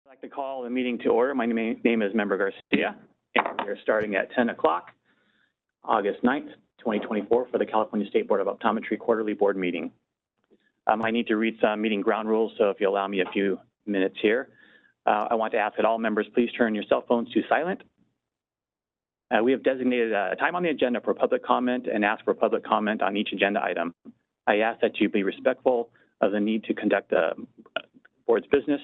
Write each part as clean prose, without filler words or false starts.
I'd like to call the meeting to order. My name is Member Garcia, and we're starting at 10 o'clock, August 9th, 2024, for the California State Board of Optometry Quarterly Board Meeting. I need to read some meeting ground rules, so if you allow me a few minutes here. I want to ask that all members please turn your cell phones to silent. We have designated a time on the agenda for public comment and ask for public comment on each agenda item. I ask that you be respectful of the need to conduct the board's business.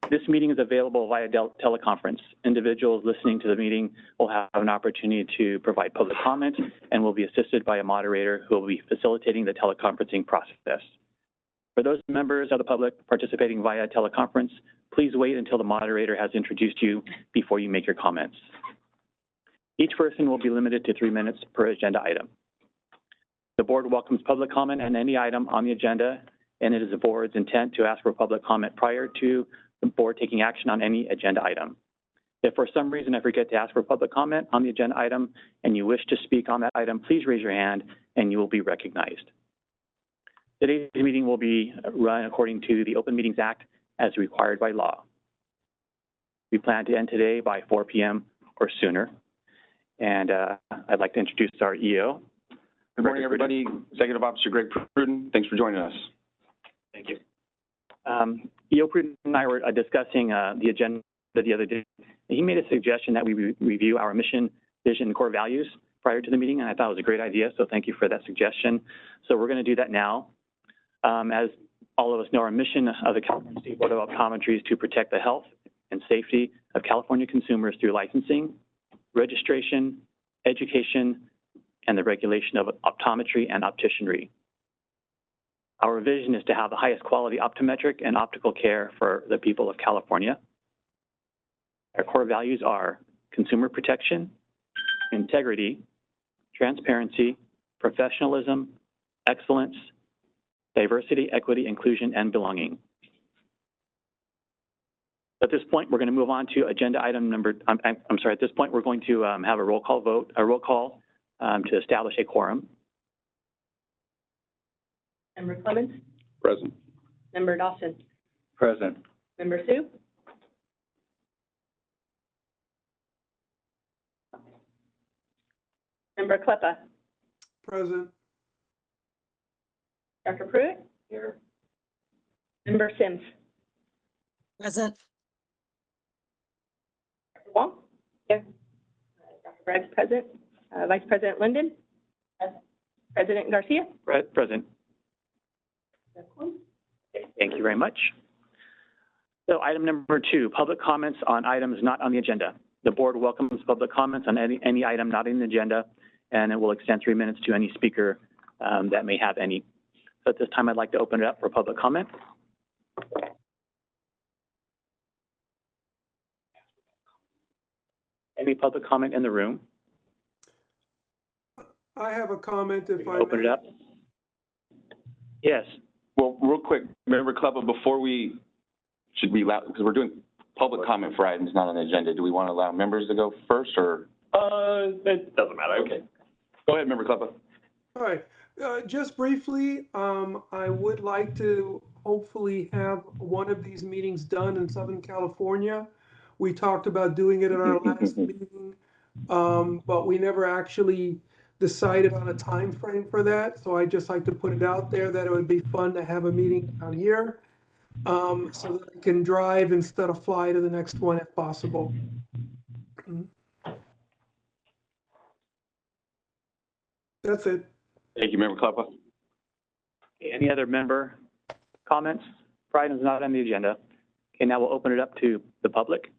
This meeting is available via teleconference. Individuals listening to the meeting will have an opportunity to provide public comment and will be assisted by a moderator who will be facilitating the teleconferencing process. For those members of the public participating via teleconference, please wait until the moderator has introduced you before you make your comments. Each person will be limited to 3 minutes per agenda item. The board welcomes public comment on any item on the agenda, and it is the board's intent to ask for public comment prior to the board taking action on any agenda item. If for some reason I forget to ask for public comment on the agenda item and you wish to speak on that item, please raise your hand and you will be recognized. Today's meeting will be run according to the Open Meetings Act as required by law. We plan to end today by 4 p.m. or sooner. And I'd like to introduce our EO. Good morning, everybody. Executive Officer Greg Pruden. Thanks for joining us. Thank you. EO Pruden and I were discussing the agenda the other day. He made a suggestion that we review our mission, vision, and core values prior to the meeting, and I thought it was a great idea, so thank you for that suggestion. So we're going to do that now. As all of us know, our mission of the California State Board of Optometry is to protect the health and safety of California consumers through licensing, registration, education, and the regulation of optometry and opticianry. Our vision is to have the highest quality optometric and optical care for the people of California. Our core values are consumer protection, integrity, transparency, professionalism, excellence, diversity, equity, inclusion, and belonging. At this point, we're going to move on to agenda item number, at this point, we're going to have a roll call to establish a quorum. Member Clemens? Present. Member Dawson? Present. Member Sue? Member Kleppa? Present. Dr. Pruitt? Here. Member Sims? Present. Dr. Wong? Here. Dr. Bragg's present. Vice President Linden? Present. President Garcia? Present. Thank you very much. So item number 2, public comments on items not on the agenda. The board welcomes public comments on any item not on the agenda, and it will extend 3 minutes to any speaker that may have any. So at this time, I'd like to open it up for public comment. Any public comment in the room? I have a comment if I open may. it up. Yes. Well, real quick, Member Kleppa, before should we allow, because we're doing public comment for items not on the agenda, do we want to allow members to go first or? It doesn't matter. Okay. Go ahead, Member Kleppa. All right. Just briefly, I would like to hopefully have one of these meetings done in Southern California. We talked about doing it in our last meeting, but we never actually decided on a time frame for that. So I just like to put it out there that it would be fun to have a meeting down here so that I can drive instead of fly to the next one if possible. That's it. Thank you, Member Kleppa. Any other member comments for items not on the agenda? Okay, now we'll open it up to the public.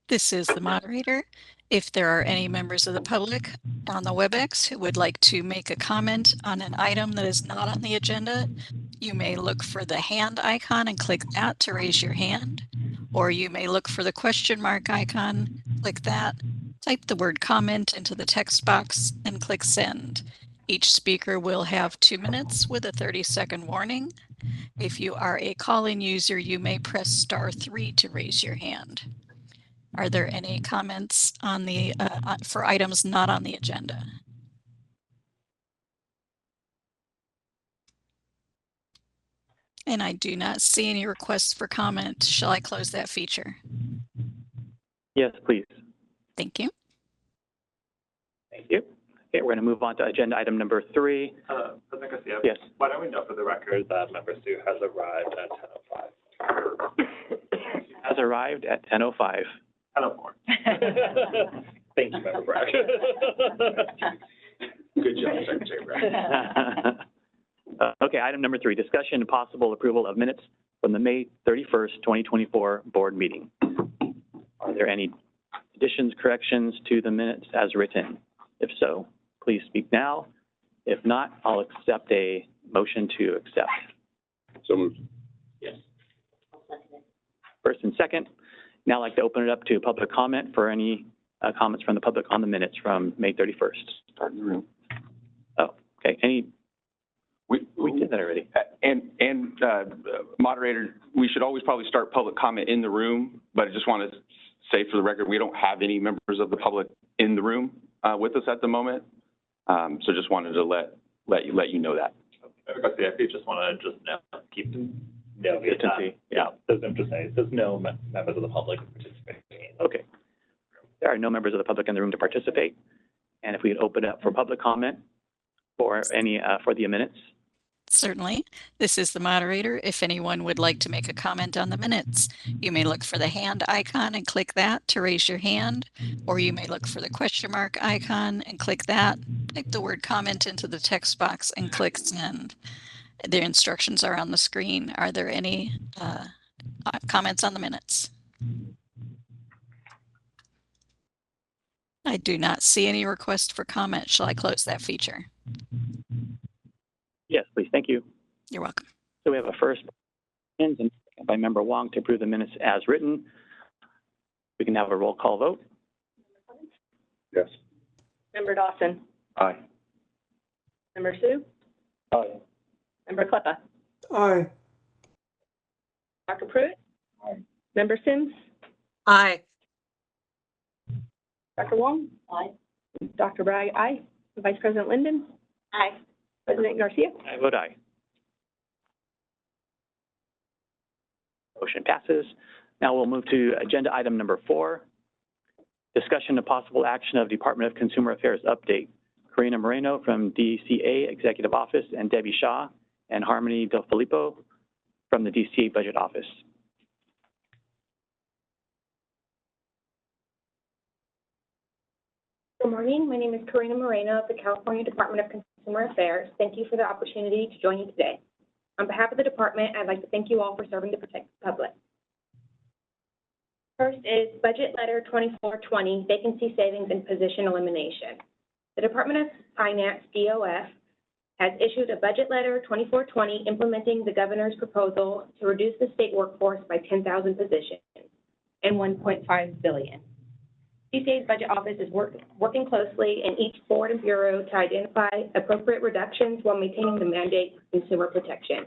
This is the moderator. If there are any members of the public on the WebEx who would like to make a comment on an item that is not on the agenda, you may look for the hand icon and click that to raise your hand, or you may look for the question mark icon, click that, type the word comment into the text box, and click send. Each speaker will have 2 minutes with a 30-second warning. If you are a call-in user, you may press *3 to raise your hand. Are there any comments on the for items not on the agenda? And I do not see any requests for comment. Shall I close that feature? Yes, please. Thank you. Thank you. Okay, we're going to move on to agenda item number 3. President Garcia? Yes. Why don't we know for the record that Member Sue has arrived at 10:05? Has arrived at 10:05. 10:04. Thank you, Member Bragg. Good job, Secretary Bragg. Okay, item number 3, discussion and possible approval of minutes from the May 31st, 2024 board meeting. Are there any additions, corrections to the minutes as written? If so, please speak now. If not, I'll accept a motion to accept. So moved. Yes. First and second. Now I'd like to open it up to public comment for any comments from the public on the minutes from May 31st. Start in the room. Oh, okay. Any? We We did that already. And moderator, we should always probably start public comment in the room, but I just want to say for the record, we don't have any members of the public in the room with us at the moment. So just wanted to let you know that. Member Garcia, if you just want to keep noting that. Consistency. Yeah, there's no members of the public participating. Okay. There are no members of the public in the room to participate. And if we could open it up for public comment for any, for the minutes. Certainly. This is the moderator. If anyone would like to make a comment on the minutes, you may look for the hand icon and click that to raise your hand, or you may look for the question mark icon and click that, type the word comment into the text box and click send. The instructions are on the screen. Are there any comments on the minutes? I do not see any request for comment. Shall I close that feature? Yes, please. Thank you. You're welcome. So we have a first and second by Member Wong to approve the minutes as written. We can have a roll call vote. Yes. Member Dawson? Aye. Member Sue? Aye. Member Kleppa? Aye. Dr. Pruitt? Aye. Member Sims? Aye. Dr. Wong? Aye. Dr. Bragg? Aye. Vice President Linden? Aye. President Garcia? I vote aye. Motion passes. Now we'll move to agenda item number 4, discussion of possible action of Department of Consumer Affairs update. Karina Moreno from DCA Executive Office and Debbie Shaw and Harmony Del Filippo from the DCA Budget Office. Good morning. My name is Karina Moreno of the California Department of Consumer Affairs. Thank you for the opportunity to join you today. On behalf of the department, I'd like to thank you all for serving to protect the public. First is Budget Letter 2420, Vacancy Savings and Position Elimination. The Department of Finance, DOF, has issued a Budget Letter 2420 implementing the governor's proposal to reduce the state workforce by 10,000 positions and $1.5 billion. DCA's budget office is working closely in each board and bureau to identify appropriate reductions while maintaining the mandate for consumer protection.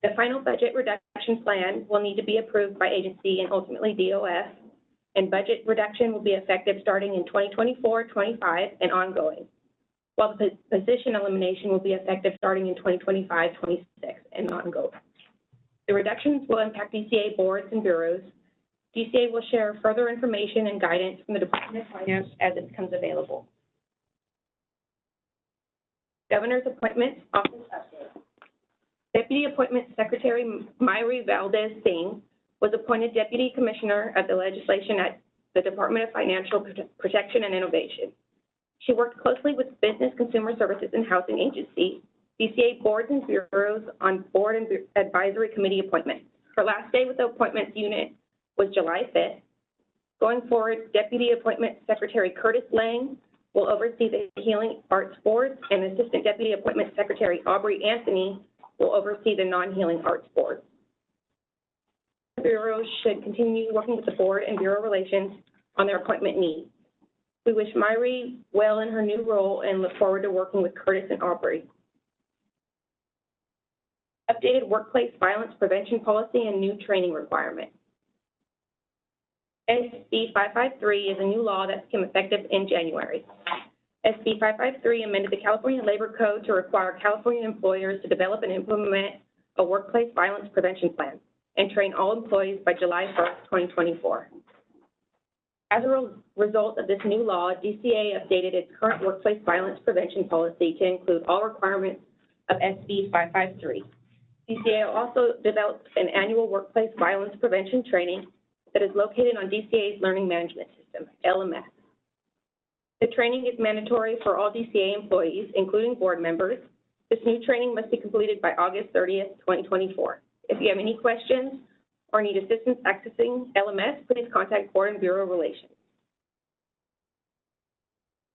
The final budget reduction plan will need to be approved by agency and ultimately DOF, and budget reduction will be effective starting in 2024-25 and ongoing, while the position elimination will be effective starting in 2025-26 and ongoing. The reductions will impact DCA boards and bureaus. DCA will share further information and guidance from the Department of Finance as it becomes available. Governor's Appointments Office Update. Deputy Appointment Secretary Myri Valdez-Singh was appointed Deputy Commissioner of the Legislation at the Department of Financial Protection and Innovation. She worked closely with Business Consumer Services and Housing Agency, DCA boards and bureaus on board and advisory committee appointments. Her last day with the appointments unit was July 5th. Going forward, Deputy Appointment Secretary Curtis Lang will oversee the Healing Arts Board, and Assistant Deputy Appointment Secretary Aubrey Anthony will oversee the Non-Healing Arts Board. The bureaus should continue working with the board and bureau relations on their appointment needs. We wish Myri well in her new role and look forward to working with Curtis and Aubrey. Updated workplace violence prevention policy and new training requirements. SB 553 is a new law that became effective in January. SB 553 amended the California Labor Code to require California employers to develop and implement a workplace violence prevention plan and train all employees by July 1st, 2024. As a result of this new law, DCA updated its current workplace violence prevention policy to include all requirements of SB 553. DCA also developed an annual workplace violence prevention training that is located on DCA's Learning Management System, LMS. The training is mandatory for all DCA employees, including board members. This new training must be completed by August 30th, 2024. If you have any questions or need assistance accessing LMS, please contact Board and Bureau Relations.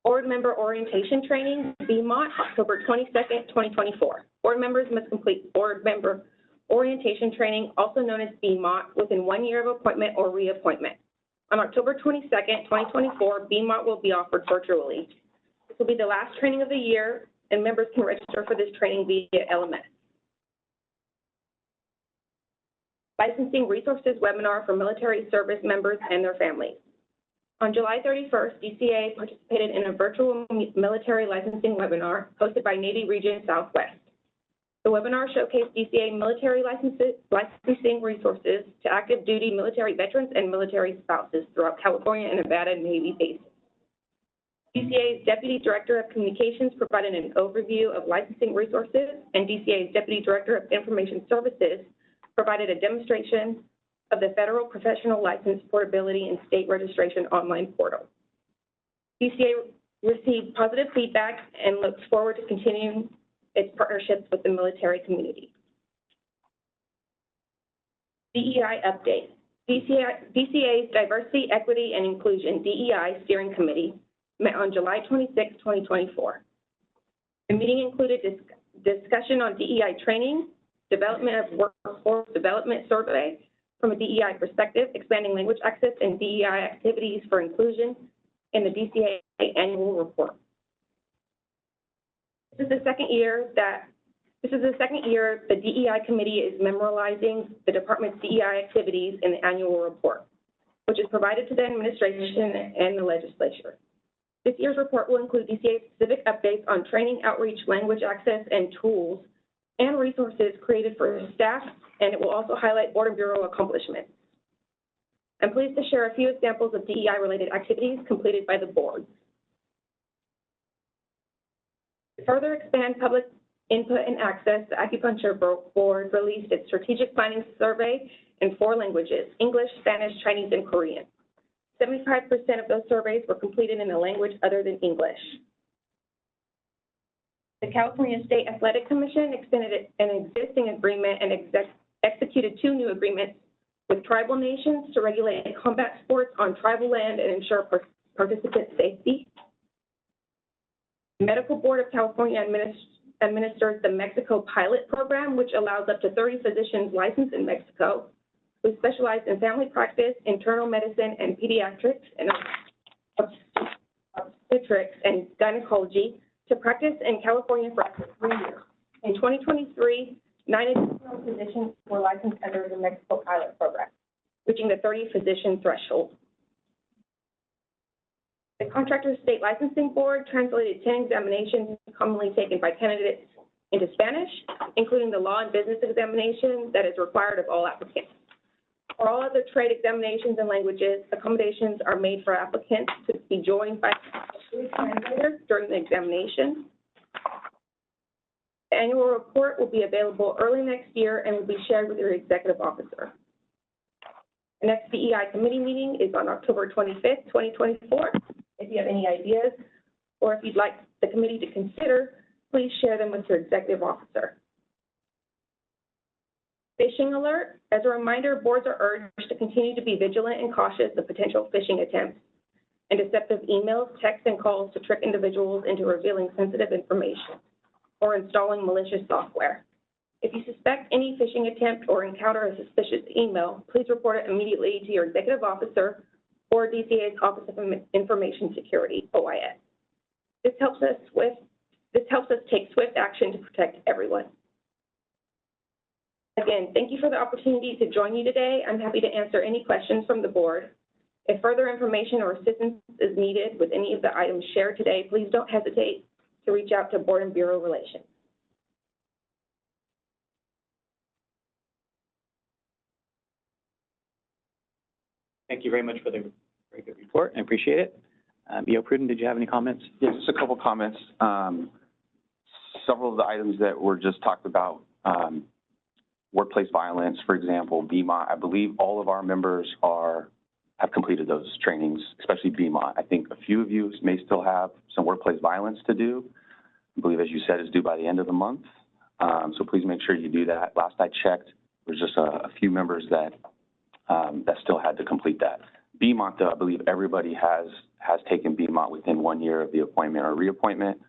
Board Member Orientation Training, BMOT, October 22nd, 2024. Board members must complete Board Member Orientation Training, also known as BMOT, within 1 year of appointment or reappointment. On October 22nd, 2024, BMOT will be offered virtually. This will be the last training of the year, and members can register for this training via LMS. Licensing Resources Webinar for Military Service Members and their families. On July 31st, DCA participated in a virtual military licensing webinar hosted by Navy Region Southwest. The webinar showcased DCA military licensing resources to active duty military veterans and military spouses throughout California and Nevada Navy bases. DCA's Deputy Director of Communications provided an overview of licensing resources, and DCA's Deputy Director of Information Services provided a demonstration of the Federal Professional License Portability and State Registration online portal. DCA received positive feedback and looks forward to continuing its partnerships with the military community. DEI update. DCA's Diversity, Equity, and Inclusion, DEI Steering Committee met on July 26, 2024. The meeting included discussion on DEI training, development of workforce development survey from a DEI perspective, expanding language access, and DEI activities for inclusion in the DCA annual report. This is the second year the DEI committee is memorializing the department's DEI activities in the annual report, which is provided to the administration and the legislature. This year's report will include DCA-specific updates on training, outreach, language access, and tools and resources created for staff, and it will also highlight Board and Bureau accomplishments. I'm pleased to share a few examples of DEI-related activities completed by the board. To further expand public input and access, the Acupuncture Board released its strategic planning survey in 4 languages: English, Spanish, Chinese, and Korean. 75% of those surveys were completed in a language other than English. The California State Athletic Commission extended an existing agreement and executed 2 new agreements with tribal nations to regulate combat sports on tribal land and ensure participant safety. The Medical Board of California administers the Mexico Pilot Program, which allows up to 30 physicians licensed in Mexico who specialize in family practice, internal medicine, and pediatrics, and obstetrics and gynecology to practice in California for up to 3 years. In 2023, 9 additional physicians were licensed under the Mexico Pilot Program, reaching the 30 physician threshold. The Contractor State Licensing Board translated 10 examinations commonly taken by candidates into Spanish, including the law and business examination that is required of all applicants. For all other trade examinations and languages, accommodations are made for applicants to be joined by a translator during the examination. The annual report will be available early next year and will be shared with your executive officer. The next DEI committee meeting is on October 25th, 2024. If you have any ideas or if you'd like the committee to consider, please share them with your executive officer. Phishing alert. As a reminder, boards are urged to continue to be vigilant and cautious of potential phishing attempts and deceptive emails, texts, and calls to trick individuals into revealing sensitive information or installing malicious software. If you suspect any phishing attempt or encounter a suspicious email, please report it immediately to your executive officer or DCA's Office of Information Security, OIS. This helps us take swift action to protect everyone. Again, thank you for the opportunity to join you today. I'm happy to answer any questions from the board. If further information or assistance is needed with any of the items shared today, please don't hesitate to reach out to Board and Bureau Relations. Thank you very much for the very good report. I appreciate it. EO Pruden, did you have any comments? Yes, just a couple comments. Several of the items that were just talked about, workplace violence, for example, BMOT, I believe all of our members have completed those trainings, especially BMOT. I think a few of you may still have some workplace violence to do. I believe, as you said, is due by the end of the month. So please make sure you do that. Last I checked, there's just a few members that still had to complete that. BMOT, though, I believe everybody has taken BMOT within 1 year of the appointment or reappointment.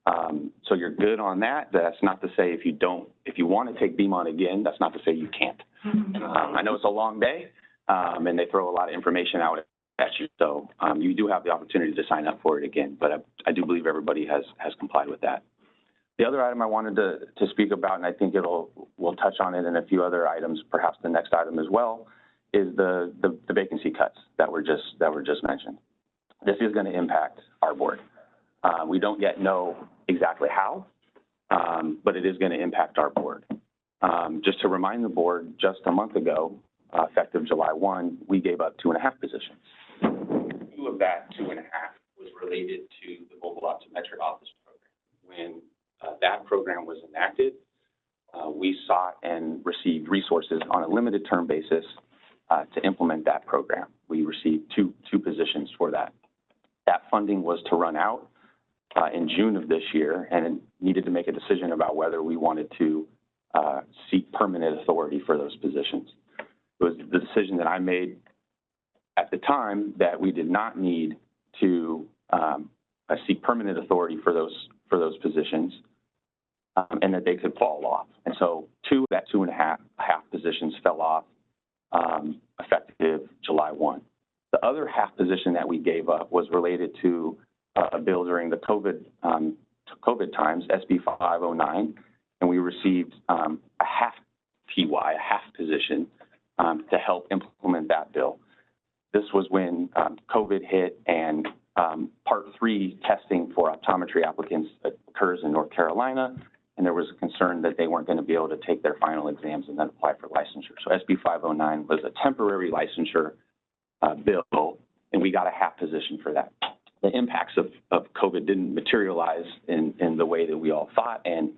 So you're good on that. That's not to say if you want to take BMOT again, that's not to say you can't. I know it's a long day, and they throw a lot of information out at you. So you do have the opportunity to sign up for it again, but I do believe everybody has complied with that. The other item I wanted to speak about, and I think we'll touch on it in a few other items, perhaps the next item as well, is the vacancy cuts that were just mentioned. This is going to impact our board. We don't yet know exactly how, but it is going to impact our board. Just to remind the board, just a month ago, effective July 1, we gave up 2.5 positions. 2 of that 2.5 was related to the mobile optometric office program. When that program was enacted, we sought and received resources on a limited term basis to implement that program. We received two positions for that. That funding was to run out in June of this year, and needed to make a decision about whether we wanted to seek permanent authority for those positions. It was the decision that I made at the time that we did not need to seek permanent authority for those positions, and that they could fall off. And so 2 of that 2.5 positions fell off effective July 1. The other half position that we gave up was related to a bill during the COVID times, SB 509, and we received a half PY, a half position, to help implement that bill. This was when COVID hit and Part 3 testing for optometry applicants occurs in North Carolina, and there was a concern that they weren't going to be able to take their final exams and then apply for licensure. So SB 509 was a temporary licensure bill, and we got a half position for that. The impacts of COVID didn't materialize in the way that we all thought, and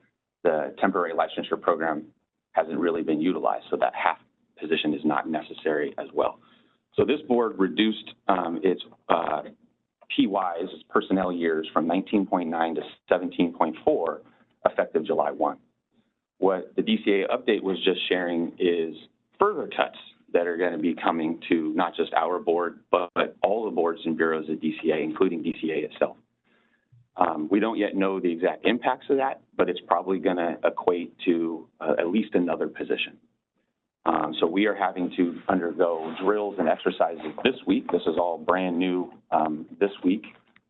the temporary licensure program hasn't really been utilized, so that half position is not necessary as well. So this board reduced its PYs, its personnel years, from 19.9 to 17.4 effective July 1. What the DCA update was just sharing is further cuts that are going to be coming to not just our board, but all the boards and bureaus at DCA, including DCA itself. We don't yet know the exact impacts of that, but it's probably going to equate to at least another position. So we are having to undergo drills and exercises this week. This is all brand new this week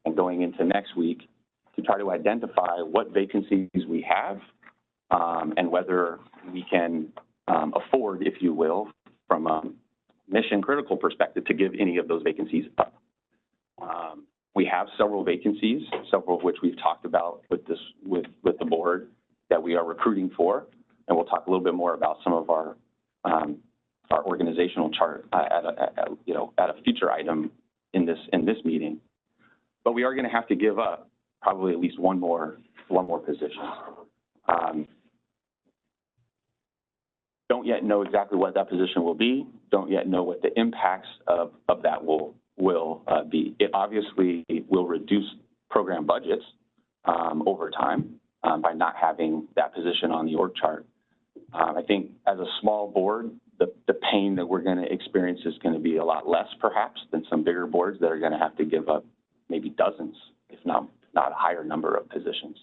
and going into next week to try to identify what vacancies we have and whether we can afford, if you will, from a mission critical perspective, to give any of those vacancies up. We have several vacancies, several of which we've talked about with the board that we are recruiting for, and we'll talk a little bit more about some of our organizational chart at a future item in this meeting. But we are going to have to give up probably at least one more position. Don't yet know exactly what that position will be. Don't yet know what the impacts of that will be. It obviously will reduce program budgets over time by not having that position on the org chart. I think as a small board, the pain that we're going to experience is going to be a lot less, perhaps, than some bigger boards that are going to have to give up maybe dozens, if not a higher number of positions.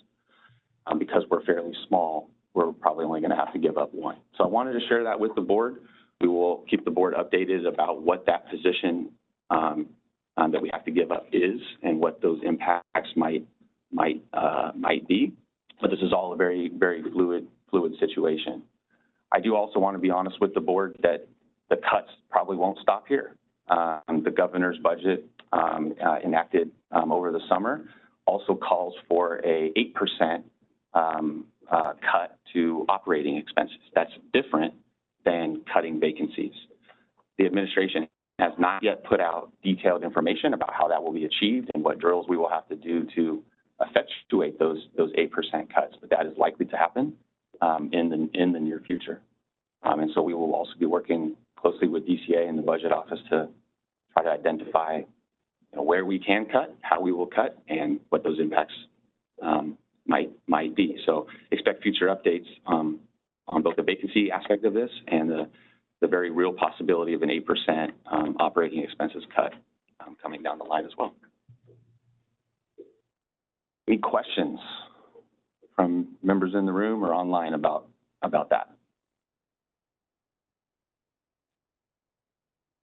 Because we're fairly small, we're probably only going to have to give up one. So I wanted to share that with the board. We will keep the board updated about what that position that we have to give up is and what those impacts might be. But this is all a very, very fluid situation. I do also want to be honest with the board that the cuts probably won't stop here. The governor's budget enacted over the summer also calls for a 8% cut to operating expenses. That's different than cutting vacancies. The administration has not yet put out detailed information about how that will be achieved and what drills we will have to do to effectuate those 8% cuts, but that is likely to happen in the near future. And so we will also be working closely with DCA and the budget office to try to identify where we can cut, how we will cut, and what those impacts might be. So expect future updates on both the vacancy aspect of this and the very real possibility of an 8% operating expenses cut coming down the line as well. Any questions from members in the room or online about that?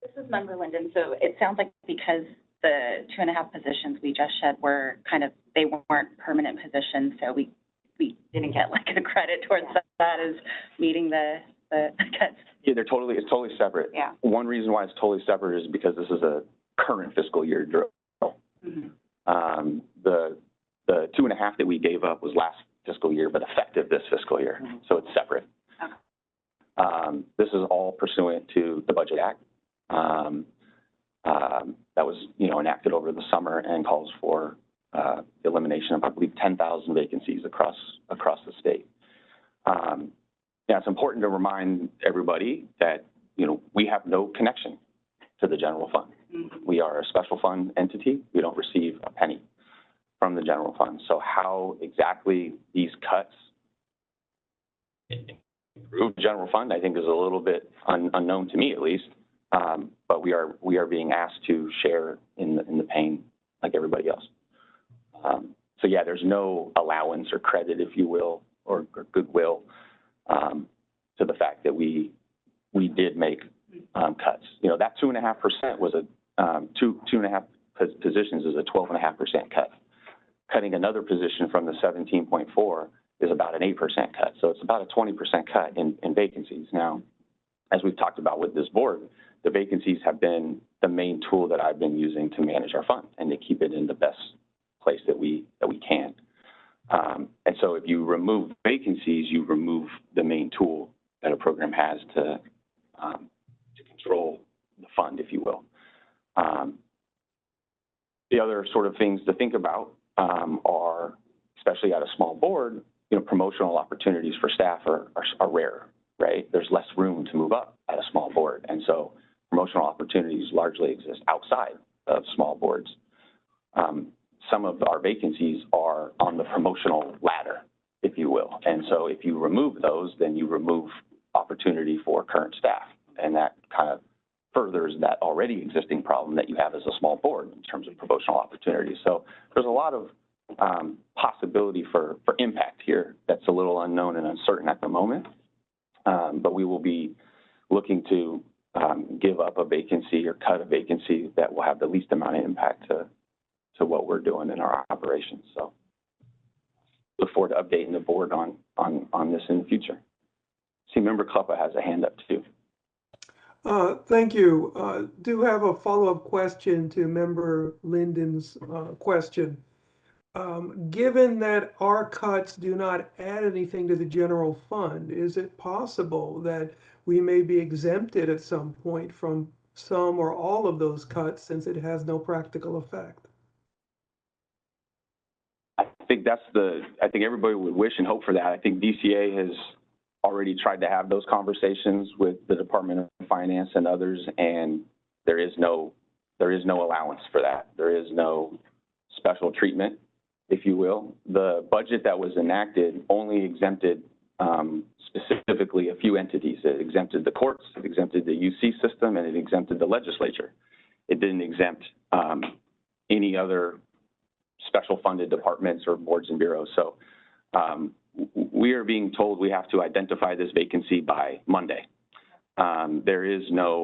This is Member Linden. So it sounds like because the 2.5 positions we just shed were they weren't permanent positions, so we didn't get like a credit towards that as meeting the cuts. Yeah, it's totally separate. Yeah. One reason why it's totally separate is because this is a current fiscal year drill. Mm-hmm. The 2.5 that we gave up was last fiscal year, but effective this fiscal year, mm-hmm. So it's separate. Okay. This is all pursuant to the Budget Act. That was, enacted over the summer and calls for the elimination of, I believe, 10,000 vacancies across the state. It's important to remind everybody that, we have no connection to the general fund. Mm-hmm. We are a special fund entity. We don't receive a penny from the general fund. So how exactly these cuts improve the general fund, I think, is a little bit unknown to me, at least. But we are being asked to share in the pain like everybody else. So yeah, there's no allowance or credit, if you will, or goodwill to the fact that we did make cuts. That 2.5% was a 2.5 positions is a 12.5% cut. Cutting another position from the 17.4 is about an 8% cut. So it's about a 20% cut in vacancies. Now, as we've talked about with this board, the vacancies have been the main tool that I've been using to manage our fund and to keep it in the best place that we can. And so if you remove vacancies, you remove the main tool that a program has to control the fund, if you will. The other sort of things to think about are, especially at a small board, promotional opportunities for staff are rare, right? There's less room to move up at a small board. And so promotional opportunities largely exist outside of small boards. Some of our vacancies are on the promotional ladder, if you will. And so if you remove those, then you remove opportunity for current staff. And that kind of furthers that already existing problem that you have as a small board in terms of promotional opportunities. So there's a lot of possibility for impact here that's a little unknown and uncertain at the moment. But we will be looking to give up a vacancy or cut a vacancy that will have the least amount of impact to what we're doing in our operations. So look forward to updating the board on this in the future. See, Member Kluppa has a hand up too. Thank you. Do have a follow-up question to Member Linden's question. Given that our cuts do not add anything to the general fund, is it possible that we may be exempted at some point from some or all of those cuts since it has no practical effect? I think everybody would wish and hope for that. I think DCA has already tried to have those conversations with the Department of Finance and others, and there is no allowance for that. There is no special treatment, if you will. The budget that was enacted only exempted specifically a few entities. It exempted the courts, it exempted the UC system, and it exempted the legislature. It didn't exempt any other special funded departments or boards and bureaus. So we are being told we have to identify this vacancy by Monday. There is not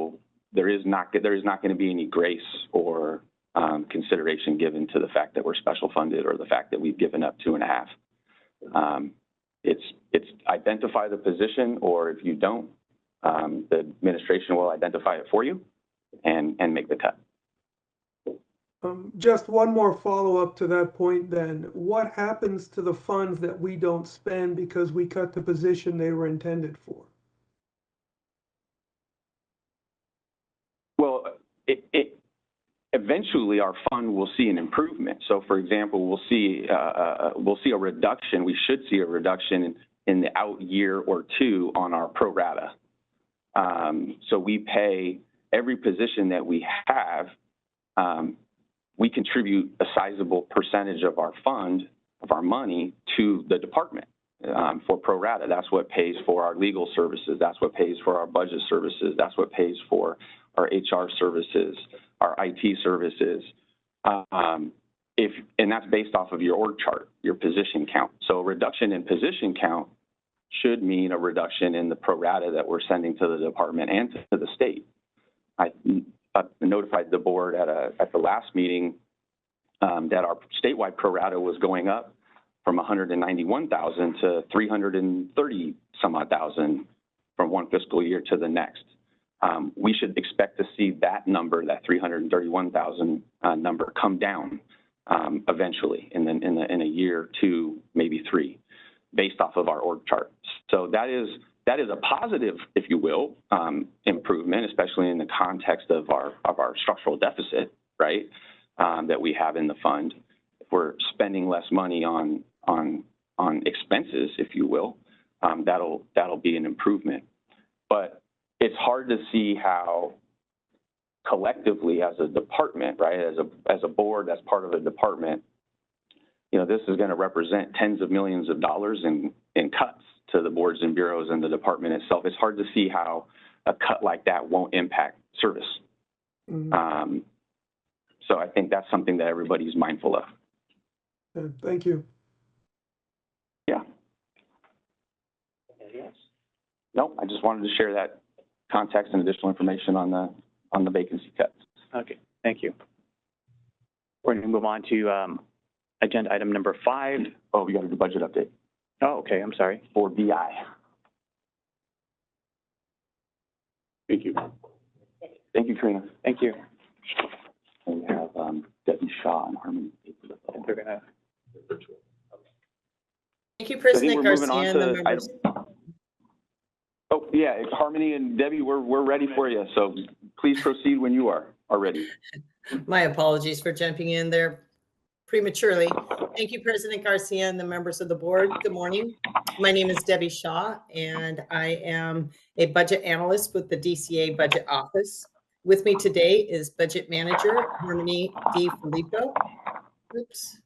going to be any grace or consideration given to the fact that we're special funded or the fact that we've given up 2.5. It's identify the position, or if you don't, the administration will identify it for you and make the cut. Just one more follow-up to that point then. What happens to the funds that we don't spend because we cut the position they were intended for? Well, eventually our fund will see an improvement. So for example, we'll see a reduction. We should see a reduction in the out year or two on our pro rata. So we pay every position that we have. We contribute a sizable percentage of our fund, of our money, to the department for pro rata. That's what pays for our legal services. That's what pays for our budget services. That's what pays for our HR services, our IT services. And that's based off of your org chart, your position count. So a reduction in position count should mean a reduction in the pro rata that we're sending to the department and to the state. I notified the board at the last meeting that our statewide pro rata was going up from 191,000 to 330 some odd thousand from one fiscal year to the next. We should expect to see that number, that 331,000 number, come down eventually in a year, two, maybe three, based off of our org chart. So that is a positive, if you will, improvement, especially in the context of our structural deficit, right, that we have in the fund. If we're spending less money on expenses, if you will, that'll be an improvement. But it's hard to see how collectively as a department, right, as a board, as part of a department, this is going to represent tens of millions of dollars in cuts to the boards and bureaus and the department itself. It's hard to see how a cut like that won't impact service. Mm-hmm. So I think that's something that everybody's mindful of. Thank you. Yeah. Anything else? No, I just wanted to share that context and additional information on the vacancy cuts. Okay, thank you. We're going to move on to agenda item number 5. Oh, we got to do budget update. Oh, okay, I'm sorry. For BI. Thank you. Thank you, Karina. Thank you. And we have Debbie Shaw and Harmony. They're going to. Thank you, President Garcia. Oh, yeah, Harmony and Debbie, we're ready for you. So please proceed when you are ready. My apologies for jumping in there prematurely. Thank you, President Garcia and the members of the board. Good morning. My name is Debbie Shaw, and I am a budget analyst with the DCA Budget Office. With me today is Budget Manager Harmony D. Filippo. Oops.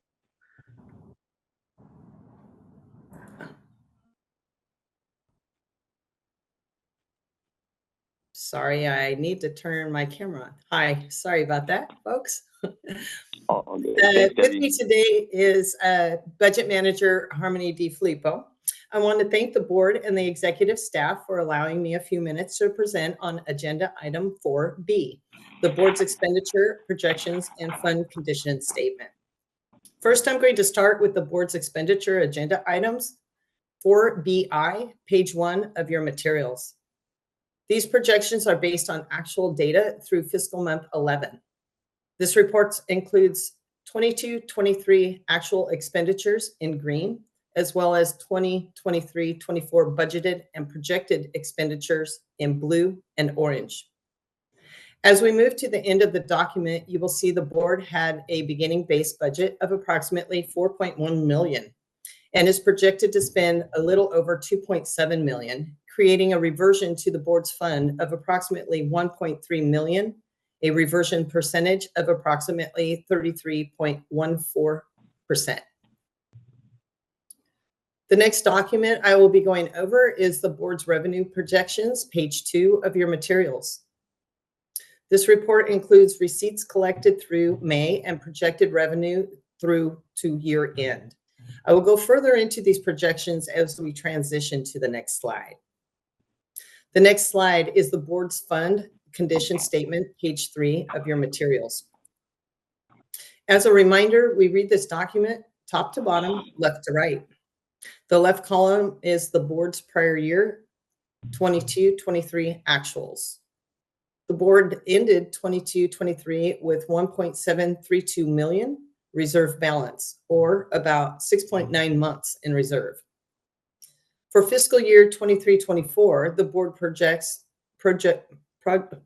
Sorry, I need to turn my camera on. Hi, sorry about that, folks. With me today is Budget Manager Harmony D. Filippo. I want to thank the board and the executive staff for allowing me a few minutes to present on agenda item 4B, the board's expenditure projections and fund condition statement. First, I'm going to start with the board's expenditure agenda items, 4BI, page 1 of your materials. These projections are based on actual data through fiscal month 11. This report includes 22-23 actual expenditures in green, as well as 2023-24 budgeted and projected expenditures in blue and orange. As we move to the end of the document, you will see the board had a beginning base budget of approximately $4.1 million and is projected to spend a little over $2.7 million, creating a reversion to the board's fund of approximately $1.3 million, a reversion percentage of approximately 33.14%. The next document I will be going over is the board's revenue projections, page 2 of your materials. This report includes receipts collected through May and projected revenue through to year end. I will go further into these projections as we transition to the next slide. The next slide is the board's fund condition statement, page 3 of your materials. As a reminder, we read this document top to bottom, left to right. The left column is the board's prior year, 22-23 actuals. The board ended 22-23 with $1.732 million reserve balance, or about 6.9 months in reserve. For fiscal year 23-24, the board projects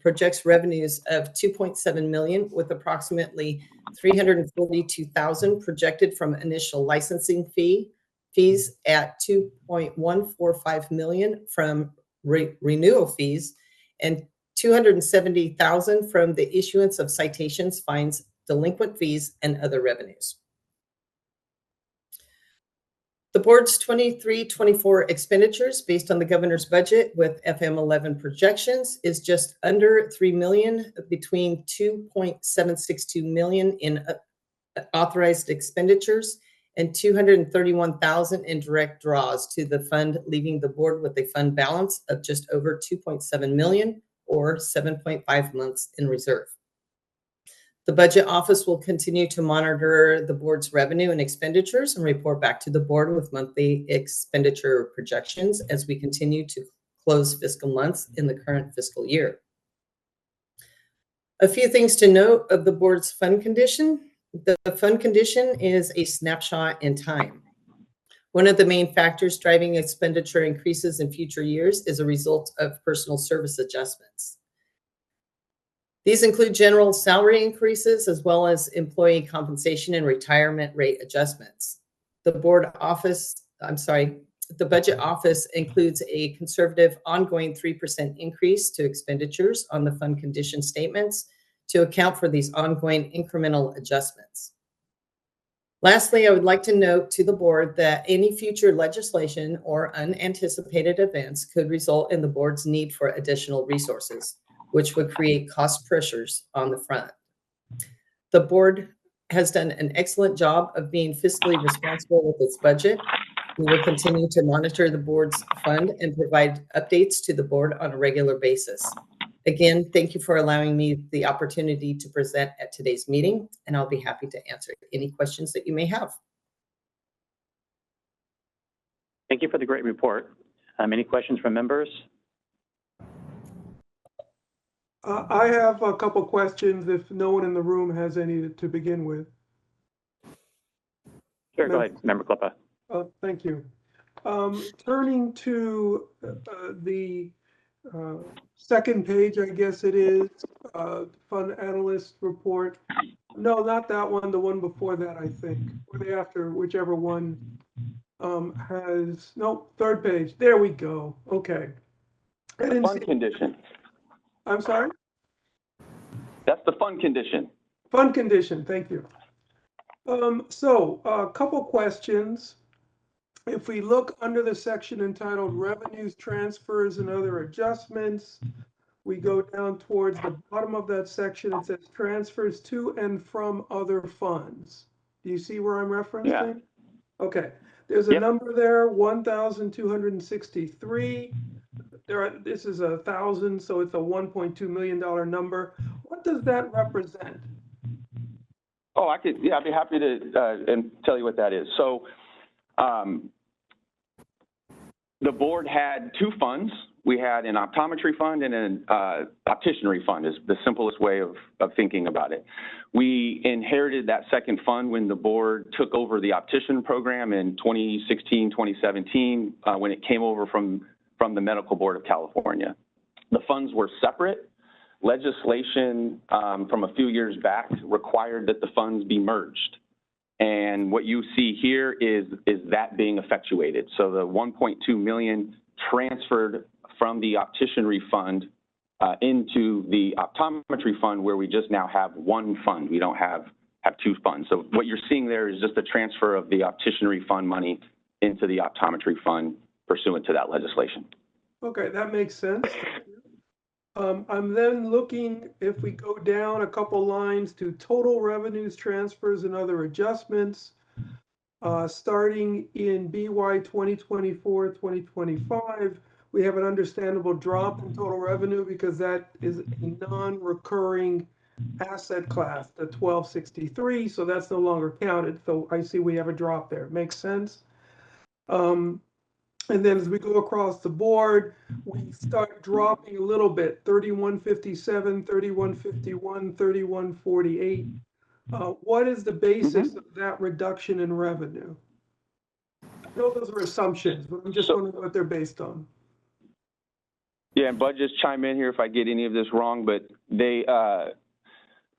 projects revenues of 2.7 million with approximately 342,000 projected from initial licensing fees at 2.145 million from renewal fees and 270,000 from the issuance of citations, fines, delinquent fees, and other revenues. The board's 23-24 expenditures based on the governor's budget with FM11 projections is just under 3 million, between 2.762 million in authorized expenditures and 231,000 in direct draws to the fund, leaving the board with a fund balance of just over 2.7 million or 7.5 months in reserve. The budget office will continue to monitor the board's revenue and expenditures and report back to the board with monthly expenditure projections as we continue to close fiscal months in the current fiscal year. A few things to note of the board's fund condition. The fund condition is a snapshot in time. One of the main factors driving expenditure increases in future years is a result of personal service adjustments. These include general salary increases as well as employee compensation and retirement rate adjustments. The budget office includes a conservative ongoing 3% increase to expenditures on the fund condition statements to account for these ongoing incremental adjustments. Lastly, I would like to note to the board that any future legislation or unanticipated events could result in the board's need for additional resources, which would create cost pressures on the front. The board has done an excellent job of being fiscally responsible with its budget. We will continue to monitor the board's fund and provide updates to the board on a regular basis. Again, thank you for allowing me the opportunity to present at today's meeting, and I'll be happy to answer any questions that you may have. Thank you for the great report. Any questions from members? I have a couple questions if no one in the room has any to begin with. Sure, go ahead, Member Klippa. Thank you. Turning to the second page, I guess it is, fund analyst report. No, not that one, the one before that, I think, or the after, whichever one has, no, third page. There we go. Okay. Fund condition. I'm sorry? That's the fund condition. Fund condition, thank you. So a couple questions. If we look under the section entitled Revenues, Transfers, and Other Adjustments, we go down towards the bottom of that section. It says transfers to and from other funds. Do you see where I'm referencing? Yeah. Okay. There's a number there, 1,263. This is 1,000, so it's a $1.2 million number. What does that represent? Oh, I'd be happy to and tell you what that is. So the board had two funds. We had an optometry fund and an opticianry fund is the simplest way of thinking about it. We inherited that second fund when the board took over the optician program in 2016, 2017, when it came over from the Medical Board of California. The funds were separate. Legislation from a few years back required that the funds be merged. And what you see here is that being effectuated. So the 1.2 million transferred from the opticianry fund into the optometry fund, where we just now have one fund. We don't have two funds. So what you're seeing there is just a transfer of the opticianry fund money into the optometry fund pursuant to that legislation. Okay, that makes sense. I'm then looking, if we go down a couple lines to total revenues, transfers, and other adjustments, starting in BY 2024-2025, we have an understandable drop in total revenue because that is a non-recurring asset class, the 1263, so that's no longer counted. So I see we have a drop there. Makes sense. And then as we go across the board, we start dropping a little bit, 3157, 3151, 3148. What is the basis of that reduction in revenue? I know those are assumptions, but I'm just wondering what they're based on. Yeah, and Bud, just chime in here if I get any of this wrong, but they,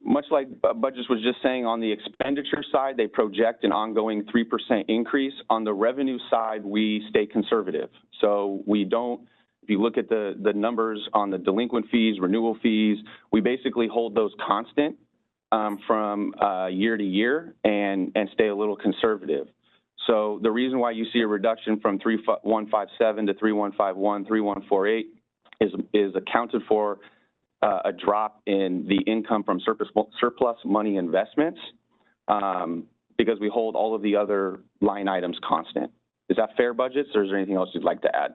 much like Bud just was just saying, on the expenditure side, they project an ongoing 3% increase. On the revenue side, we stay conservative. So we don't, if you look at the numbers on the delinquent fees, renewal fees, we basically hold those constant from year to year and stay a little conservative. So the reason why you see a reduction from 3157 to 3151, 3148 is accounted for a drop in the income from surplus money investments because we hold all of the other line items constant. Is that fair, budgets, or is there anything else you'd like to add?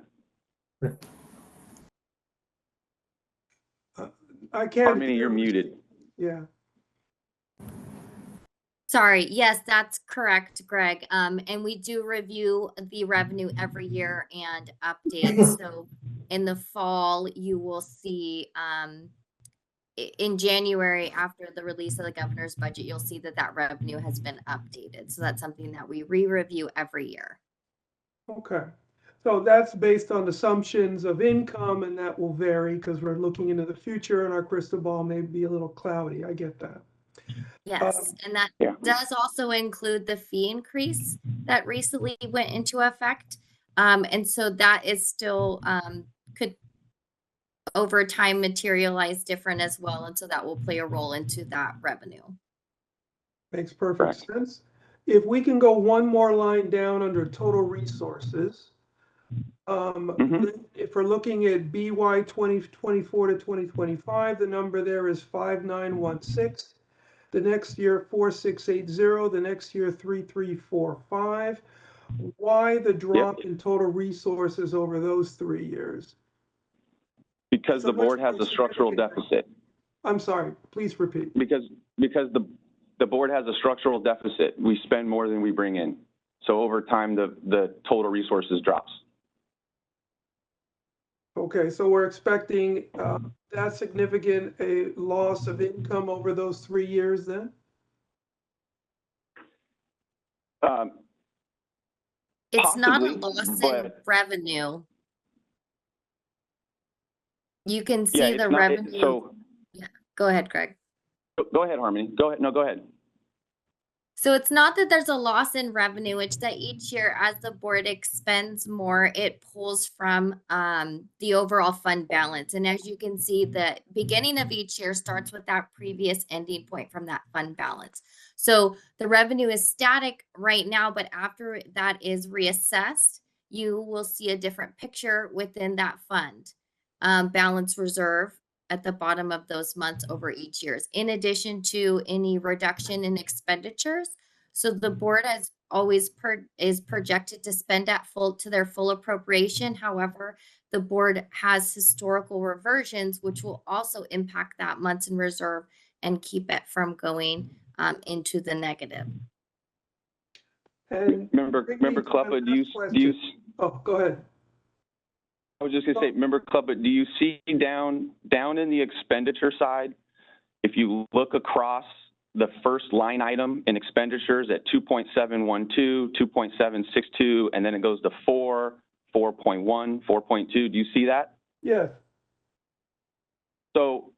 I can't. Harmony, you're muted. Yeah. Sorry, yes, that's correct, Greg. And we do review the revenue every year and update. So in the fall, you will see, in January, after the release of the governor's budget, you'll see that that revenue has been updated. So that's something that we re-review every year. Okay. So that's based on assumptions of income, and that will vary because we're looking into the future and our crystal ball may be a little cloudy. I get that. Yes, and that does also include the fee increase that recently went into effect. And so that is still could over time materialize different as well. And so that will play a role into that revenue. Makes perfect sense. If we can go one more line down under total resources, if we're looking at BY 2024 to 2025, the number there is 5916. The next year, 4680, the next year, 3345. Why the drop in total resources over those 3 years? Because the board has a structural deficit. I'm sorry, please repeat. Because the board has a structural deficit. We spend more than we bring in. So over time, the total resources drops. Okay, so we're expecting that significant a loss of income over those 3 years then? It's Possibly, not a loss in revenue. You can see the revenue. Yeah, go ahead, Greg. Go ahead, Harmony. Go ahead. No, go ahead. So it's not that there's a loss in revenue, it's that each year as the board expends more, it pulls from the overall fund balance. And as you can see, the beginning of each year starts with that previous ending point from that fund balance. So the revenue is static right now, but after that is reassessed, you will see a different picture within that fund balance reserve at the bottom of those months over each years, in addition to any reduction in expenditures. So the board has always is projected to spend at their full appropriation. However, the board has historical reversions, which will also impact that months in reserve and keep it from going into the negative. And Member Kluppa, do you? Oh, go ahead. I was just going to say, Member Kluppa, do you see down in the expenditure side, if you look across the first line item in expenditures at 2.712, 2.762, and then it goes to 4, 4.1, 4.2, do you see that? Yes. So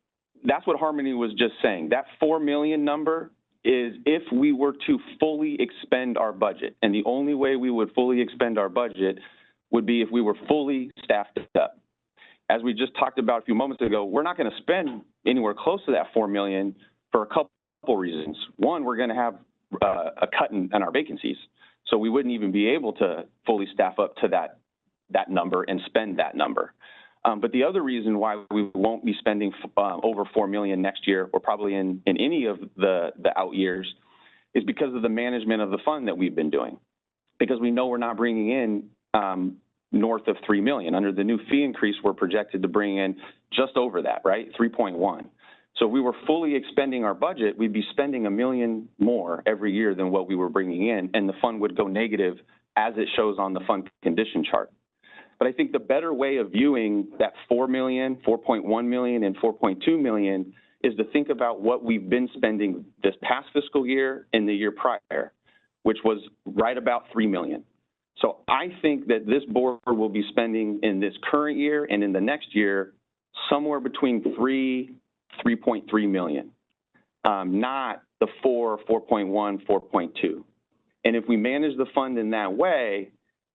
that's what Harmony was just saying. That 4 million number is if we were to fully expend our budget. And the only way we would fully expend our budget would be if we were fully staffed up. As we just talked about a few moments ago, we're not going to spend anywhere close to that 4 million for a couple reasons. One, we're going to have a cut in our vacancies. So we wouldn't even be able to fully staff up to that number and spend that number. But the other reason why we won't be spending over 4 million next year, or probably in any of the out years, is because of the management of the fund that we've been doing. Because we know we're not bringing in north of 3 million. Under the new fee increase, we're projected to bring in just over that, right? 3.1. So if we were fully expending our budget, we'd be spending $1 million more every year than what we were bringing in, and the fund would go negative as it shows on the fund condition chart. But I think the better way of viewing that 4 million, 4.1 million, and 4.2 million is to think about what we've been spending this past fiscal year and the year prior, which was right about 3 million. So I think that this board will be spending in this current year and in the next year somewhere between 3.3 million, not the 4.1, 4.2. And if we manage the fund in that way,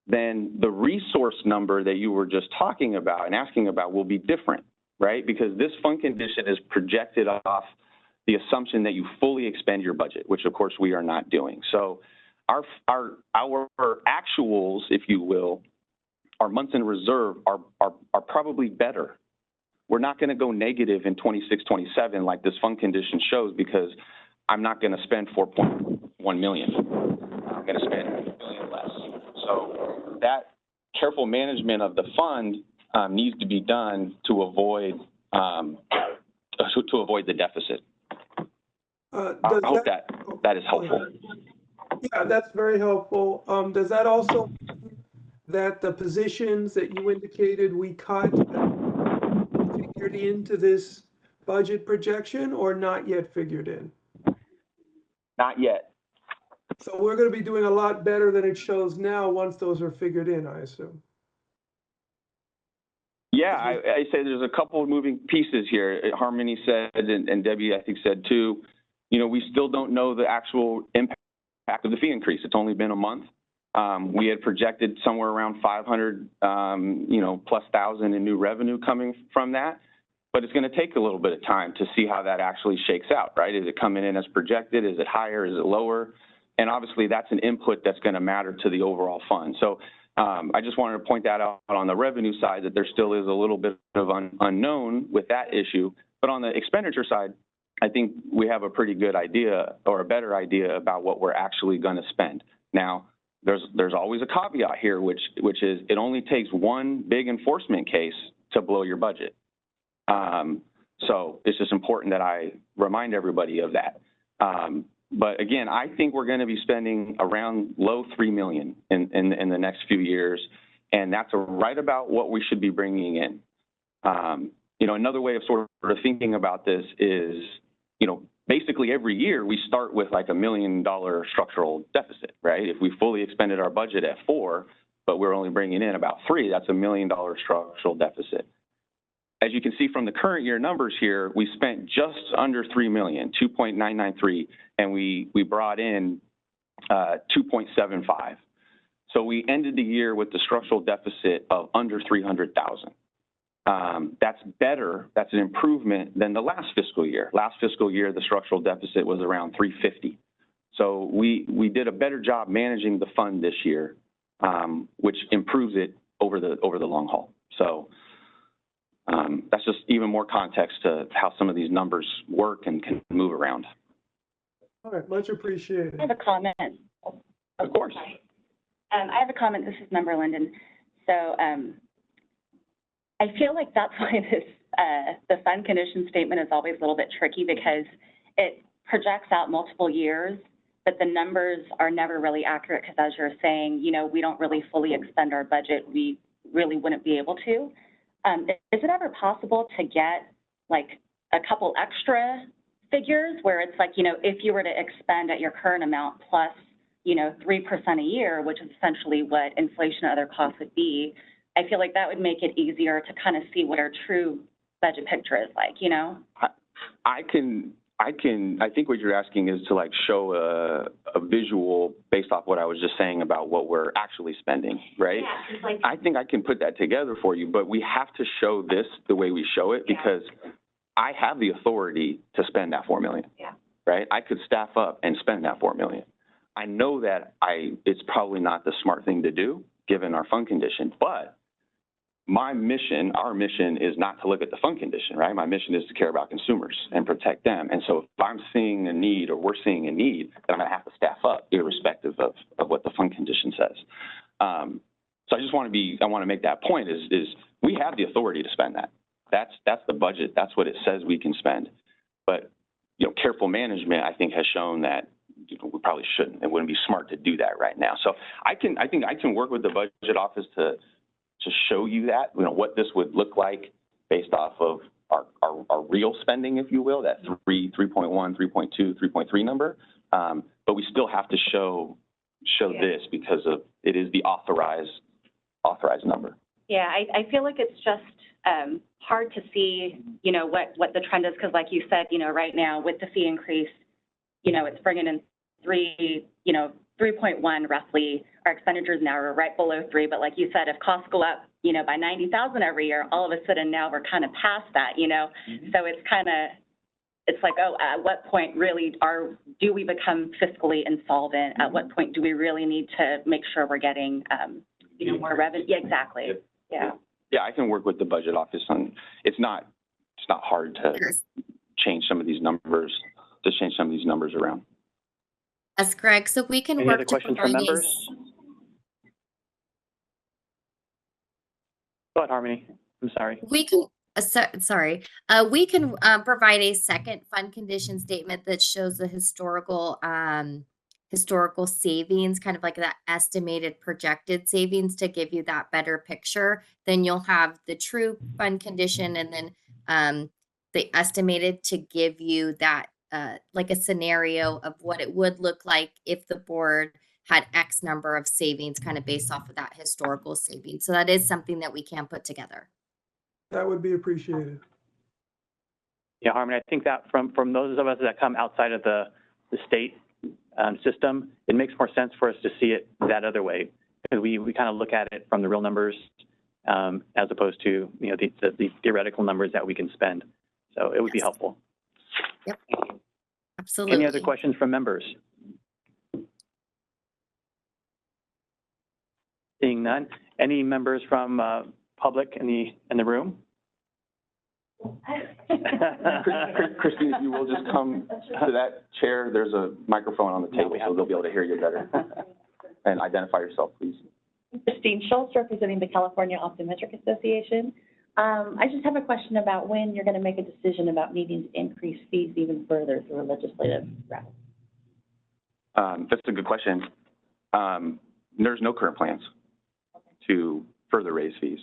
then the resource number that you were just talking about and asking about will be different, right? Because this fund condition is projected off the assumption that you fully expend your budget, which of course we are not doing. So our actuals, if you will, our months in reserve are probably better. We're not going to go negative in 26, 27 like this fund condition shows, because I'm not going to spend 4.1 million. I'm going to spend $1 million less. So that careful management of the fund needs to be done to avoid the deficit. I hope that is helpful. Yeah, that's very helpful. Does that also mean that the positions that you indicated we cut figured into this budget projection, or not yet figured in? Not yet. So we're going to be doing a lot better than it shows now once those are figured in, I assume. Yeah, I say there's a couple of moving pieces here. Harmony said, and Debbie, I think, said too, you know, we still don't know the actual impact of the fee increase. It's only been a month. We had projected somewhere around 500, plus thousand in new revenue coming from that, but it's going to take a little bit of time to see how that actually shakes out, right? Is it coming in as projected? Is it higher? Is it lower? And obviously that's an input that's going to matter to the overall fund. So I just wanted to point that out on the revenue side, that there still is a little bit of unknown with that issue. But on the expenditure side, I think we have a pretty good idea, or a better idea, about what we're actually going to spend. Now, there's always a caveat here, which is it only takes one big enforcement case to blow your budget. So it's just important that I remind everybody of that. But again, I think we're going to be spending around low 3 million in the next few years, and that's right about what we should be bringing in. Another way of sort of thinking about this is, basically every year we start with like $1 million structural deficit, right? If we fully expended our budget at 4, but we're only bringing in about 3, that's $1 million structural deficit. As you can see from the current year numbers here, we spent just under 3 million, 2.993, and we brought in 2.75. So we ended the year with the structural deficit of under 300,000. That's better. That's an improvement than the last fiscal year. Last fiscal year, the structural deficit was around 350. So we did a better job managing the fund this year, which improves it over the long haul. So that's just even more context to how some of these numbers work and can move around. All right, much appreciated. I have a comment. Of course. I have a comment. This is Member Linden. So I feel like that's why the fund condition statement is always a little bit tricky, because it projects out multiple years, but the numbers are never really accurate, because as you're saying, we don't really fully expend our budget. We really wouldn't be able to. Is it ever possible to get like a couple extra figures where it's like, if you were to expend at your current amount plus, 3% a year, which is essentially what inflation and other costs would be, I feel like that would make it easier to kind of see what our true budget picture is like, I think what you're asking is to like show a visual based off what I was just saying about what we're actually spending, right? Yeah, I think I can put that together for you, but we have to show this the way we show it, because I have the authority to spend that 4 million, right? I could staff up and spend that 4 million. I know that it's probably not the smart thing to do given our fund condition, but my mission, our mission, is not to look at the fund condition, right? My mission is to care about consumers and protect them. And so if I'm seeing a need, or we're seeing a need, then I'm going to have to staff up irrespective of what the fund condition says. So I just want to make that point is we have the authority to spend that. That's the budget. That's what it says we can spend. But, careful management, I think, has shown that we probably shouldn't. It wouldn't be smart to do that right now. So I think I can work with the budget office to show you that, what this would look like based off of our real spending, if you will, that 3.1, 3.2, 3.3 number. But we still have to show show this because of, it is the authorized number. Yeah, I feel like it's just hard to see, you know, what the trend is, because like you said, you know, right now with the fee increase, you know, it's bringing in 3.1 roughly. Our expenditures now are right below 3, but like you said, if costs go up, you know, by 90,000 every year, all of a sudden now we're kind of past that, you know? So it's kind of, it's like, oh, at what point really do we become fiscally insolvent? At what point do we really need to make sure we're getting, you know, more revenue? Yeah, exactly. Yeah. Yeah, I can work with the budget office on, it's not hard to change some of these numbers, around. Yes, Greg, so we can Any work other to questions from provide a members? Go ahead, Harmony. I'm sorry. We can, we can provide a second fund condition statement that shows the historical savings, kind of like that estimated projected savings to give you that better picture. Then you'll have the true fund condition and then the estimated to give you that like a scenario of what it would look like if the board had X number of savings kind of based off of that historical savings. So that is something that we can put together. That would be appreciated. Yeah, Harmony, I think that from those of us that come outside of the state system, it makes more sense for us to see it that other way, because we kind of look at it from the real numbers as opposed to, you know, the theoretical numbers that we can spend. So it would be helpful. Yep. Absolutely. Any other questions from members? Seeing none. Any members from public in the room? Christine, if you will just come to that chair, there's a microphone on the table, so they'll be able to hear you better. And identify yourself, please. Christine Schultz, representing the California Optometric Association. I just have a question about when you're going to make a decision about needing to increase fees even further through a legislative route. That's a good question. There's no current plans to further raise fees.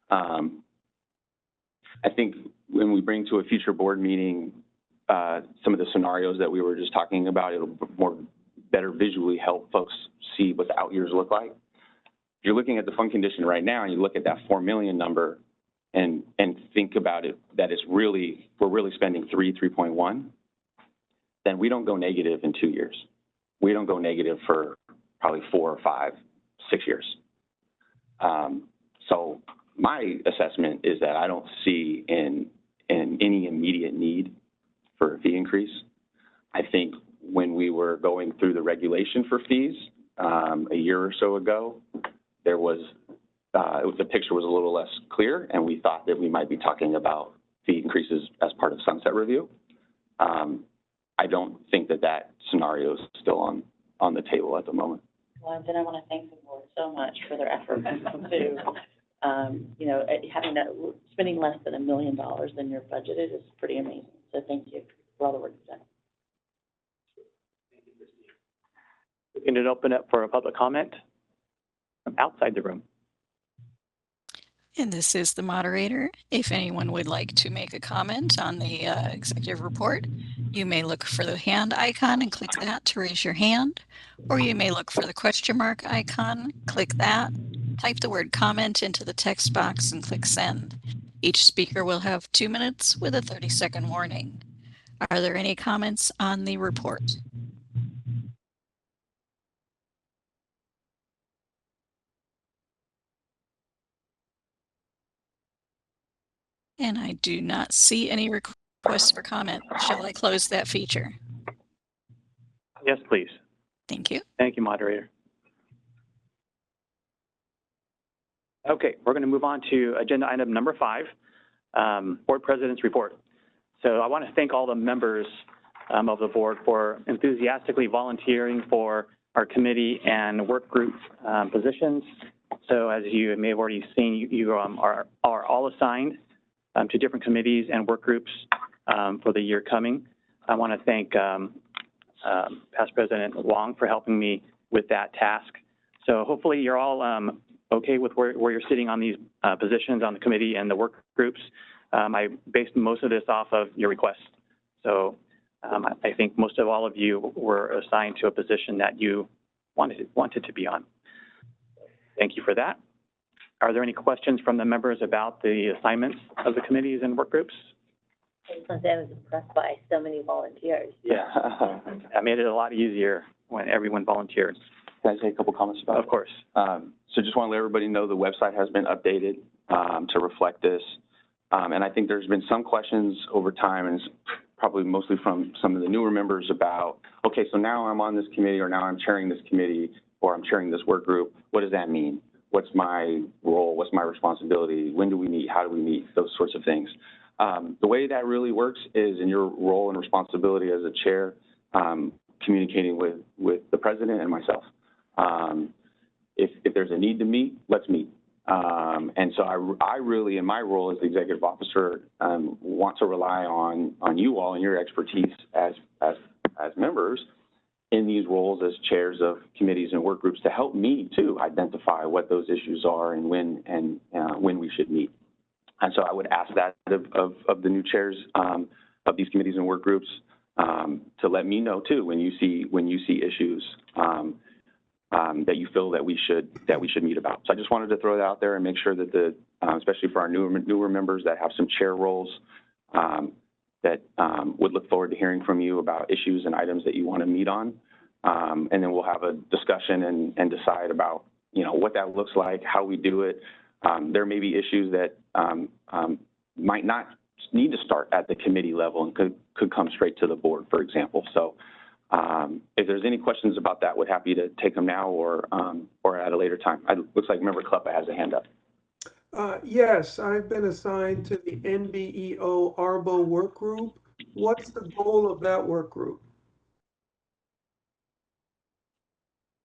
I think when we bring to a future board meeting some of the scenarios that we were just talking about, it'll better visually help folks see what the out years look like. If you're looking at the fund condition right now and you look at that 4 million number and think about it, that we're really spending 3.1, then we don't go negative in 2 years. We don't go negative for probably 4 or 5, 6 years. So my assessment is that I don't see in any immediate need for a fee increase. I think when we were going through the regulation for fees a year or so ago, the picture was a little less clear, and we thought that we might be talking about fee increases as part of sunset review. I don't think that scenario is still on the table at the moment. Well, then I want to thank the board so much for their efforts to, you know, spending less than $1 million than you're budgeted is pretty amazing. So thank you for all the work you've done. We can open up for a public comment from outside the room. And this is the moderator. If anyone would like to make a comment on the executive report, you may look for the hand icon and click that to raise your hand, or you may look for the question mark icon, click that, type the word comment into the text box and click send. Each speaker will have 2 minutes with a 30-second warning. Are there any comments on the report? And I do not see any requests for comment. Shall I close that feature? Yes, please. Thank you. Thank you, moderator. Okay, we're going to move on to agenda item number 5, board president's report. So I want to thank all the members of the board for enthusiastically volunteering for our committee and work group positions. So as you may have already seen, you are all assigned to different committees and work groups for the year coming. I want to thank Past President Wong for helping me with that task. So hopefully you're all okay with where you're sitting on these positions on the committee and the work groups. I based most of this off of your requests. So I think most of all of you were assigned to a position that you wanted to be on. Thank you for that. Are there any questions from the members about the assignments of the committees and work groups? I was impressed by so many volunteers. Yeah, that made it a lot easier when everyone volunteered. Can I say a couple comments about it? Of course. So just want to let everybody know the website has been updated to reflect this. And I think there's been some questions over time, and it's probably mostly from some of the newer members about, okay, so now I'm on this committee, or now I'm chairing this committee, or I'm chairing this work group. What does that mean? What's my role? What's my responsibility? When do we meet? How do we meet? Those sorts of things. The way that really works is in your role and responsibility as a chair, communicating with the president and myself. If there's a need to meet, let's meet. And so I really, in my role as the executive officer, want to rely on you all and your expertise as members in these roles as chairs of committees and work groups to help me to identify what those issues are and when we should meet. And so I would ask that of the new chairs of these committees and work groups to let me know too when you see issues that you feel that we should meet about. So I just wanted to throw that out there and make sure that especially for our newer members that have some chair roles, that would look forward to hearing from you about issues and items that you want to meet on, and then we'll have a discussion and decide about what that looks like, how we do it. There may be issues that might not need to start at the committee level and could come straight to the board, for example. So if there's any questions about that, we're happy to take them now or at a later time. It looks like Member Kleppa has a hand up. Yes, I've been assigned to the NBEO ARBO work group. What's the goal of that work group?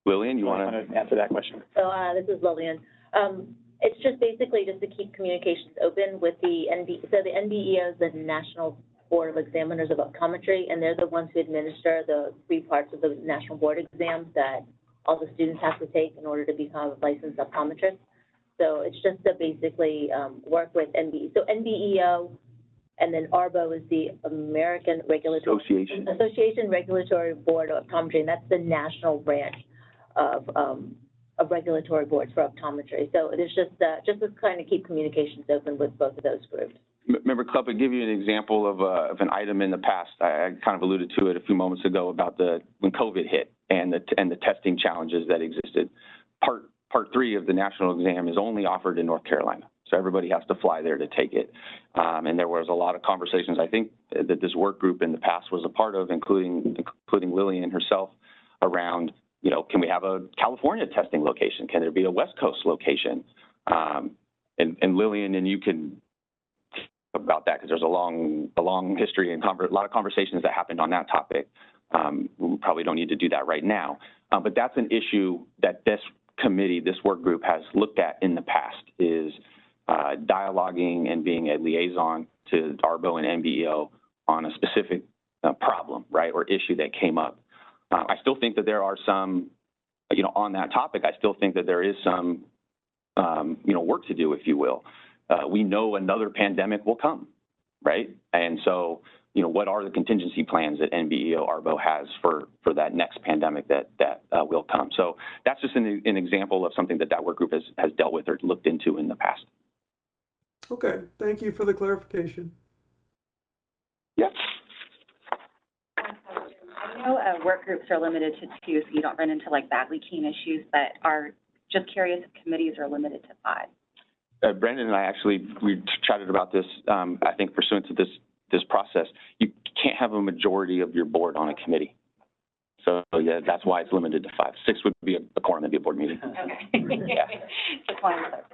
Lillian, you want to answer that question? So this is Lillian. It's just basically just to keep communications open with the So the NBEO is the National Board of Examiners of Optometry, and they're the ones who administer the 3 parts of the national board exams that all the students have to take in order to become a licensed optometrist. So it's just to basically work with NBEO. So NBEO, and then ARBO is the American Association Regulatory Board of Optometry, and that's the national branch of regulatory boards for optometry. So it's just to kind of keep communications open with both of those groups. Member Club, I'll give you an example of an item in the past. I kind of alluded to it a few moments ago about when COVID hit and the testing challenges that existed. Part 3 of the national exam is only offered in North Carolina, so everybody has to fly there to take it. And there was a lot of conversations, I think, that this work group in the past was a part of, including Lillian herself, around, can we have a California testing location? Can there be a West Coast location? And Lillian and you can talk about that because there's a long history and a lot of conversations that happened on that topic. We probably don't need to do that right now. But that's an issue that this committee, this work group has looked at in the past, is dialoguing and being a liaison to ARBO and NBEO on a specific problem, right, or issue that came up. I still think that there are some, on that topic, I still think that there is some, work to do, if you will. We know another pandemic will come, right? And so, what are the contingency plans that NBEO ARBO has for that next pandemic that will come? So that's just an example of something that work group has dealt with or looked into in the past. Okay, thank you for the clarification. Yes. I know work groups are limited to 2, so you don't run into like badly keen issues, but are just curious if committees are limited to 5. Brandon and I we chatted about this, I think pursuant to this process. You can't have a majority of your board on a committee. So yeah, that's why it's limited to 5. 6 would be a quorum, it'd be a board meeting. Okay. Yeah.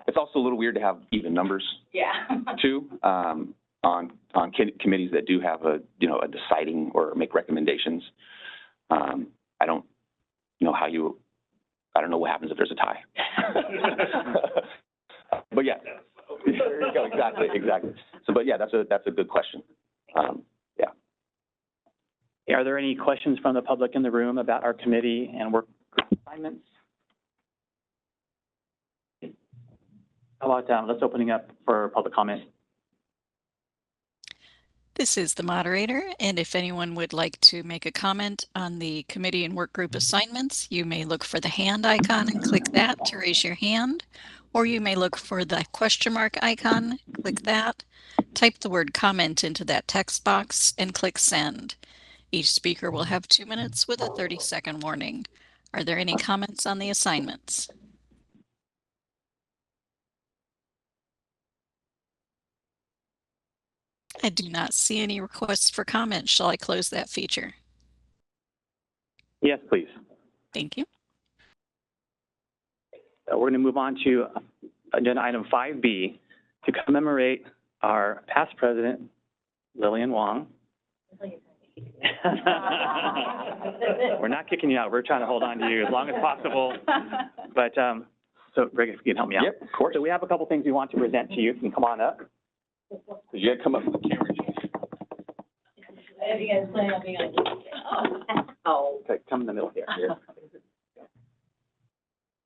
It's also a little weird to have even numbers. Yeah. Too, on committees that do have a deciding or make recommendations. I don't know what happens if there's a tie. But yeah, there you go. Exactly. So, but yeah, that's a good question. Yeah. Are there any questions from the public in the room about our committee and work group assignments? How about let's opening up for public comment. This is the moderator, and if anyone would like to make a comment on the committee and work group assignments, you may look for the hand icon and click that to raise your hand, or you may look for the question mark icon, click that, type the word comment into that text box, and click send. Each speaker will have 2 minutes with a 30-second warning. Are there any comments on the assignments? I do not see any requests for comments. Shall I close that feature? Yes, please. Thank you. We're going to move on to agenda item 5B to commemorate our past president, Lillian Wong. We're not kicking you out. We're trying to hold on to you as long as possible. But so, Greg, if you can help me out. Yep, of course. So we have a couple things we want to present to you. You can come on up. You got to come up with the camera. Are you guys planning on being on? Oh. Okay, come in the middle here.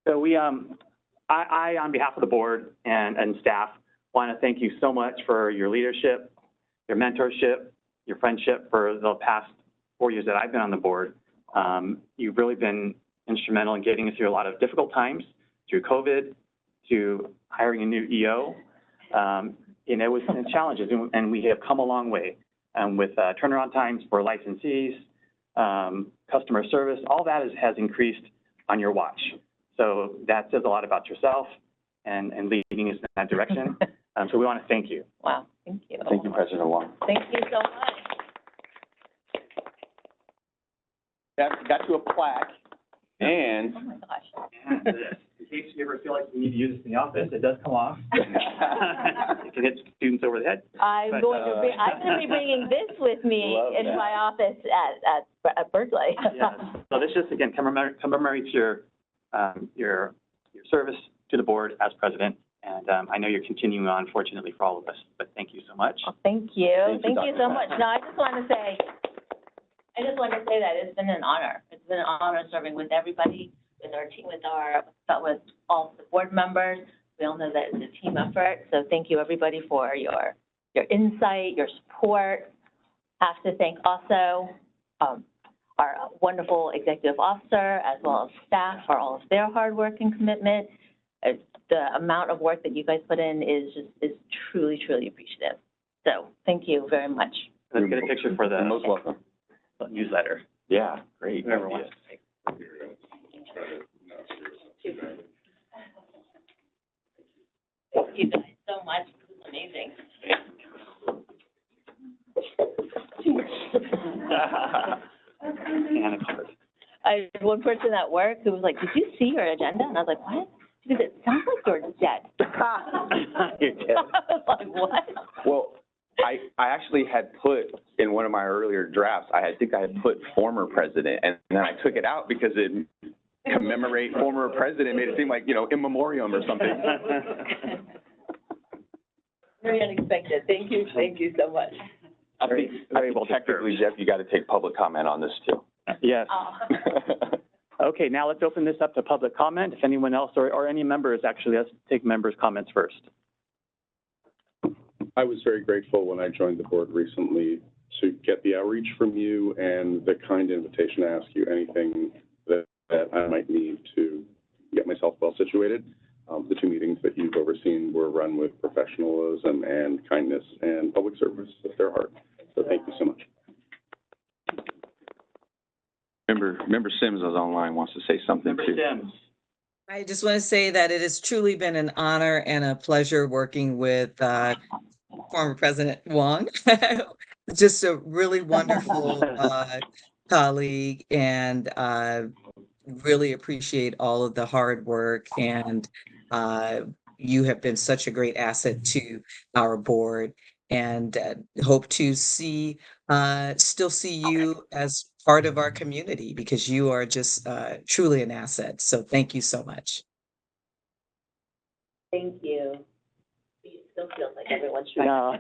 So we, I, on behalf of the board and staff, want to thank you so much for your leadership, your mentorship, your friendship for the past 4 years that I've been on the board. You've really been instrumental in getting us through a lot of difficult times, through COVID, to hiring a new EO. And it was some challenges, and we have come a long way with turnaround times for licensees, customer service. All that has increased on your watch. So that says a lot about yourself and leading us in that direction. So we want to thank you. Wow, thank you. Thank you, President Wong. Thank you so much. Got you a plaque and. Oh my gosh. And this, in case you ever feel like you need to use this in the office, it does come off. You can hit students over the head. I'm going to be bringing this with me in my office at Berkeley. Yes. So this just, again, commemorates your service to the board as president. And I know you're continuing on, fortunately, for all of us. But thank you so much. Well, thank you. Thank you so much. Dr. No, I just want to say that it's been an honor. It's been an honor serving with everybody, with our team, with all the board members. We all know that it's a team effort. So thank you, everybody, for your insight, your support. I have to thank also our wonderful executive officer, as well as staff, for all of their hard work and commitment. The amount of work that you guys put in is truly, truly appreciative. So thank you very much. Let's get a picture for the Most welcome. newsletter. Yeah, great. Whoever wants. Thank you guys so much. This is amazing. And a card. I had one person at work who was like, "Did you see your agenda?" And I was like, "What?" She goes, "It sounds like you're dead." You're dead. I was like, "What?" Well, I actually had put in one of my earlier drafts, I think I had put former president, and then I took it out because it commemorate former president made it seem like, in memoriam or something. Very unexpected. Thank you so much. I think technically, Jeff, you got to take public comment on this too. Yes. Okay, now let's open this up to public comment. If anyone else or any members, actually, let's take members' comments first. I was very grateful when I joined the board recently to get the outreach from you and the kind invitation to ask you anything that I might need to get myself well situated. The 2 meetings that you've overseen were run with professionalism and kindness and public service at their heart. So thank you so much. Member Sims is online, wants to say something Member too. Sims. I just want to say that it has truly been an honor and a pleasure working with former President Wong. Just a really wonderful colleague, and really appreciate all of the hard work, and you have been such a great asset to our board, and hope to still see you as part of our community, because you are just truly an asset. So thank you so much. Thank you. It still feels like everyone's No.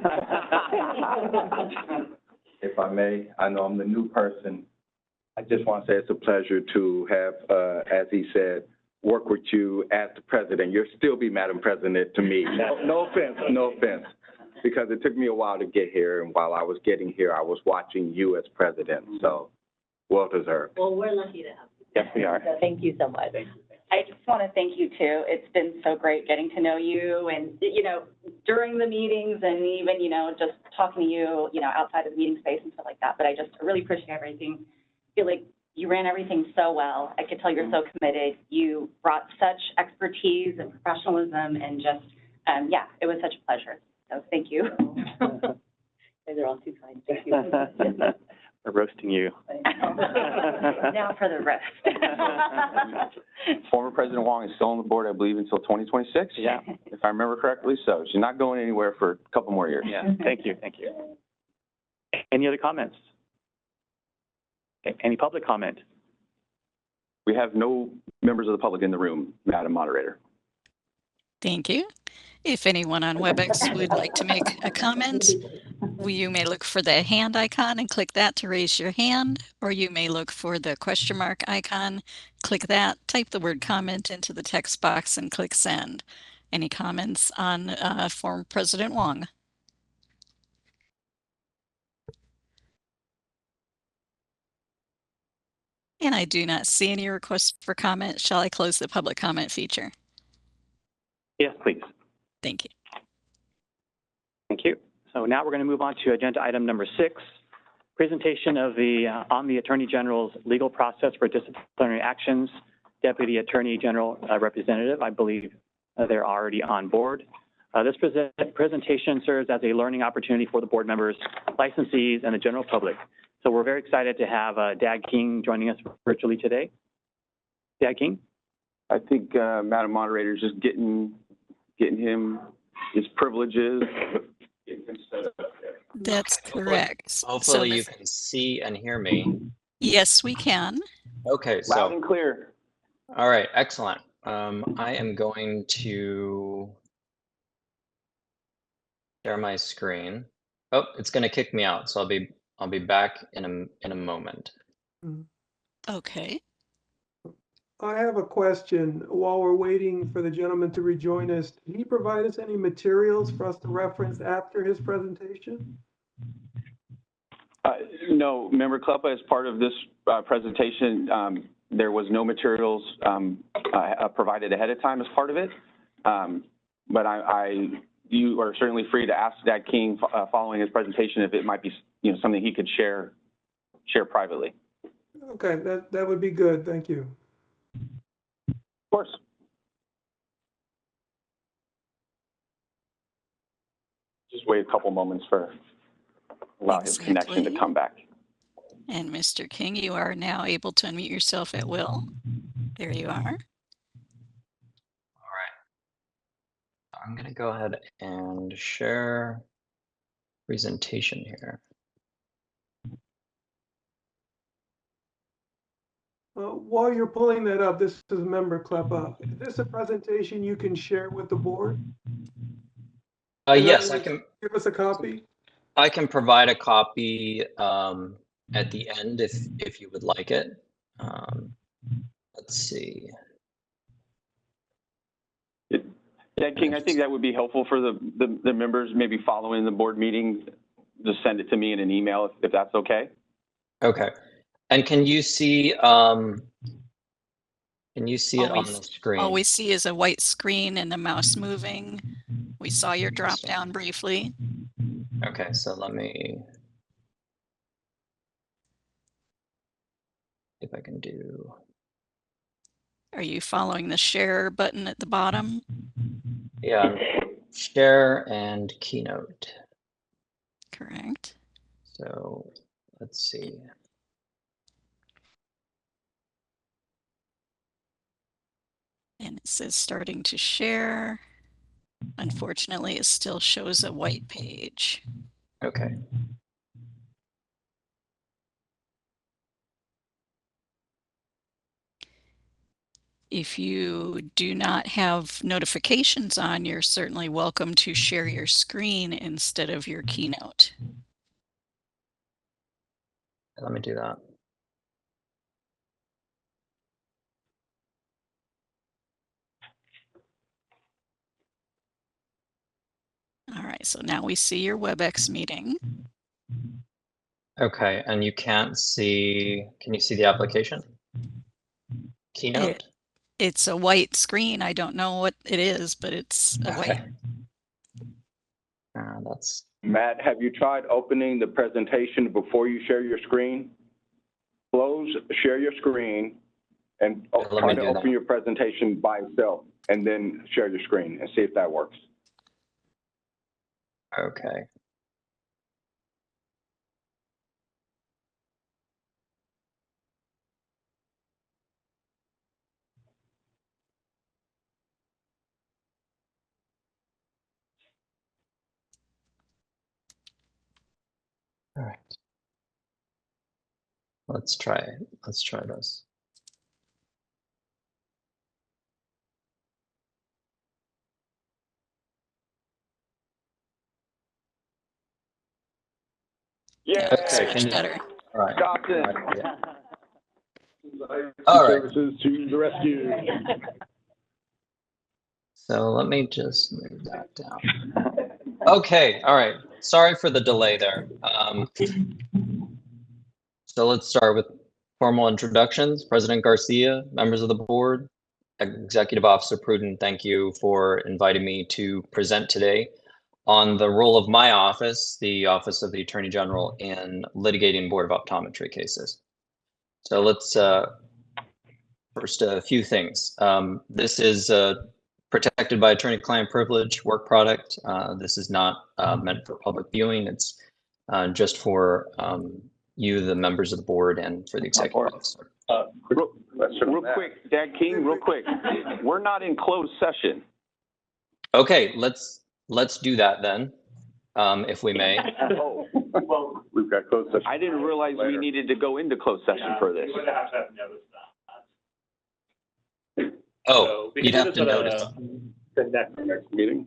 If I may, I know I'm the new person. I just want to say it's a pleasure to have, as he said, work with you as the president. You'll still be Madam President to me. No offense, no offense. because it took me a while to get here, and while I was getting here, I was watching you as president, so well deserved. Well, we're lucky to have you. Yes, we are. So thank you so much. I just want to thank you too. It's been so great getting to know you and, during the meetings and even, just talking to you, outside of the meeting space and stuff like that. But I just really appreciate everything. I feel like you ran everything so well. I could tell you're so committed. You brought such expertise and professionalism and just, it was such a pleasure. So thank you. They're all too kind. Thank you. We're roasting you. Now for the rest. Former President Wong is still on the board, I believe, until 2026. Yeah. If I remember correctly, so she's not going anywhere for a couple more years. Yeah, thank you. Any other comments? Okay, any public comment? We have no members of the public in the room, Madam Moderator. Thank you. If anyone on WebEx would like to make a comment, you may look for the hand icon and click that to raise your hand, or you may look for the question mark icon, click that, type the word comment into the text box and click send. Any comments on former President Wong? And I do not see any requests for comment. Shall I close the public comment feature? Yes, please. Thank you. Thank you. So now we're going to move on to agenda item number 6, presentation of on the Attorney General's legal process for disciplinary actions. Deputy Attorney General Representative, I believe they're already on board. This presentation serves as a learning opportunity for the board members, licensees, and the general public. So we're very excited to have Dag King joining us virtually today. Dag King? I think, Madam Moderator, is just getting him his privileges. That's correct. Hopefully you can see and hear me. Yes, we can. Okay, so Loud and clear. all right, excellent. I am going to share my screen. Oh, it's going to kick me out, so I'll be back in a moment. Okay. I have a question while we're waiting for the gentleman to rejoin us. Did he provide us any materials for us to reference after his presentation? No, Member Kleppa, as part of this presentation, there was no materials provided ahead of time as part of it. But you are certainly free to ask Dag King following his presentation if it might be something he could share privately. Okay, that would be good. Thank you. Of course. Just wait a couple moments for allow his connection to come back. And Mr. King, you are now able to unmute yourself at will. There you are. All right. I'm going to go ahead and share presentation here. While you're pulling that up, this is Member Kleppa. Is this a presentation you can share with the board? Yes, I can. Give us a copy. I can provide a copy at the end if you would like it. Let's see. Dag King, I think that would be helpful for the members, maybe following the board meeting, just send it to me in an email if that's okay. Okay. And can you see it on the screen? All we see is a white screen and the mouse moving. We saw your drop down briefly. Okay, so let me see if I can do. Are you following the share button at the bottom? Yeah, share and keynote. Correct. So let's see. And it says starting to share. Unfortunately, it still shows a white page. Okay. If you do not have notifications on, you're certainly welcome to share your screen instead of your keynote. Let me do that. All right, so now we see your WebEx meeting. Okay, and you can't see, can you see the application? Keynote? It's a white screen. I don't know what it is, but it's a white. That's Matt, have you tried opening the presentation before you share your screen? Close, share your screen, and try to open your presentation by itself, and then share your screen and see if that works. okay. All right. Let's try this. Yeah. Okay, Much better. All right. Got it. All right. Services to the rescue. So let me just move that down. Okay, all right. Sorry for the delay there. So let's start with formal introductions. President Garcia, members of the board, Executive Officer Pruden, thank you for inviting me to present today on the role of my office, the Office of the Attorney General, in litigating Board of Optometry cases. So let's first a few things. This is protected by attorney-client privilege work product. This is not meant for public viewing. It's just for you, the members of the board, and for the executive officer. Real quick, Dad King, real quick. We're not in closed session. Okay, let's do that then, if we may. Oh, well, we've got closed session. I didn't realize we needed to go into closed session for this. Oh, you'd have to notice. The next meeting,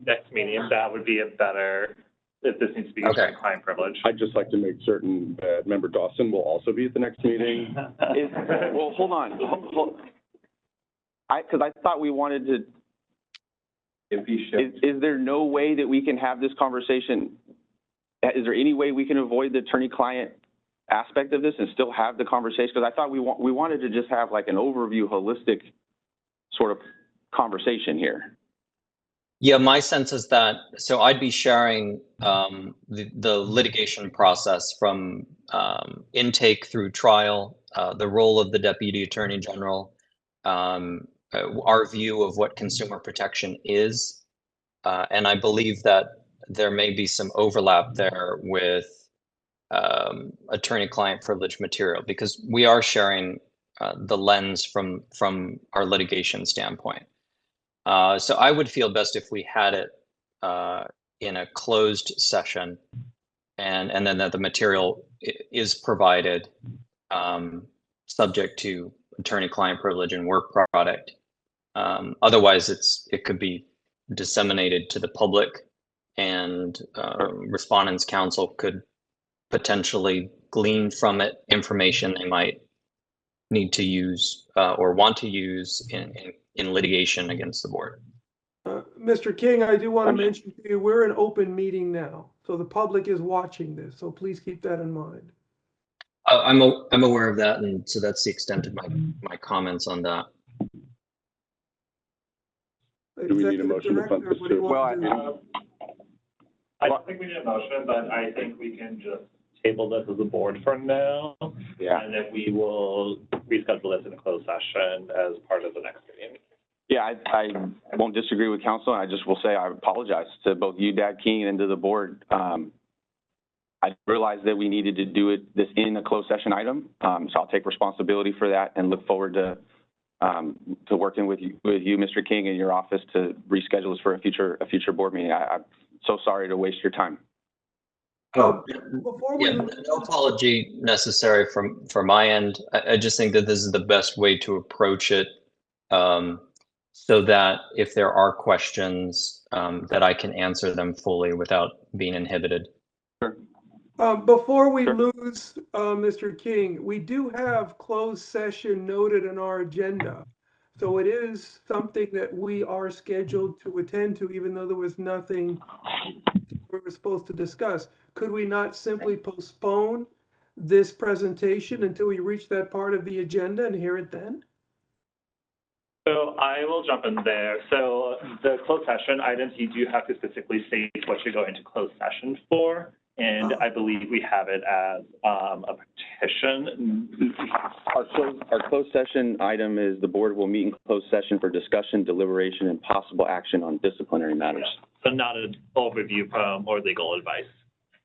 if that would be a better, if this needs to be client privilege. I'd just like to make certain that Member Dawson will also be at the next meeting. Well, hold on. Because I thought we wanted to. If he should. Is there no way that we can have this conversation? Is there any way we can avoid the attorney-client aspect of this and still have the conversation? Because I thought we wanted to just have like an overview, holistic sort of conversation here. Yeah, my sense is that, so I'd be sharing the litigation process from intake through trial, the role of the Deputy Attorney General, our view of what consumer protection is. And I believe that there may be some overlap there with attorney-client privilege material, because we are sharing the lens from our litigation standpoint. So I would feel best if we had it in a closed session, and then that the material is provided subject to attorney-client privilege and work product. Otherwise, it could be disseminated to the public, and respondents' counsel could potentially glean from it information they might need to use or want to use in litigation against the board. Mr. King, I do want to mention to you, we're an open meeting now, so the public is watching this, so please keep that in mind. I'm aware of that, and so that's the extent of my comments on that. Do we need a motion to fund this too? Well, I don't think we need a motion, but I think we can just table this as a board for now. Yeah. And then we will reschedule this in a closed session as part of the next meeting. Yeah, I won't disagree with counsel. I just will say I apologize to both you, Dad King, and to the board. I realized that we needed to do this in a closed session item, so I'll take responsibility for that and look forward to working with you, Mr. King, and your office to reschedule this for a future board meeting. I'm so sorry to waste your time. Oh, yeah, no apology necessary from my end. I just think that this is the best way to approach it, so that if there are questions, that I can answer them fully without being inhibited. Sure. Before we lose Mr. King, we do have closed session noted in our agenda. So it is something that we are scheduled to attend to, even though there was nothing we were supposed to discuss. Could we not simply postpone this presentation until we reach that part of the agenda and hear it then? So I will jump in there. So the closed session items, you do have to specifically state what you're going to close session for. And I believe we have it as a petition. Our closed session item is the board will meet in closed session for discussion, deliberation, and possible action on disciplinary matters. So not an overview or legal advice.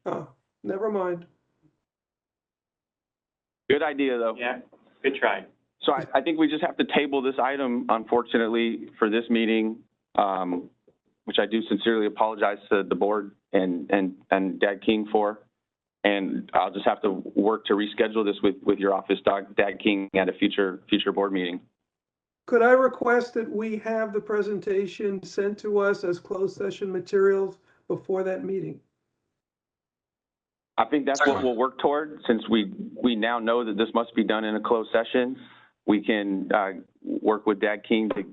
Oh, never mind. Good idea, though. Yeah, good try. So I think we just have to table this item, unfortunately, for this meeting, which I do sincerely apologize to the board and Dad King for. And I'll just have to work to reschedule this with your office, Dad King, at a future board meeting. Could I request that we have the presentation sent to us as closed session materials before that meeting? I think that's what we'll work toward, since we now know that this must be done in a closed session. We can work with Dad King to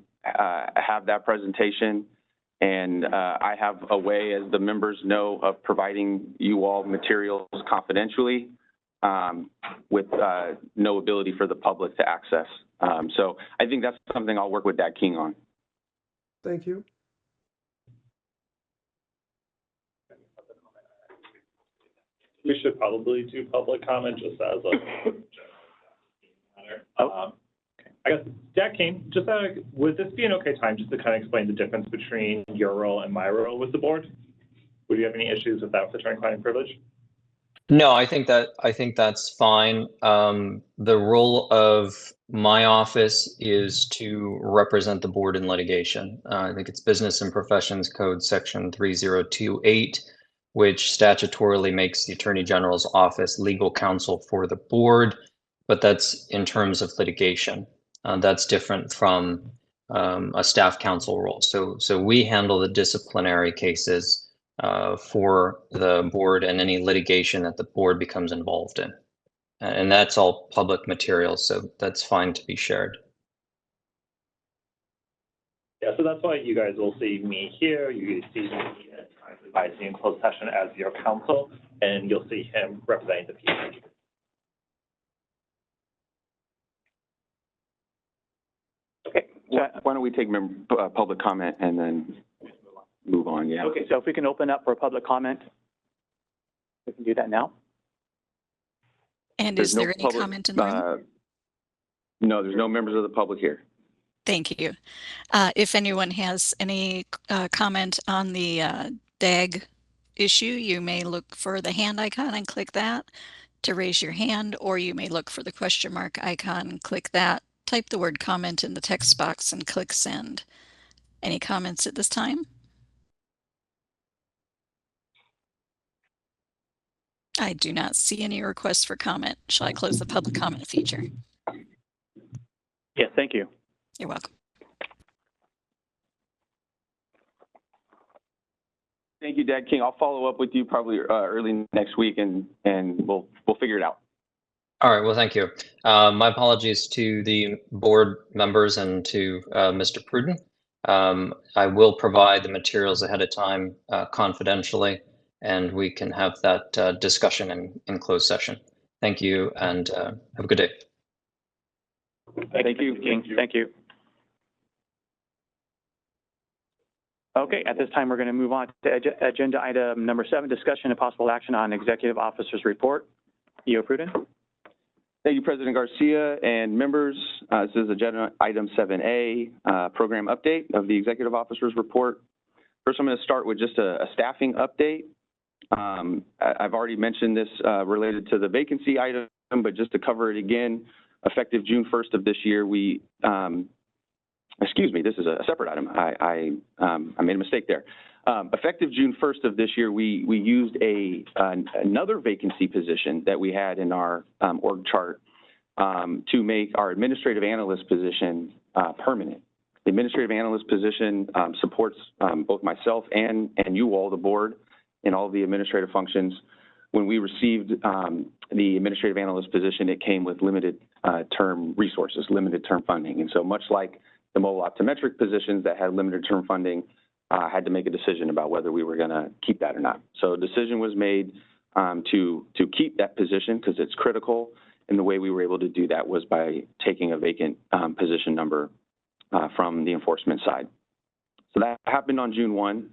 have that presentation. And I have a way, as the members know, of providing you all materials confidentially with no ability for the public to access. So I think that's something I'll work with Dad King on. Thank you. We should probably do public comment just as a matter. I guess, Dad King, just would this be an okay time just to kind of explain the difference between your role and my role with the board? Would you have any issues with that with attorney-client privilege? No, I think that's fine. The role of my office is to represent the board in litigation. I think it's Business and Professions Code Section 3028, which statutorily makes the Attorney General's office legal counsel for the board, but that's in terms of litigation. That's different from a staff counsel role. So we handle the disciplinary cases for the board and any litigation that the board becomes involved in. And that's all public material, so that's fine to be shared. Yeah, so that's why you guys will see me here. You see me advising in closed session as your counsel, and you'll see him representing the people. Okay. Why don't we take public comment and then move on? Yeah. Okay, so if we can open up for public comment, we can do that now. And is there any comment in the room? No, there's no members of the public here. Thank you. If anyone has any comment on the DAG issue, you may look for the hand icon and click that to raise your hand, or you may look for the question mark icon, click that, type the word comment in the text box and click send. Any comments at this time? I do not see any requests for comment. Shall I close the public comment feature? Yes, thank you. You're welcome. Thank you, Dad King. I'll follow up with you probably early next week, and we'll figure it out. All right, well, thank you. My apologies to the board members and to Mr. Pruden. I will provide the materials ahead of time confidentially, and we can have that discussion in closed session. Thank you, and have a good day. Thank you, King. Thank you. Okay, at this time, we're going to move on to agenda item number 7, discussion and possible action on executive officer's report. EO Pruden. Thank you, President Garcia and members. This is agenda item 7A, program update of the executive officer's report. First, I'm going to start with just a staffing update. I've already mentioned this related to the vacancy item, but just to cover it again, effective June 1st of this year, excuse me, this is a separate item. I made a mistake there. Effective June 1st of this year, we used another vacancy position that we had in our org chart to make our administrative analyst position permanent. The administrative analyst position supports both myself and you all, the board, in all of the administrative functions. When we received the administrative analyst position, it came with limited term resources, limited term funding. And so much like the mobile optometric positions that had limited term funding, had to make a decision about whether we were going to keep that or not. So a decision was made to keep that position because it's critical, and the way we were able to do that was by taking a vacant position number from the enforcement side. So that happened on June 1.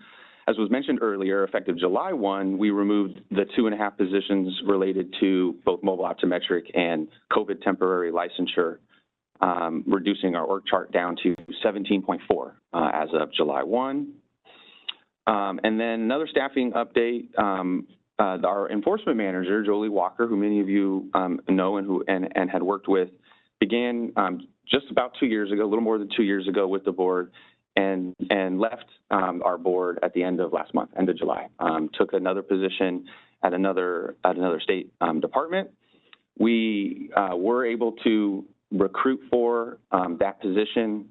As was mentioned earlier, effective July 1, we removed the 2.5 positions related to both mobile optometric and COVID temporary licensure, reducing our org chart down to 17.4 as of July 1. And then another staffing update, our enforcement manager, Jolie Walker, who many of you know and had worked with, began just about 2 years ago, a little more than 2 years ago with the board, and left our board at the end of last month, end of July. Took another position at another state department. We were able to recruit for that position,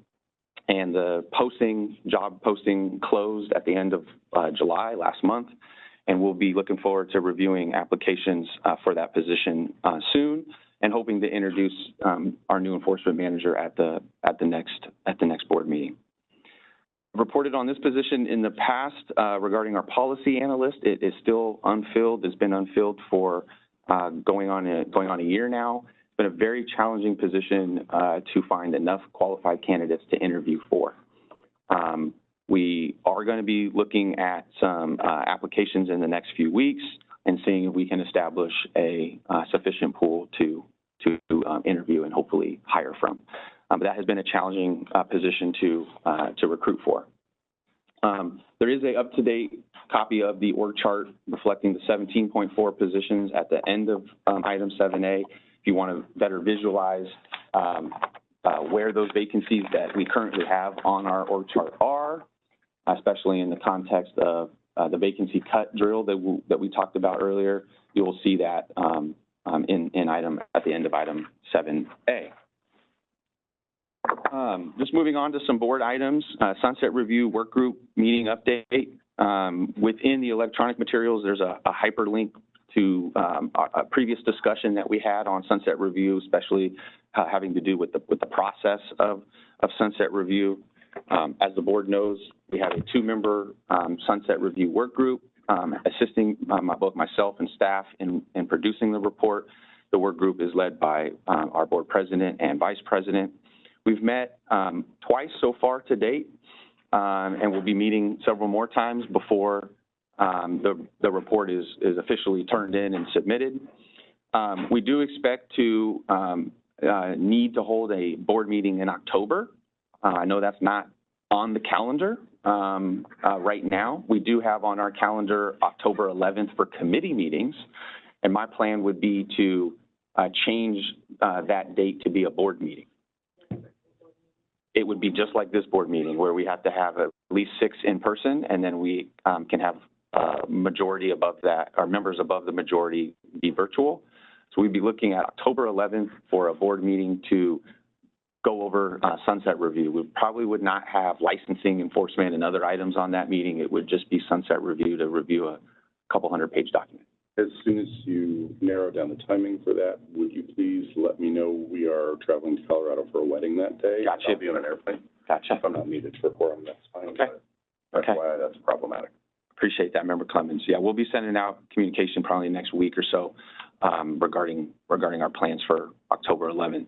and the job posting closed at the end of July last month, and we'll be looking forward to reviewing applications for that position soon, and hoping to introduce our new enforcement manager at the next board meeting. Reported on this position in the past regarding our policy analyst. It is still unfilled. It's been unfilled for going on a year now. It's been a very challenging position to find enough qualified candidates to interview for. We are going to be looking at some applications in the next few weeks and seeing if we can establish a sufficient pool to interview and hopefully hire from. But that has been a challenging position to recruit for. There is an up-to-date copy of the org chart reflecting the 17.4 positions at the end of item 7A. If you want to better visualize where those vacancies that we currently have on our org chart are, especially in the context of the vacancy cut drill that we talked about earlier, you will see that at the end of item 7A. Just moving on to some board items, Sunset Review Work Group meeting update. Within the electronic materials, there's a hyperlink to a previous discussion that we had on Sunset Review, especially having to do with the process of Sunset Review. As the board knows, we have a 2-member Sunset Review Work Group assisting both myself and staff in producing the report. The work group is led by our board president and vice president. We've met twice so far to date, and we'll be meeting several more times before the report is officially turned in and submitted. We do expect to need to hold a board meeting in October. I know that's not on the calendar right now. We do have on our calendar October 11th for committee meetings, and my plan would be to change that date to be a board meeting. It would be just like this board meeting where we have to have at least 6 in person, and then we can have majority above that, or members above the majority be virtual. So we'd be looking at October 11th for a board meeting to go over Sunset Review. We probably would not have licensing, enforcement, and other items on that meeting. It would just be Sunset Review to review a couple 100-page document. As soon as you narrow down the timing for that, would you please let me know? We are traveling to Colorado for a wedding that day. Gotcha. I'll be on an airplane. Gotcha. If I'm not needed for quorum, that's fine. Okay. That's why that's problematic. Appreciate that, Member Clemens. Yeah, we'll be sending out communication probably next week or so regarding our plans for October 11th.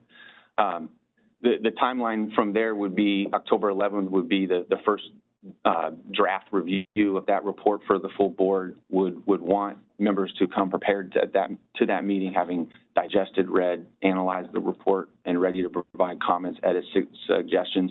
The timeline from there would be October 11th would be the first draft review of that report for the full board. Would want members to come prepared to that meeting, having digested, read, analyzed the report, and ready to provide comments, edits, suggestions.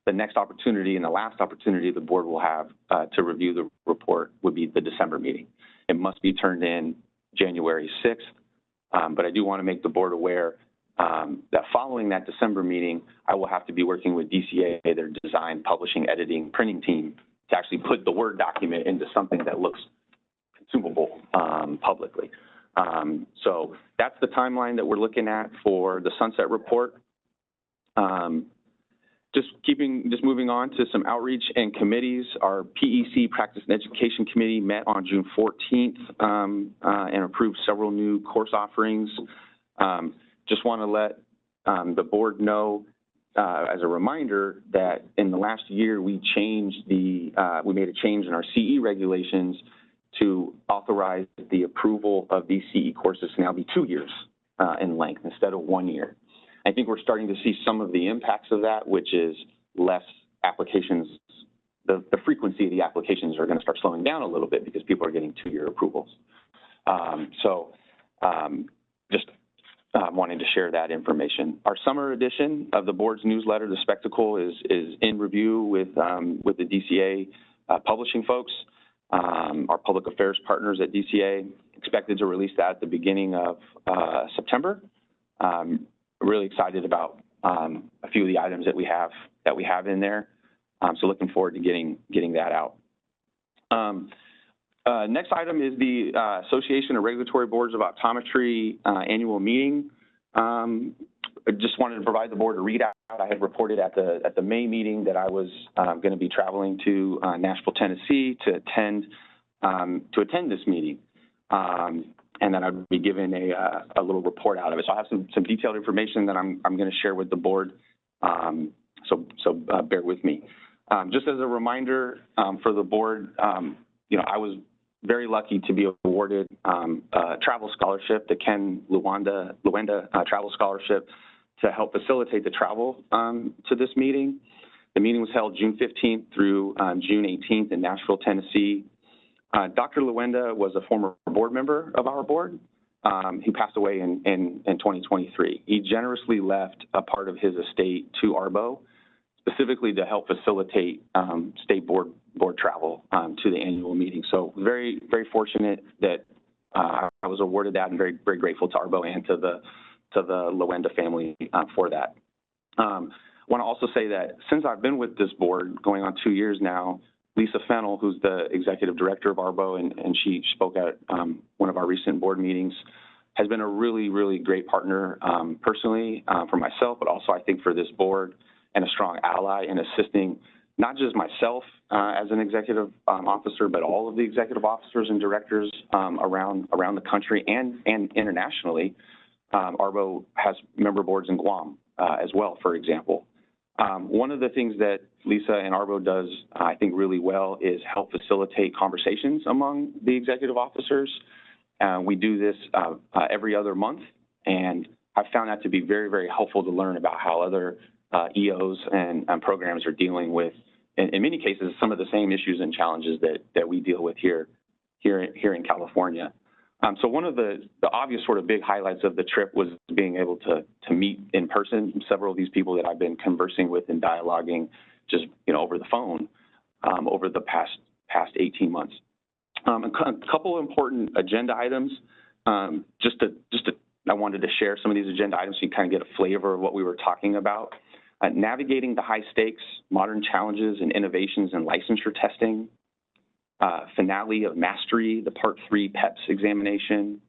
The next opportunity and the last opportunity the board will have to review the report would be the December meeting. It must be turned in January 6th, but I do want to make the board aware that following that December meeting, I will have to be working with DCA, their design, publishing, editing, printing team, to actually put the Word document into something that looks consumable publicly. So that's the timeline that we're looking at for the Sunset Report. Just moving on to some outreach and committees. Our PEC, Practice and Education Committee, met on June 14th and approved several new course offerings. Just want to let the board know as a reminder that in the last year, we made a change in our CE regulations to authorize the approval of these CE courses to now be 2 years in length instead of 1 year. I think we're starting to see some of the impacts of that, which is less applications. The frequency of the applications are going to start slowing down a little bit because people are getting 2-year approvals. Just wanting to share that information. Our summer edition of the board's newsletter, The Spectacle, is in review with the DCA publishing folks, our public affairs partners at DCA. Expected to release that at the beginning of September. Really excited about a few of the items that we have in there. So looking forward to getting that out. Next item is the Association of Regulatory Boards of Optometry annual meeting. I just wanted to provide the board a readout. I had reported at the May meeting that I was going to be traveling to Nashville, Tennessee to attend this meeting. And then I'd be given a little report out of it. So I have some detailed information that I'm going to share with the board. So bear with me. Just as a reminder for the board, I was very lucky to be awarded a travel scholarship, the Ken Luenda Travel Scholarship, to help facilitate the travel to this meeting. The meeting was held June 15th through June 18th in Nashville, Tennessee. Dr. Luenda was a former board member of our board. He passed away in 2023. He generously left a part of his estate to ARBO, specifically to help facilitate state board travel to the annual meeting. So very, very fortunate that I was awarded that, and very, very grateful to ARBO and to the Luenda family for that. I want to also say that since I've been with this board, going on 2 years now, Lisa Fennell, who's the executive director of ARBO, and she spoke at one of our recent board meetings, has been a really, really great partner personally for myself, but also I think for this board, and a strong ally in assisting not just myself as an executive officer, but all of the executive officers and directors around the country and internationally. ARBO has member boards in Guam as well, for example. One of the things that Lisa and ARBO does, I think, really well is help facilitate conversations among the executive officers. We do this every other month, and I've found that to be very, very helpful to learn about how other EOs and programs are dealing with, in many cases, some of the same issues and challenges that we deal with here in California. So one of the obvious sort of big highlights of the trip was being able to meet in person several of these people that I've been conversing with and dialoguing just over the phone over the past 18 months. A couple important agenda items. I wanted to share some of these agenda items so you kind of get a flavor of what we were talking about. Navigating the high stakes, modern challenges and innovations in licensure testing. Finale of Mastery, the Part 3 PEPS examination.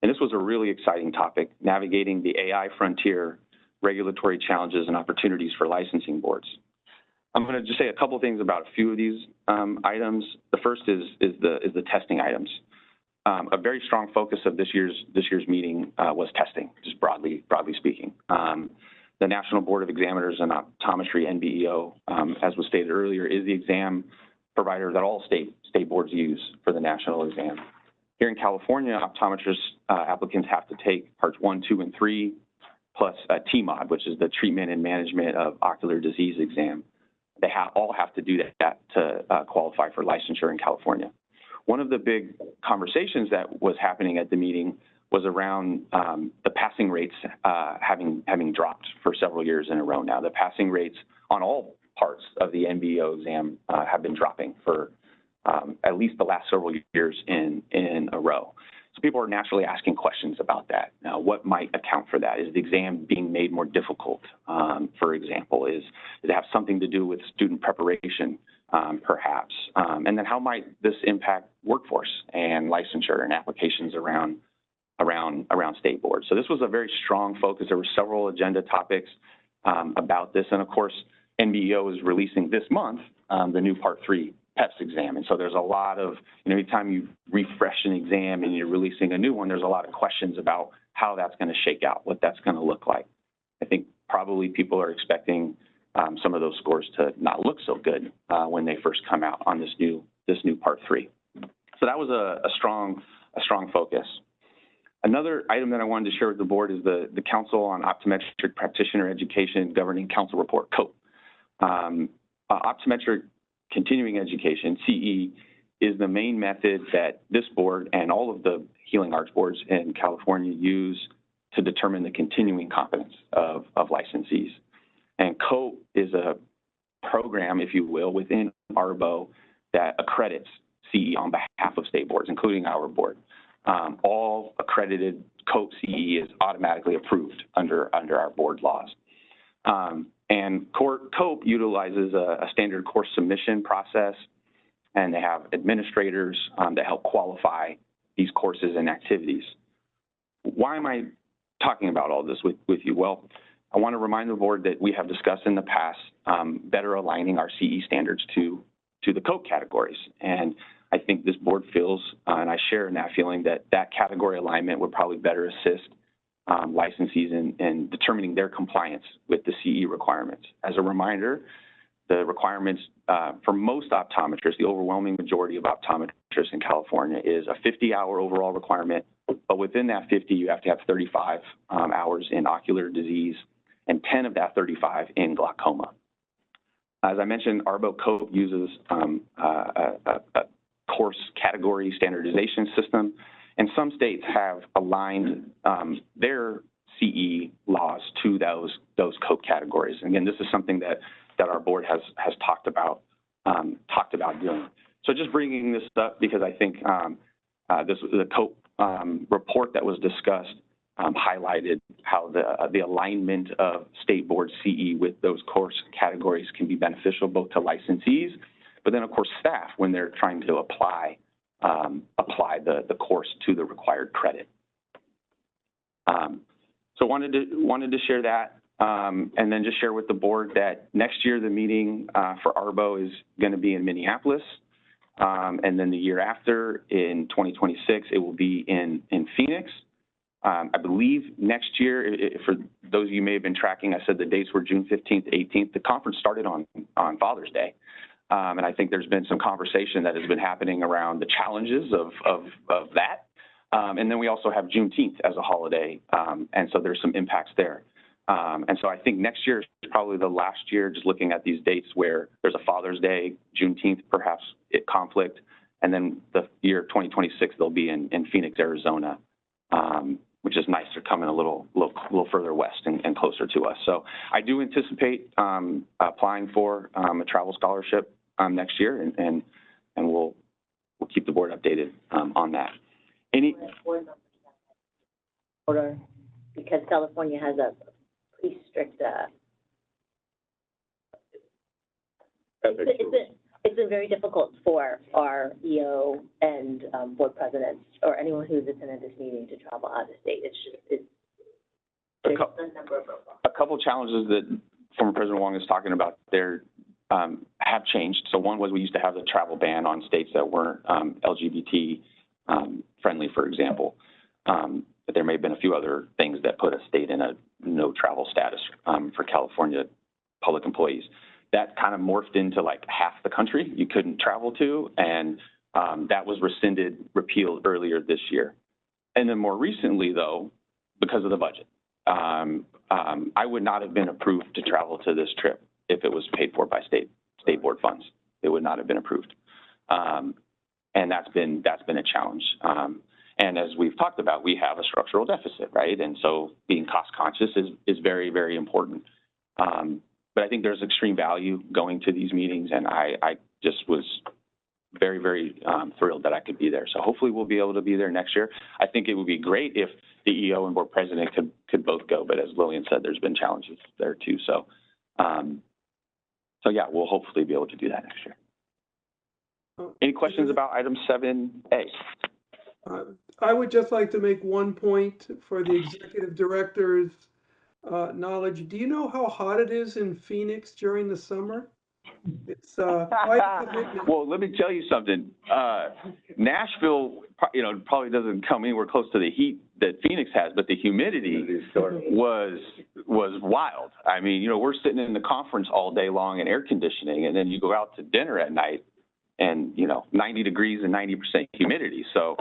And this was a really exciting topic, navigating the AI frontier, regulatory challenges and opportunities for licensing boards. I'm going to just say a couple things about a few of these items. The first is the testing items. A very strong focus of this year's meeting was testing, just broadly speaking. The National Board of Examiners and Optometry, NBEO, as was stated earlier, is the exam provider that all state boards use for the national exam. Here in California, optometrist applicants have to take parts 1, 2, and 3, plus TMOD, which is the Treatment and Management of Ocular Disease exam. They all have to do that to qualify for licensure in California. One of the big conversations that was happening at the meeting was around the passing rates having dropped for several years in a row now. The passing rates on all parts of the NBEO exam have been dropping for at least the last several years in a row. So people are naturally asking questions about that. Now, what might account for that? Is the exam being made more difficult, for example? Does it have something to do with student preparation, perhaps? And then how might this impact workforce and licensure and applications around state boards? So this was a very strong focus. There were several agenda topics about this. And of course, NBEO is releasing this month the new Part 3 PEPS exam. And so there's a lot of, anytime you refresh an exam and you're releasing a new one, there's a lot of questions about how that's going to shake out, what that's going to look like. I think probably people are expecting some of those scores to not look so good when they first come out on this new Part 3. So that was a strong focus. Another item that I wanted to share with the board is the Council on Optometric Practitioner Education Governing Council Report, COPE. Optometric Continuing Education, CE, is the main method that this board and all of the healing arts boards in California use to determine the continuing competence of licensees. And COPE is a program, if you will, within ARBO that accredits CE on behalf of state boards, including our board. All accredited COPE CE is automatically approved under our board laws. And COPE utilizes a standard course submission process, and they have administrators that help qualify these courses and activities. Why am I talking about all this with you? Well, I want to remind the board that we have discussed in the past better aligning our CE standards to the COPE categories. And I think this board feels, and I share in that feeling, that category alignment would probably better assist licensees in determining their compliance with the CE requirements. As a reminder, the requirements for most optometrists, the overwhelming majority of optometrists in California, is a 50-hour overall requirement, but within that 50, you have to have 35 hours in ocular disease and 10 of that 35 in glaucoma. As I mentioned, ARBO COPE uses a course category standardization system, and some states have aligned their CE laws to those COPE categories. Again, this is something that our board has talked about doing. So just bringing this up because I think the COPE report that was discussed highlighted how the alignment of state board CE with those course categories can be beneficial both to licensees, but then of course staff when they're trying to apply the course to the required credit. So wanted to share that, and then just share with the board that next year the meeting for ARBO is going to be in Minneapolis, and then the year after in 2026 it will be in Phoenix. I believe next year, for those of you who may have been tracking, I said the dates were June 15th, 18th. The conference started on Father's Day. And I think there's been some conversation that has been happening around the challenges of that. And then we also have Juneteenth as a holiday. And so there's some impacts there. And so I think next year is probably the last year, just looking at these dates where there's a Father's Day, Juneteenth, perhaps conflict. And then the year 2026, they'll be in Phoenix, Arizona, which is nice. They're coming a little further west and closer to us. So I do anticipate applying for a travel scholarship next year, and we'll keep the board updated on that. Because California has a pretty strict. It's been very difficult for our EO and board presidents or anyone who's attended this meeting to travel out of state. There's a number of roadblocks. A couple challenges that former President Wong is talking about there have changed. So one was we used to have the travel ban on states that weren't LGBT friendly, for example. But there may have been a few other things that put a state in a no travel status for California public employees. That kind of morphed into like half the country you couldn't travel to, and that was repealed earlier this year. And then more recently, though, because of the budget, I would not have been approved to travel to this trip if it was paid for by state board funds. It would not have been approved, and that's been a challenge. And as we've talked about, we have a structural deficit, right? And so being cost conscious is very, very important. But I think there's extreme value going to these meetings, and I just was very, very thrilled that I could be there. So hopefully we'll be able to be there next year. I think it would be great if the EO and board president could both go, but as Lillian said, there's been challenges there too. So, yeah, we'll hopefully be able to do that next year. Any questions about item 7A? I would just like to make one point for the executive director's knowledge. Do you know how hot it is in Phoenix during the summer? It's quite a commitment. Well, let me tell you something. Nashville, probably doesn't come anywhere close to the heat that Phoenix has, but the humidity was wild. I mean, we're sitting in the conference all day long in air conditioning, and then you go out to dinner at night and, 90 degrees and 90% humidity. So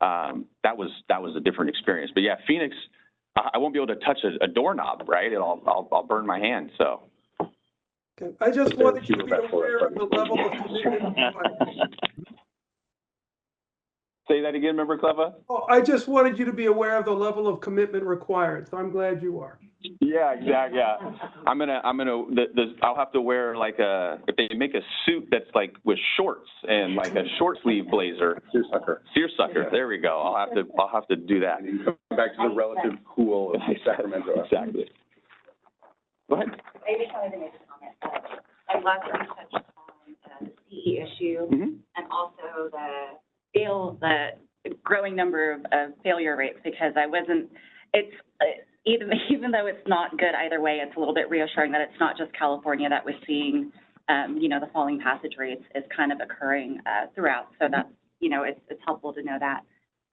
that was a different experience. But yeah, Phoenix, I won't be able to touch a doorknob, right? I'll burn my hand, so. Okay. I just wanted you to be aware of the level of commitment required. Say that again, Member Cleva? Oh, I just wanted you to be aware of the level of commitment required, so I'm glad you are. Yeah, exactly. Yeah, I'll have to wear if they make a suit that's like with shorts and like a short sleeve blazer. Seersucker. There we go. I'll have to do that. And you come back to the relative cool of Sacramento. Exactly. Go ahead. I just wanted to make a comment. I'm glad that you touched on the CE issue and also the growing number of failure rates, because even though it's not good either way, it's a little bit reassuring that it's not just California that was seeing, the falling passage rates is kind of occurring throughout. So that's, it's helpful to know that.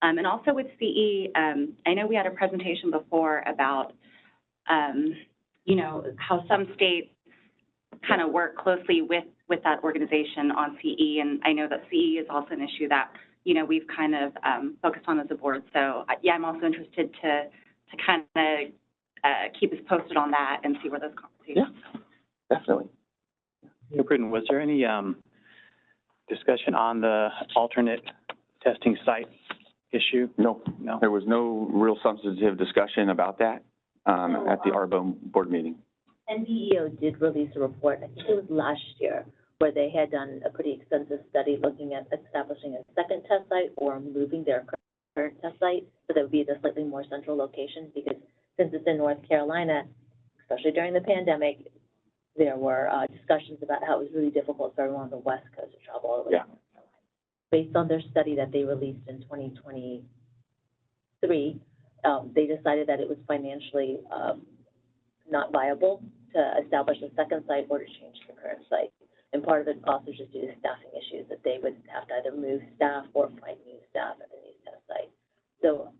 And also with CE, I know we had a presentation before about, how some states kind of work closely with that organization on CE. And I know that CE is also an issue that, we've kind of focused on as a board. So yeah, I'm also interested to kind of keep us posted on that and see where those conversations go. Yeah, definitely. Britton, was there any discussion on the alternate testing site issue? No. There was no real substantive discussion about that at the ARBO board meeting. NBEO did release a report, I think it was last year, where they had done a pretty extensive study looking at establishing a second test site or moving their current test site so that would be at a slightly more central location, because since it's in North Carolina, especially during the pandemic, there were discussions about how it was really difficult for everyone on the West Coast to travel all the way to North Carolina. Based on their study that they released in 2023, they decided that it was financially not viable to establish a second site or to change the current site. And part of it also just due to staffing issues, that they would have to either move staff or find new staff at the new test site. So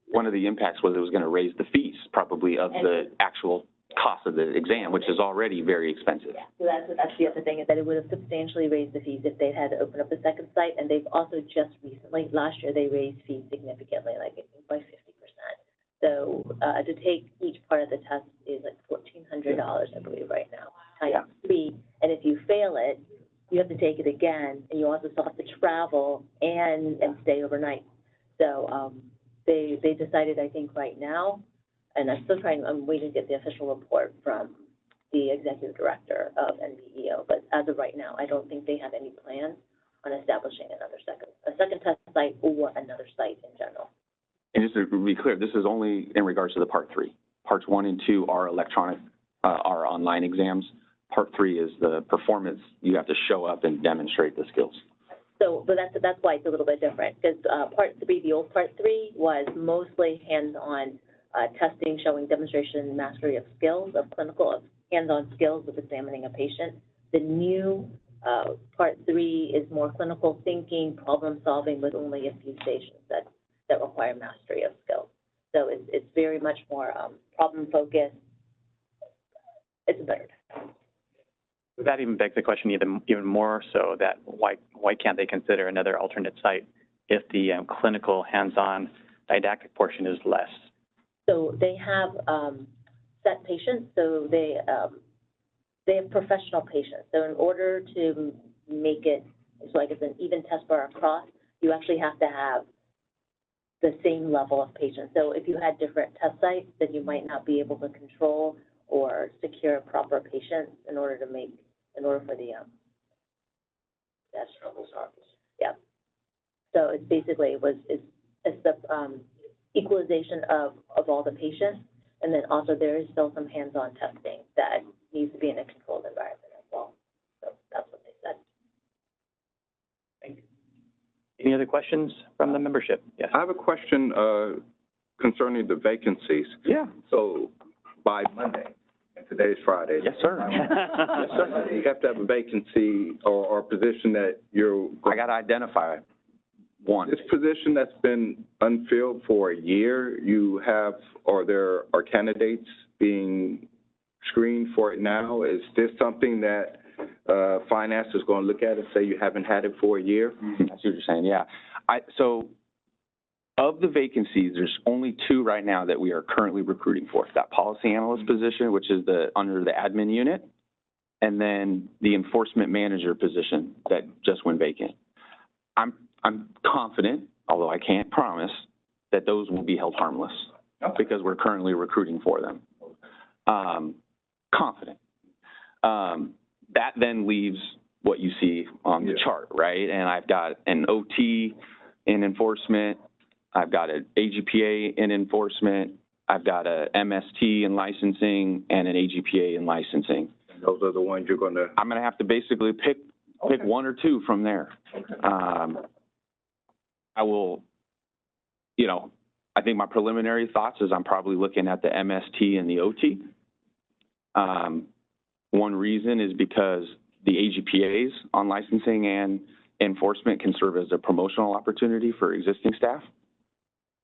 one of the impacts was it was going to raise the fees probably of the actual cost of the exam, which is already very expensive. Yeah, so that's the other thing, is that it would have substantially raised the fees if they had to open up a second site. And they've also just recently, last year, they raised fees significantly, like I think by 50%. So to take each part of the test is like $1,400, I believe, right now, times 3. And if you fail it, you have to take it again, and you also still have to travel and stay overnight. So they decided, I think, right now, and I'm waiting to get the official report from the executive director of NBEO, but as of right now, I don't think they have any plans on establishing a second test site or another site in general. And just to be clear, this is only in regards to the Part 3. Parts 1 and 2 are electronic, are online exams. Part 3 is the performance. You have to show up and demonstrate the skills. So, but that's why it's a little bit different, because Part 3, the old Part 3, was mostly hands-on testing, showing demonstration mastery of skills, of hands-on skills with examining a patient. The new Part 3 is more clinical thinking, problem solving, with only a few stations that require mastery of skills. So it's very much more problem focused. It's better. That even begs the question even more so that why can't they consider another alternate site if the clinical hands-on didactic portion is less? So they have set patients. So they have professional patients. So in order to make it so like it's an even test bar across, you actually have to have the same level of patients. So if you had different test sites, then you might not be able to control or secure proper patients in order for the yeah. So it's basically it's the equalization of all the patients, and then also there is still some hands-on testing that needs to be in a controlled environment as well. So that's what they said. Thank you. Any other questions from the membership? Yes. I have a question concerning the vacancies. Yeah. So by Monday, Today's Friday. Yes, sir. Yes, sir. You have to have a vacancy or position that you're. I got to identify one. This position that's been unfilled for a year, you have, or there are candidates being screened for it now. Is this something that finance is going to look at and say you haven't had it for a year? I see what you're saying, yeah. So of the vacancies, there's only 2 right now that we are currently recruiting for. That policy analyst position, which is under the admin unit, and then the enforcement manager position that just went vacant. I'm confident, although I can't promise, that those will be held harmless because we're currently recruiting for them. Confident. That then leaves what you see on the chart, right? And I've got an OT in enforcement. I've got an AGPA in enforcement. I've got a MST in licensing and an AGPA in licensing. And those are the ones you're going to. I'm going to have to basically pick 1 or 2 from there. Okay. I will, I think my preliminary thoughts is I'm probably looking at the MST and the OT. One reason is because the AGPAs on licensing and enforcement can serve as a promotional opportunity for existing staff.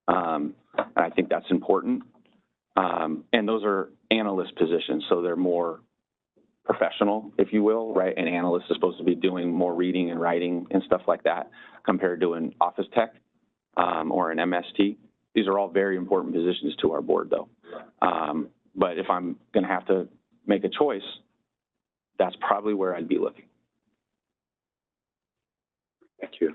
And I think that's important. And those are analyst positions, so they're more professional, if you will, right? An analyst is supposed to be doing more reading and writing and stuff like that compared to an office tech or an MST. These are all very important positions to our board, though. But if I'm going to have to make a choice, that's probably where I'd be looking. Thank you.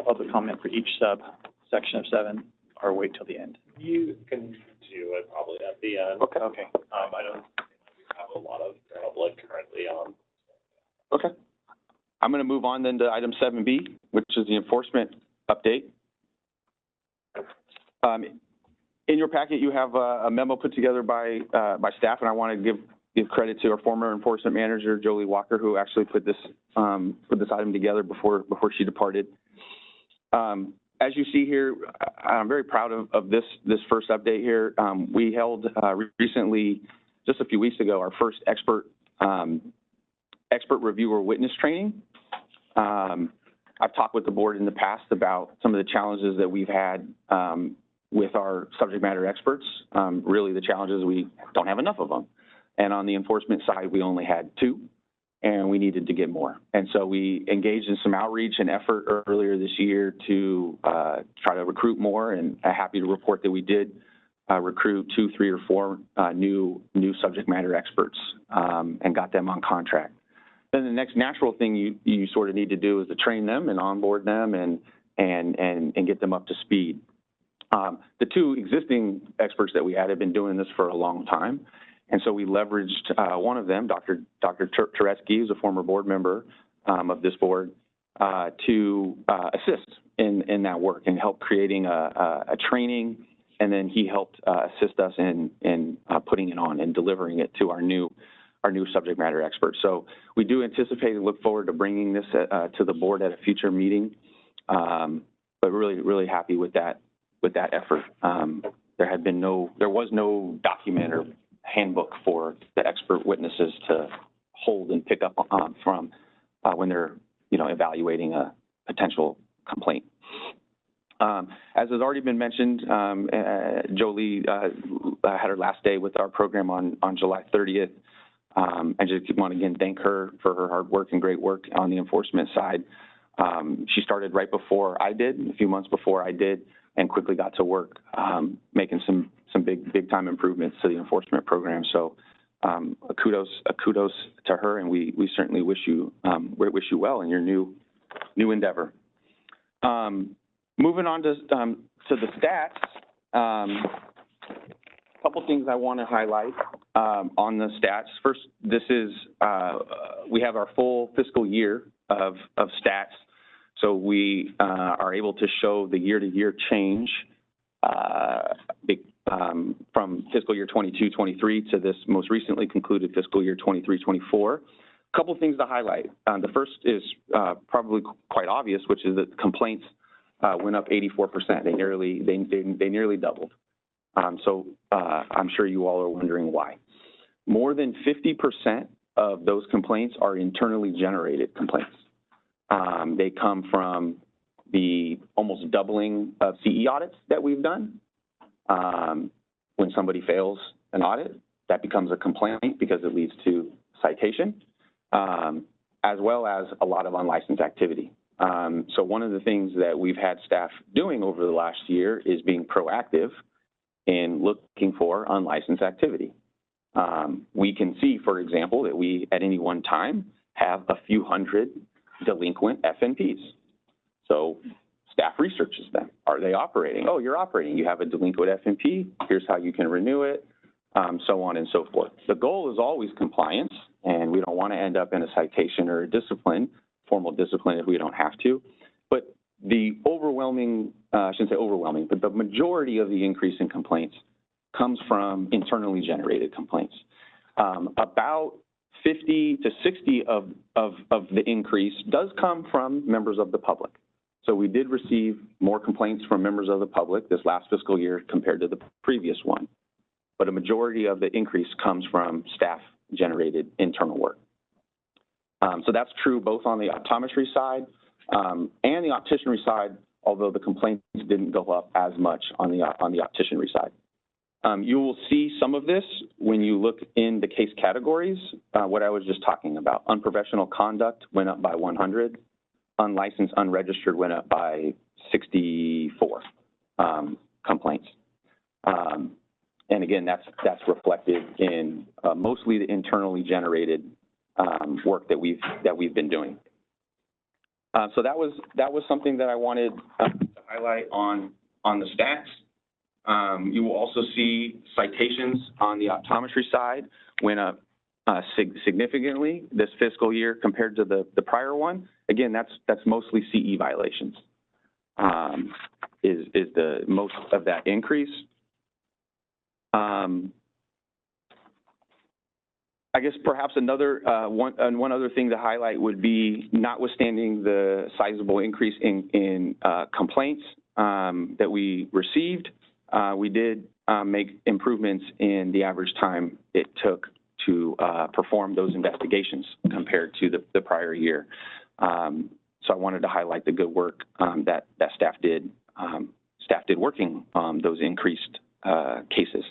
Public comment for each subsection of 7, or wait till the end? You can do it probably at the end. Okay. I don't have a lot of public currently on. Okay. I'm going to move on then to item 7B, which is the enforcement update. In your packet, you have a memo put together by staff, and I want to give credit to our former enforcement manager, Jolie Walker, who actually put this item together before she departed. As you see here, I'm very proud of this first update here. We held recently, just a few weeks ago, our first expert reviewer witness training. I've talked with the board in the past about some of the challenges that we've had with our subject matter experts. Really, the challenges, we don't have enough of them. And on the enforcement side, we only had 2, and we needed to get more. And so we engaged in some outreach and effort earlier this year to try to recruit more, and I'm happy to report that we did recruit 2, 3, or 4 new subject matter experts and got them on contract. Then the next natural thing you sort of need to do is to train them and onboard them and get them up to speed. The 2 existing experts that we had have been doing this for a long time. And so we leveraged one of them, Dr. Turetsky, who's a former board member of this board, to assist in that work and help creating a training. And then he helped assist us in putting it on and delivering it to our new subject matter experts. So we do anticipate and look forward to bringing this to the board at a future meeting. But really happy with that effort. There was no document or handbook for the expert witnesses to hold and pick up from when they're evaluating a potential complaint. As has already been mentioned, Jolie had her last day with our program on July 30th. I just want to again thank her for her hard work and great work on the enforcement side. She started right before I did, a few months before I did, and quickly got to work making some big time improvements to the enforcement program. So kudos to her, and we certainly wish you well in your new endeavor. Moving on to the stats. A couple things I want to highlight on the stats. First, this is we have our full fiscal year of stats, so we are able to show the year-to-year change from fiscal year 22-23 to this most recently concluded fiscal year 23-24. A couple things to highlight. The first is probably quite obvious, which is that complaints went up 84%. They nearly doubled. So I'm sure you all are wondering why. more than 50% of those complaints are internally generated complaints. They come from the almost doubling of CE audits that we've done. When somebody fails an audit, that becomes a complaint because it leads to citation, as well as a lot of unlicensed activity. So one of the things that we've had staff doing over the last year is being proactive in looking for unlicensed activity. We can see, for example, that we at any one time have a few hundred delinquent FNPs. So staff researches them. Are they operating? Oh, you're operating. You have a delinquent FNP. Here's how you can renew it, so on and so forth. The goal is always compliance, and we don't want to end up in a citation or a discipline, formal discipline if we don't have to. But the overwhelming, I shouldn't say overwhelming, but the majority of the increase in complaints comes from internally generated complaints. About 50 to 60 of the increase does come from members of the public. So we did receive more complaints from members of the public this last fiscal year compared to the previous one. But a majority of the increase comes from staff-generated internal work. So that's true both on the optometry side and the opticianry side, although the complaints didn't go up as much on the opticianry side. You will see some of this when you look in the case categories, what I was just talking about. Unprofessional conduct went up by 100. Unlicensed, unregistered went up by 64 complaints. And again, that's reflected in mostly the internally generated work that we've been doing. So that was something that I wanted to highlight on the stats. You will also see citations on the optometry side went up significantly this fiscal year compared to the prior one. Again, that's mostly CE violations. Is the most of that increase. I guess perhaps another one other thing to highlight would be, notwithstanding the sizable increase in complaints that we received, we did make improvements in the average time it took to perform those investigations compared to the prior year. So I wanted to highlight the good work that staff did working on those increased cases.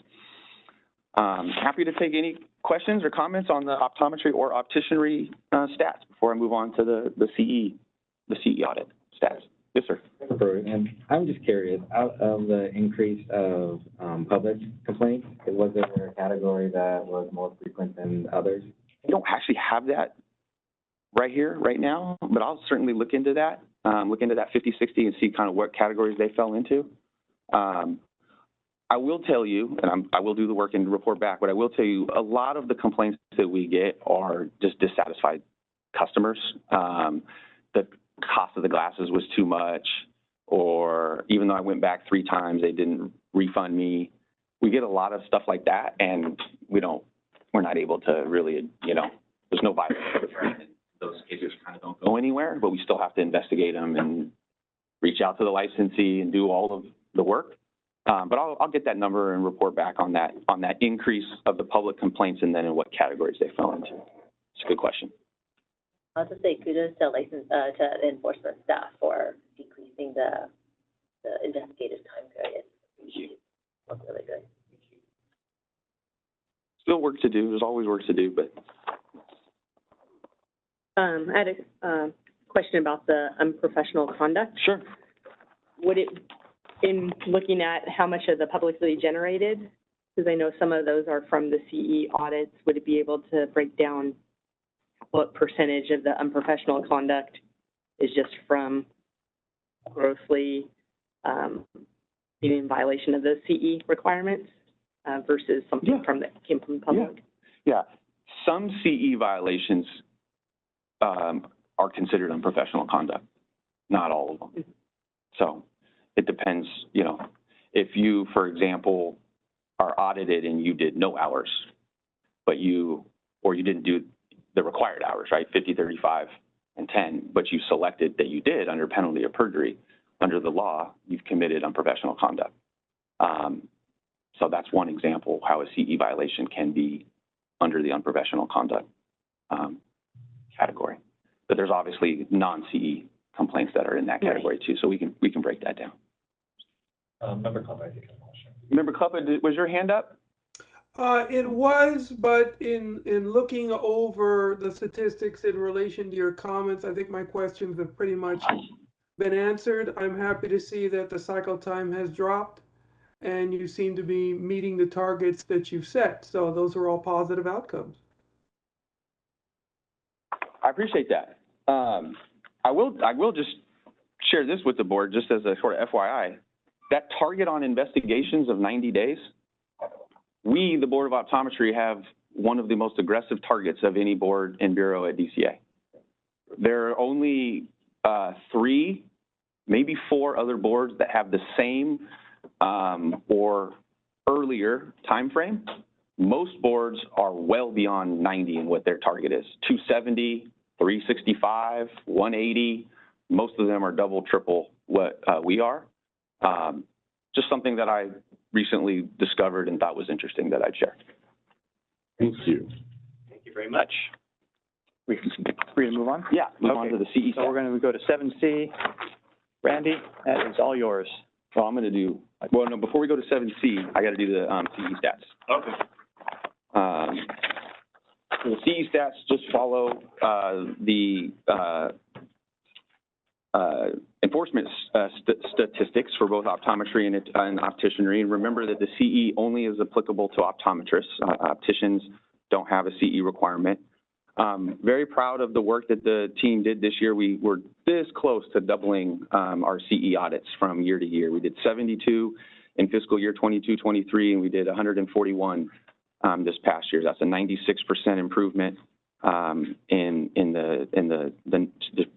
Happy to take any questions or comments on the optometry or opticianry stats before I move on to the CE audit stats. Yes, sir. And I'm just curious, out of the increase of public complaints, was there a category that was more frequent than others? I don't actually have that right here, right now, but I'll certainly look into that 50-60 and see kind of what categories they fell into. I will tell you, and I will do the work and report back, but I will tell you a lot of the complaints that we get are just dissatisfied customers. The cost of the glasses was too much, or even though I went back 3 times, they didn't refund me. We get a lot of stuff like that, and we're not able to really, there's no violation. Those cases kind of don't go anywhere, but we still have to investigate them and reach out to the licensee and do all of the work. But I'll get that number and report back on that increase of the public complaints and then in what categories they fell into. It's a good question. I'll just say kudos to to enforcement staff for decreasing the investigative time period. Thank you. That's really good. Still work to do. There's always work to do, but. I had a question about the unprofessional conduct. Sure. Would it, in looking at how much of the publicly generated, because I know some of those are from the CE audits, would it be able to break down what percentage of the unprofessional conduct is just from grossly being in violation of the CE requirements versus something that came from the public? Yeah. Some CE violations are considered unprofessional conduct, not all of them. So it depends, if you, for example, are audited and you did no hours, but you didn't do the required hours, right? 50, 35, and 10, but you selected that you did under penalty of perjury. Under the law, you've committed unprofessional conduct. So that's one example how a CE violation can be under the unprofessional conduct category. But there's obviously non-CE complaints that are in that category too, so we can break that down. Member Club, I think has a question. Member Club, was your hand up? It was, but in looking over the statistics in relation to your comments, I think my questions have pretty much been answered. I'm happy to see that the cycle time has dropped and you seem to be meeting the targets that you've set. So those are all positive outcomes. I appreciate that. I will just share this with the board just as a sort of FYI. That target on investigations of 90 days, we, the Board of Optometry, have one of the most aggressive targets of any board and bureau at DCA. There are only 3, maybe 4 other boards that have the same or earlier time frame. Most boards are well beyond 90 in what their target is. 270, 365, 180. Most of them are double, triple what we are. Just something that I recently discovered and thought was interesting that I'd share. Thank you. Thank you very much. We can free to move on? Yeah, move on to the CE. So we're going to go to 7C. Randy, that is all yours. Well, I'm going to do, well, no, before we go to 7C, I got to do the CE stats. Okay. So the CE stats just follow the enforcement statistics for both optometry and opticianry. And remember that the CE only is applicable to optometrists. Opticians don't have a CE requirement. Very proud of the work that the team did this year. We were this close to doubling our CE audits from year to year. We did 72 in fiscal year 22-23, and we did 141 this past year. That's a 96% improvement in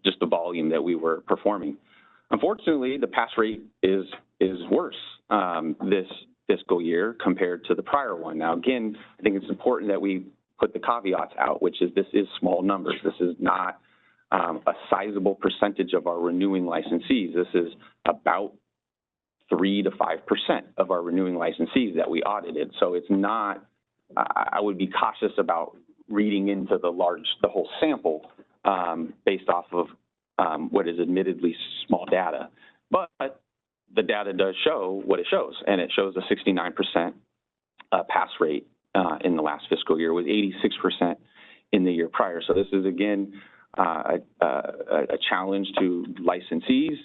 just the volume that we were performing. Unfortunately, the pass rate is worse this fiscal year compared to the prior one. Now, again, I think it's important that we put the caveats out, which is this is small numbers. This is not a sizable percentage of our renewing licensees. This is about 3 to 5% of our renewing licensees that we audited. So it's not, I would be cautious about reading into the whole sample based off of what is admittedly small data. But the data does show what it shows, and it shows a 69% pass rate in the last fiscal year, with 86% in the year prior. So this is, again, a challenge to licensees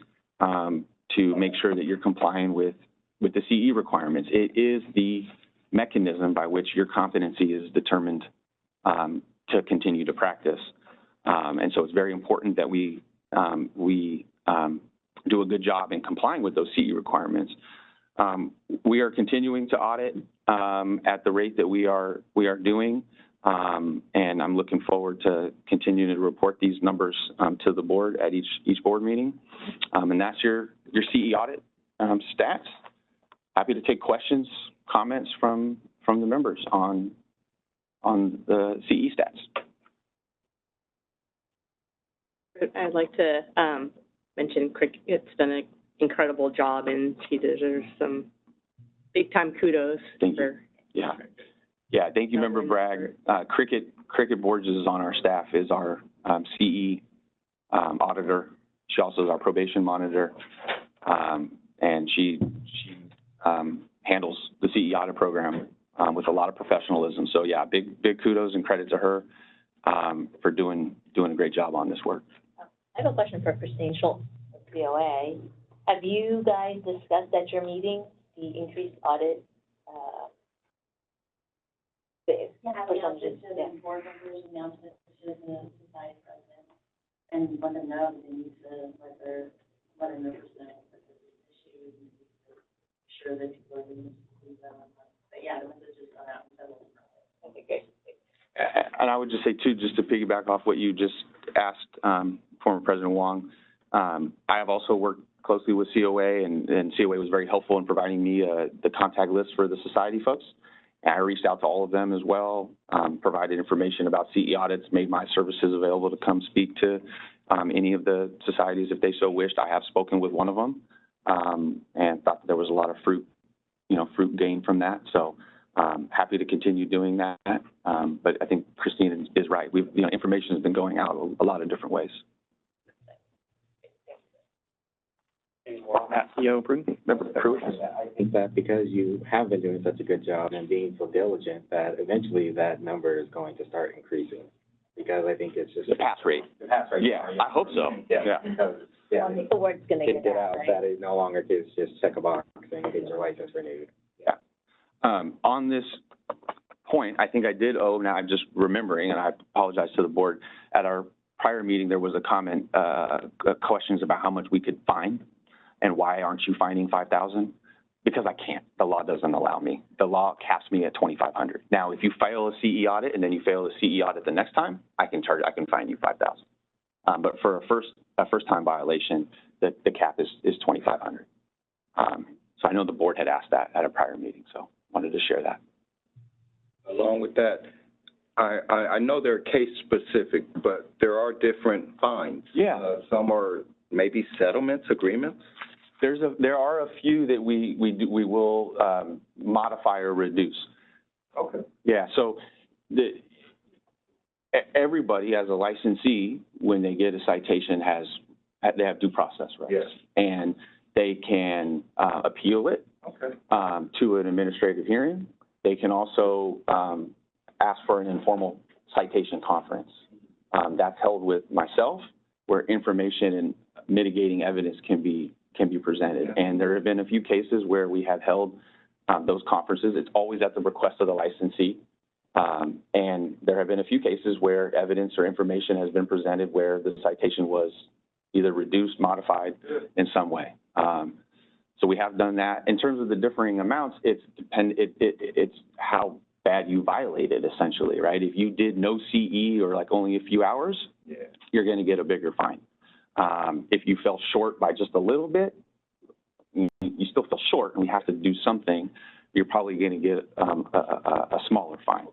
to make sure that you're complying with the CE requirements. It is the mechanism by which your competency is determined to continue to practice. And so it's very important that we do a good job in complying with those CE requirements. We are continuing to audit at the rate that we are doing, and I'm looking forward to continuing to report these numbers to the board at each board meeting. And that's your CE audit stats. Happy to take questions, comments from the members on the CE stats. I'd like to mention Cricket's done an incredible job, and she deserves some big time kudos. Thank you. Yeah, thank you, Member Bragg. Cricket Borges is on our staff, is our CE auditor. She also is our probation monitor, and she handles the CE audit program with a lot of professionalism. So yeah, big kudos and credit to her for doing a great job on this work. I have a question for Christine Schultz of COA. Have you guys discussed at your meeting the increased audit? Board members announced it to the society president and let them know that they need to let their members know that this is an issue and to ensure that people are going to include them. But yeah, the message has gone out in several different ways. And I would just say too, just to piggyback off what you just asked former President Wong, I have also worked closely with COA, and COA was very helpful in providing me the contact list for the society folks. And I reached out to all of them as well, provided information about CE audits, made my services available to come speak to any of the societies if they so wished. I have spoken with one of them and thought that there was a lot of fruit gained from that. So happy to continue doing that. But I think Christine is right. Information has been going out a lot of different ways. I think that because you have been doing such a good job and being so diligent, that eventually that number is going to start increasing. Because I think it's just the pass rate. The pass rate. Yeah, I hope so. Yeah. Because, The word's gonna get out that it no longer is just check a box and get your license renewed. Yeah. On this point, I think I did owe, now I'm just remembering, and I apologize to the board, at our prior meeting, there was a comment, questions about how much we could fine and why aren't you fining $5,000? Because I can't. The law doesn't allow me. The law caps me at $2,500. Now, if you fail a CE audit and then you fail a CE audit the next time, I can fine you $5,000. But for a first-time violation, the cap is $2,500. So I know the board had asked that at a prior meeting, so wanted to share that. Along with that, I know they're case specific, but there are different fines. Yeah. Some are maybe settlements, agreements. There are a few that we will modify or reduce. Okay. Yeah. So everybody as a licensee, when they get a citation, they have due process rights. Yes. And they can appeal it. Okay. To an administrative hearing. They can also ask for an informal citation conference. That's held with myself, where information and mitigating evidence can be presented. And there have been a few cases where we have held those conferences. It's always at the request of the licensee. And there have been a few cases where evidence or information has been presented where the citation was either reduced, modified in some way. So we have done that. In terms of the differing amounts, it's how bad you violated, essentially, right? If you did no CE or like only a few hours, you're going to get a bigger fine. If you fell short by just a little bit, you still fell short and we have to do something, you're probably going to get a smaller fine.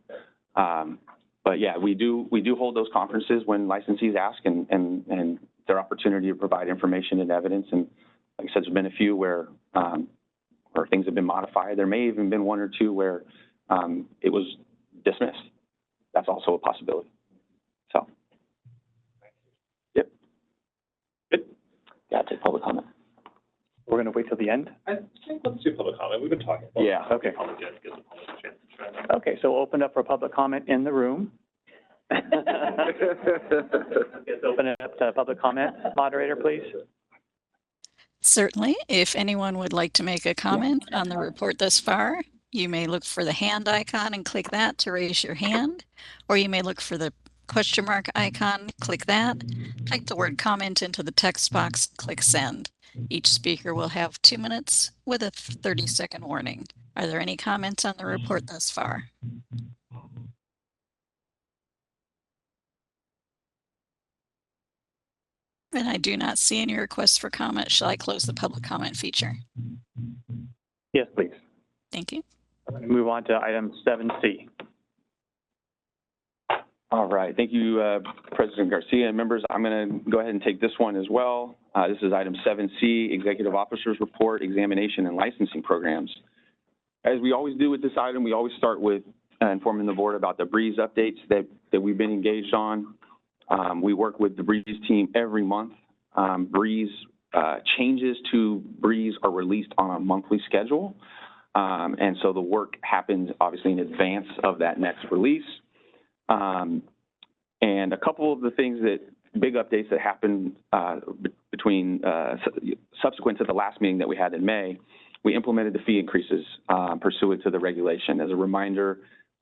But yeah, we do hold those conferences when licensees ask and their opportunity to provide information and evidence. And like I said, there's been a few where things have been modified. There may even been one or two where it was dismissed. That's also a possibility. So, yep. Good. Yeah, take public comment. We're going to wait till the end? I think let's do public comment. We've been talking about it. Yeah, okay. Probably good. Give the public a chance to try that. Okay, so we'll open up for public comment in the room. Let's open it up to public comment. Moderator, please. Certainly. If anyone would like to make a comment on the report thus far, you may look for the hand icon and click that to raise your hand, or you may look for the question mark icon, click that, type the word comment into the text box, click send. Each speaker will have 2 minutes with a 30-second warning. Are there any comments on the report thus far? And I do not see any requests for comment. Shall I close the public comment feature? Yes, please. Thank you. I'm going to move on to item 7C. All right. Thank you, President Garcia and members. I'm going to go ahead and take this one as well. This is item 7C, Executive Officers Report, Examination and Licensing Programs. As we always do with this item, we always start with informing the board about the BREEZE updates that we've been engaged on. We work with the BREEZE team every month. BREEZE changes to BREEZE are released on a monthly schedule. And so the work happens obviously in advance of that next release. And a couple of the things big updates that happened subsequent to the last meeting that we had in May, we implemented the fee increases pursuant to the regulation. As a reminder,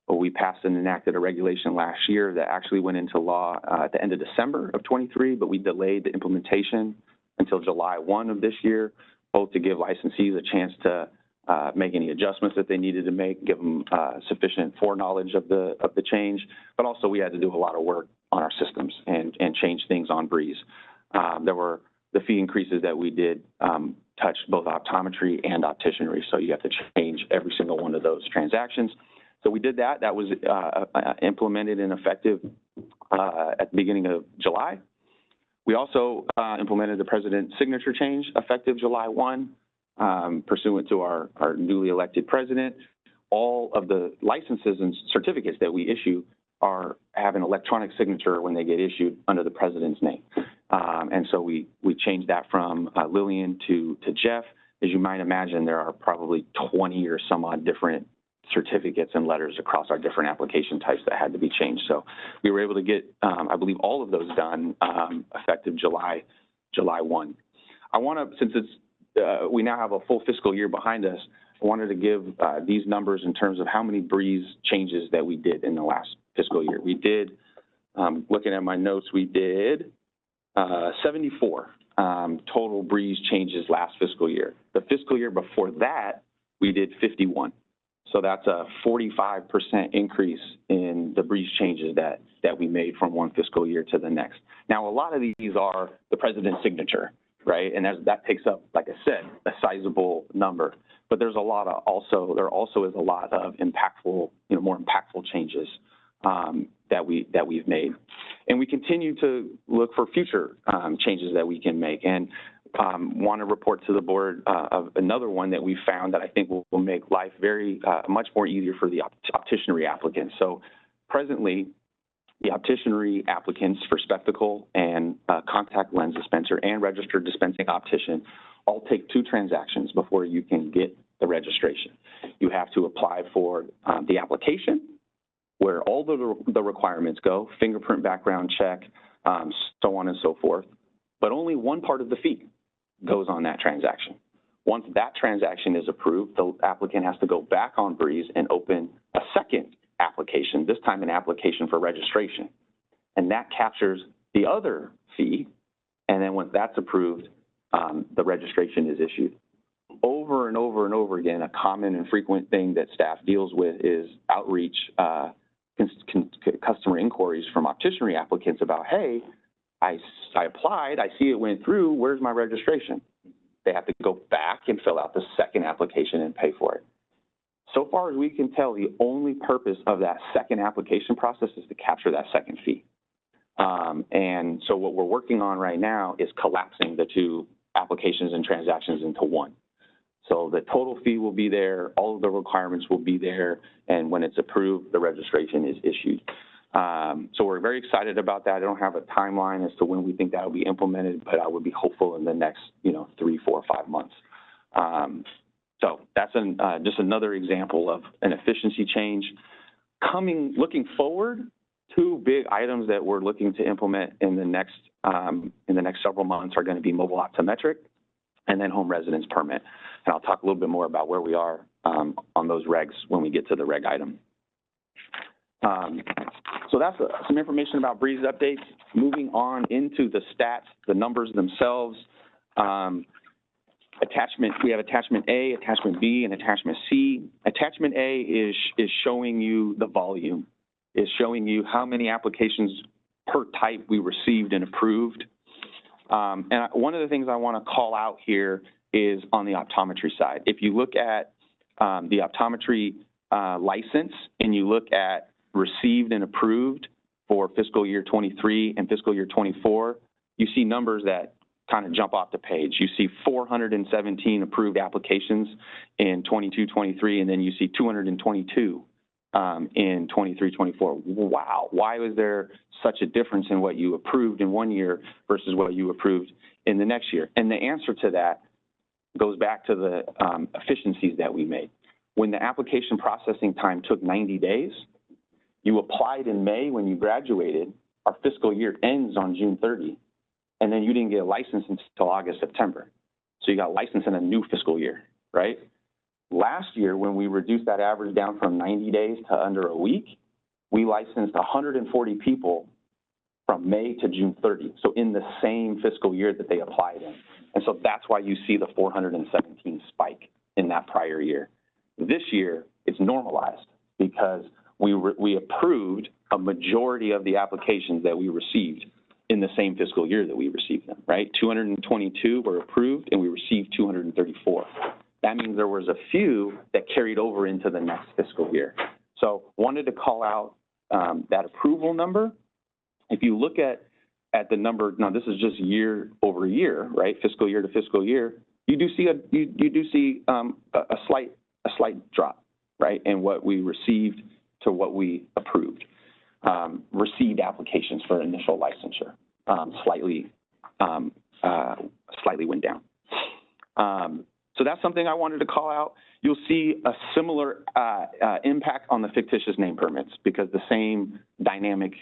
we passed and enacted a regulation last year that actually went into law at the end of December of 23, but we delayed the implementation until July 1 of this year, both to give licensees a chance to make any adjustments that they needed to make, give them sufficient foreknowledge of the change, but also we had to do a lot of work on our systems and change things on BREEZE. There were the fee increases that we did touched both optometry and opticianry, so you have to change every single one of those transactions. So we did that. That was implemented and effective at the beginning of July. We also implemented the president's signature change effective July 1, pursuant to our newly elected president. all of the licenses and certificates that we issue have an electronic signature when they get issued under the president's name. And so we changed that from Lillian to Jeff. As you might imagine, there are probably 20 or some odd different certificates and letters across our different application types that had to be changed. So we were able to get, I believe, all of those done effective July 1. I want to, since we now have a full fiscal year behind us, I wanted to give these numbers in terms of how many breeze changes that we did in the last fiscal year. We did, looking at my notes, we did 74 total breeze changes last fiscal year. The fiscal year before that, we did 51. So that's a 45% increase in the breeze changes that we made from one fiscal year to the next. Now, a lot of these are the president's signature, right? And that takes up, like I said, a sizable number. But there's a lot of there also is a lot of impactful, more impactful changes that we've made. And we continue to look for future changes that we can make. And want to report to the board of another one that we found that I think will make life very much more easier for the opticianry applicants. So presently, the opticianry applicants for spectacle and contact lens dispenser and registered dispensing optician all take 2 transactions before you can get the registration. You have to apply for the application, where all the requirements go, fingerprint background check, so on and so forth, but only one part of the fee goes on that transaction. Once that transaction is approved, the applicant has to go back on Breeze and open a second application, this time an application for registration. And that captures the other fee, and then once that's approved, the registration is issued. Over and over and over again, a common and frequent thing that staff deals with is outreach, customer inquiries from opticianry applicants about, hey, I applied, I see it went through, where's my registration? They have to go back and fill out the second application and pay for it. So far as we can tell, the only purpose of that second application process is to capture that second fee. And so what we're working on right now is collapsing the 2 applications and transactions into one. So the total fee will be there, all of the requirements will be there, and when it's approved, the registration is issued. So we're very excited about that. I don't have a timeline as to when we think that will be implemented, but I would be hopeful in the next, 3, 4, 5 months. So that's just another example of an efficiency change. Looking forward, 2 big items that we're looking to implement in the next several months are going to be mobile optometric and then home residence permit. And I'll talk a little bit more about where we are on those regs when we get to the reg item. So that's some information about Breeze updates. Moving on into the stats, the numbers themselves. We have attachment A, attachment B, and attachment C. Attachment A is showing you the volume, is showing you how many applications per type we received and approved. And one of the things I want to call out here is on the optometry side. If you look at the optometry license and you look at received and approved for fiscal year 23 and fiscal year 24, you see numbers that kind of jump off the page. You see 417 approved applications in 22-23, and then you see 222 in 23-24. Wow, why was there such a difference in what you approved in one year versus what you approved in the next year? And the answer to that goes back to the efficiencies that we made. When the application processing time took 90 days, you applied in May when you graduated, our fiscal year ends on June 30, and then you didn't get a license until August, September. So you got licensed in a new fiscal year, right? Last year, when we reduced that average down from 90 days to under a week, we licensed 140 people from May to June 30, so in the same fiscal year that they applied in. And so that's why you see the 417 spike in that prior year. This year, it's normalized because we approved a majority of the applications that we received in the same fiscal year that we received them, right? 222 were approved and we received 234. That means there was a few that carried over into the next fiscal year. So wanted to call out that approval number. If you look at the number, now this is just year over year, right? Fiscal year to fiscal year, you do see a slight drop, right? And what we received to what we approved. Received applications for initial licensure slightly went down. So that's something I wanted to call out. You'll see a similar impact on the fictitious name permits because the same dynamic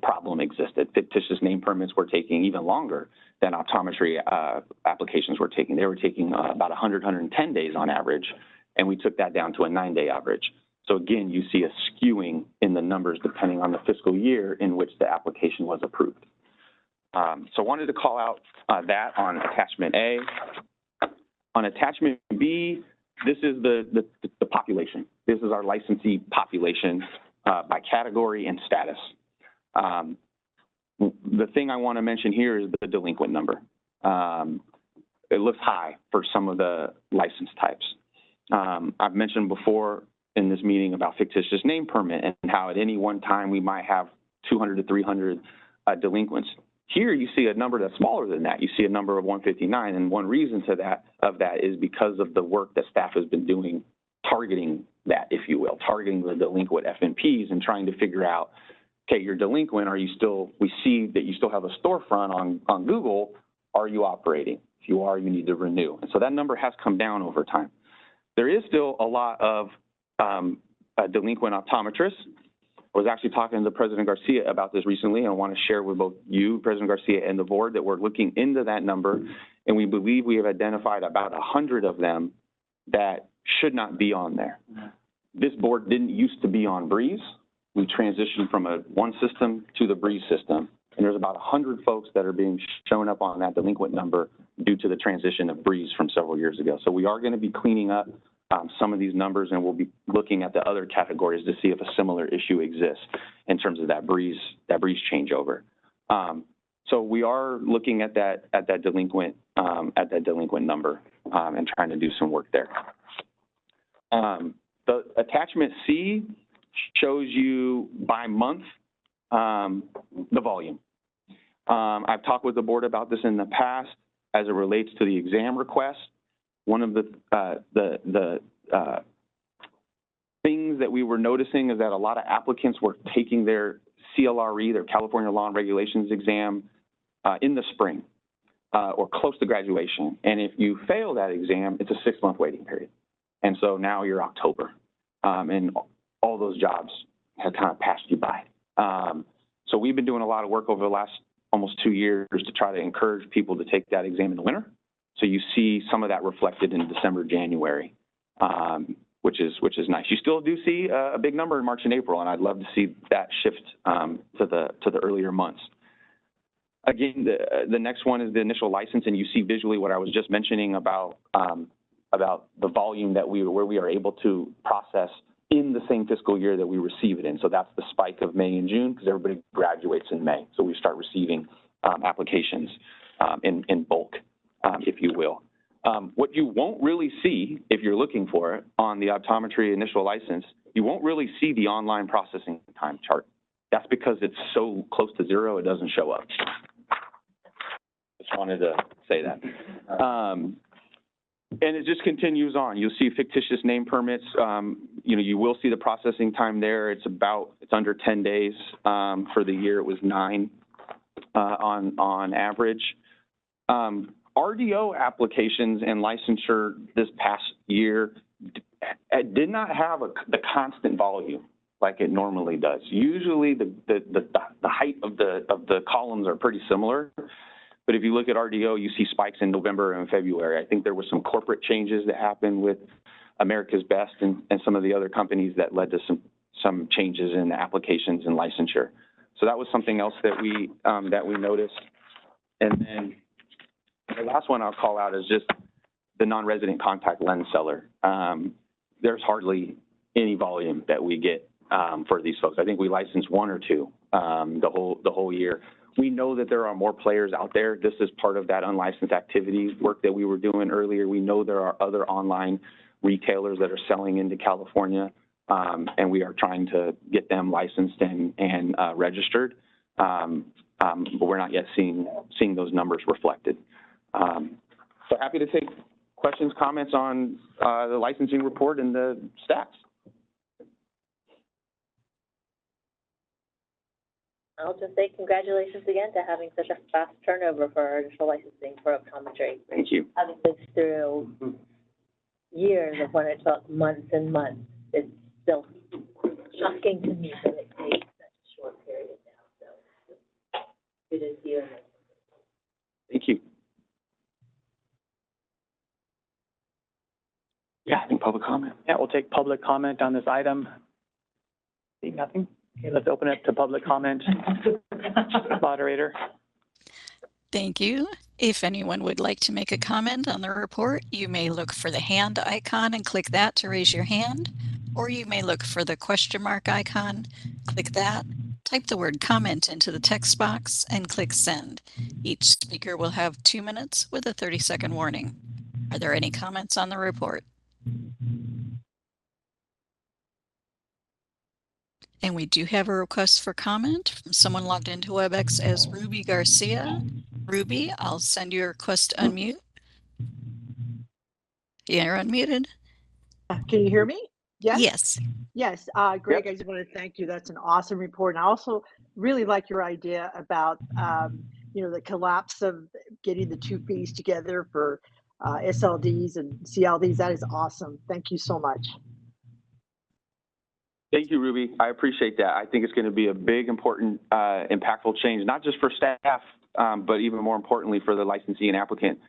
problem existed. Fictitious name permits were taking even longer than optometry applications were taking. They were taking about 110 days on average, and we took that down to a 9-day average. So again, you see a skewing in the numbers depending on the fiscal year in which the application was approved. So I wanted to call out that on attachment A. On attachment B, this is the population. This is our licensee population by category and status. The thing I want to mention here is the delinquent number. It looks high for some of the license types. I've mentioned before in this meeting about fictitious name permit and how at any one time we might have 200 to 300 delinquents. Here you see a number that's smaller than that. You see a number of 159, and one reason to that is because of the work that staff has been doing targeting that, if you will, targeting the delinquent FNPs and trying to figure out, okay, you're delinquent, we see that you still have a storefront on Google, are you operating? If you are, you need to renew. And so that number has come down over time. There is still a lot of delinquent optometrists. I was actually talking to President Garcia about this recently, and I want to share with both you, President Garcia, and the board that we're looking into that number, and we believe we have identified about 100 of them that should not be on there. This board didn't used to be on Breeze. We transitioned from one system to the Breeze system, and there's about 100 folks that are being shown up on that delinquent number due to the transition of Breeze from several years ago. So we are going to be cleaning up some of these numbers, and we'll be looking at the other categories to see if a similar issue exists in terms of that Breeze changeover. So we are looking at that delinquent number and trying to do some work there. The attachment C shows you by month the volume. I've talked with the board about this in the past as it relates to the exam request. One of the things that we were noticing is that a lot of applicants were taking their CLRE, their California Law and Regulations exam, in the spring or close to graduation. And if you fail that exam, it's a 6-month waiting period. And so now you're October, and all those jobs have kind of passed you by. So we've been doing a lot of work over the last almost 2 years to try to encourage people to take that exam in the winter. So you see some of that reflected in December, January, which is nice. You still do see a big number in March and April, and I'd love to see that shift to the earlier months. Again, the next one is the initial license, and you see visually what I was just mentioning about the volume where we are able to process in the same fiscal year that we receive it in. So that's the spike of May and June because everybody graduates in May. So we start receiving applications in bulk. If you will. What you won't really see, if you're looking for it, on the optometry initial license, you won't really see the online processing time chart. That's because it's so close to zero, it doesn't show up. Just wanted to say that. And it just continues on. You'll see fictitious name permits. You will see the processing time there. It's under 10 days. For the year, it was 9 on average. RDO applications and licensure this past year did not have the constant volume like it normally does. Usually the height of the columns are pretty similar, but if you look at RDO, you see spikes in November and February. I think there were some corporate changes that happened with America's Best and some of the other companies that led to some changes in the applications and licensure. So that was something else that we noticed. And then the last one I'll call out is just the non-resident contact lens seller. There's hardly any volume that we get for these folks. I think we licensed 1 or 2 the whole year. We know that there are more players out there. This is part of that unlicensed activity work that we were doing earlier. We know there are other online retailers that are selling into California, and we are trying to get them licensed and registered. But we're not yet seeing those numbers reflected. So happy to take questions, comments on the licensing report and the stats. I'll just say congratulations again to having such a fast turnover for our initial licensing for optometry. Thank you. Having lived through years of when it took months and months, it's still shocking to me that it takes such a short period now. So it is here. Thank you. Yeah, I think public comment. Yeah, we'll take public comment on this item. See nothing? Okay, let's open it to public comment. Moderator. Thank you. If anyone would like to make a comment on the report, you may look for the hand icon and click that to raise your hand, or you may look for the question mark icon, click that, type the word comment into the text box, and click send. Each speaker will have 2 minutes with a 30-second warning. Are there any comments on the report? And we do have a request for comment from someone logged into WebEx as Ruby Garcia. Ruby, I'll send you a request to unmute. You're unmuted. Can you hear me? Yes? Yes. Yes. Greg, I just want to thank you. That's an awesome report. And I also really like your idea about, the collapse of getting the two fees together for SLDs and CLDs. That is awesome. Thank you so much. Thank you, Ruby. I appreciate that. I think it's going to be a big, important, impactful change, not just for staff, but even more importantly for the licensee and applicant.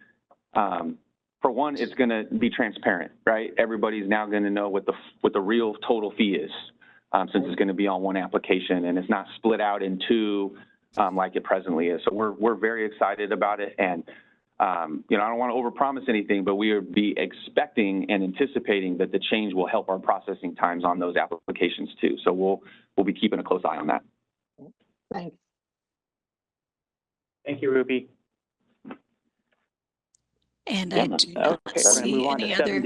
For one, it's going to be transparent, right? Everybody's now going to know what the real total fee is, since it's going to be on one application and it's not split out in two like it presently is. So we're very excited about it, and I don't want to overpromise anything, but we are be expecting and anticipating that the change will help our processing times on those applications too. So we'll be keeping a close eye on that. Thanks. Thank you, Ruby. And I do not see any other.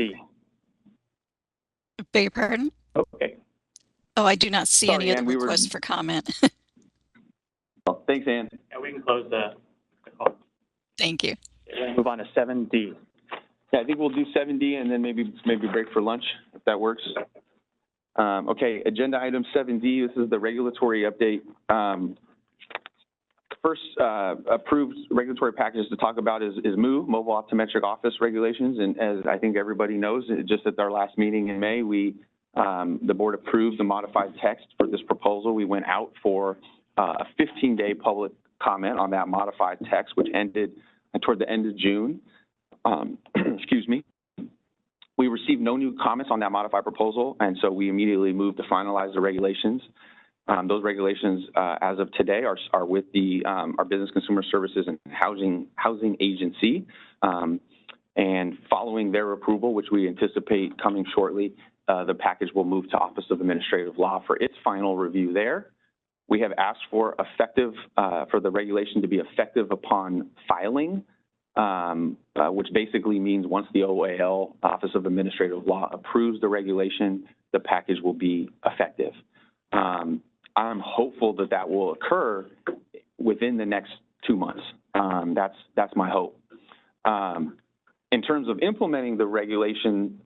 Beg your pardon? Okay. Oh, I do not see Sorry, any other Ann, requests for comment. Oh, thanks, Ann. Yeah, we can close the call. Thank you. Move on to 7D. Yeah, I think we'll do 7D and then maybe break for lunch, if that works. Okay, agenda item 7D, this is the regulatory update. First approved regulatory package to talk about is MOO, Mobile Optometric Office Regulations. And as I think everybody knows, just at our last meeting in May, the board approved the modified text for this proposal. We went out for a 15-day public comment on that modified text, which ended toward the end of June. Excuse me. We received no new comments on that modified proposal, and so we immediately moved to finalize the regulations. Those regulations, as of today, are with our Business Consumer Services and Housing Agency. And following their approval, which we anticipate coming shortly, the package will move to Office of Administrative Law for its final review there. We have asked for the regulation to be effective upon filing, which basically means once the OAL, Office of Administrative Law, approves the regulation, the package will be effective. I'm hopeful that will occur within the next 2 months. That's my hope. In terms of implementing the regulation,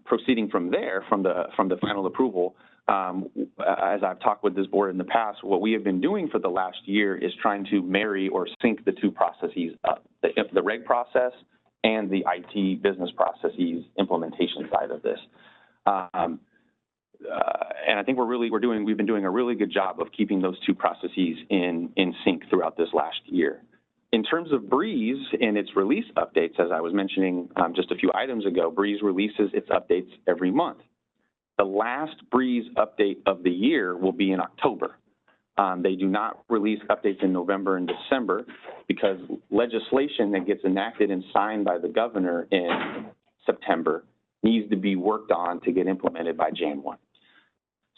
proceeding from there, from the final approval, as I've talked with this board in the past, what we have been doing for the last year is trying to marry or sync the two processes up, the reg process and the IT business processes implementation side of this. And I think we've been doing a really good job of keeping those two processes in sync throughout this last year. In terms of Breeze and its release updates, as I was mentioning just a few items ago, Breeze releases its updates every month. The last Breeze update of the year will be in October. They do not release updates in November and December because legislation that gets enacted and signed by the governor in September needs to be worked on to get implemented by Jan 1.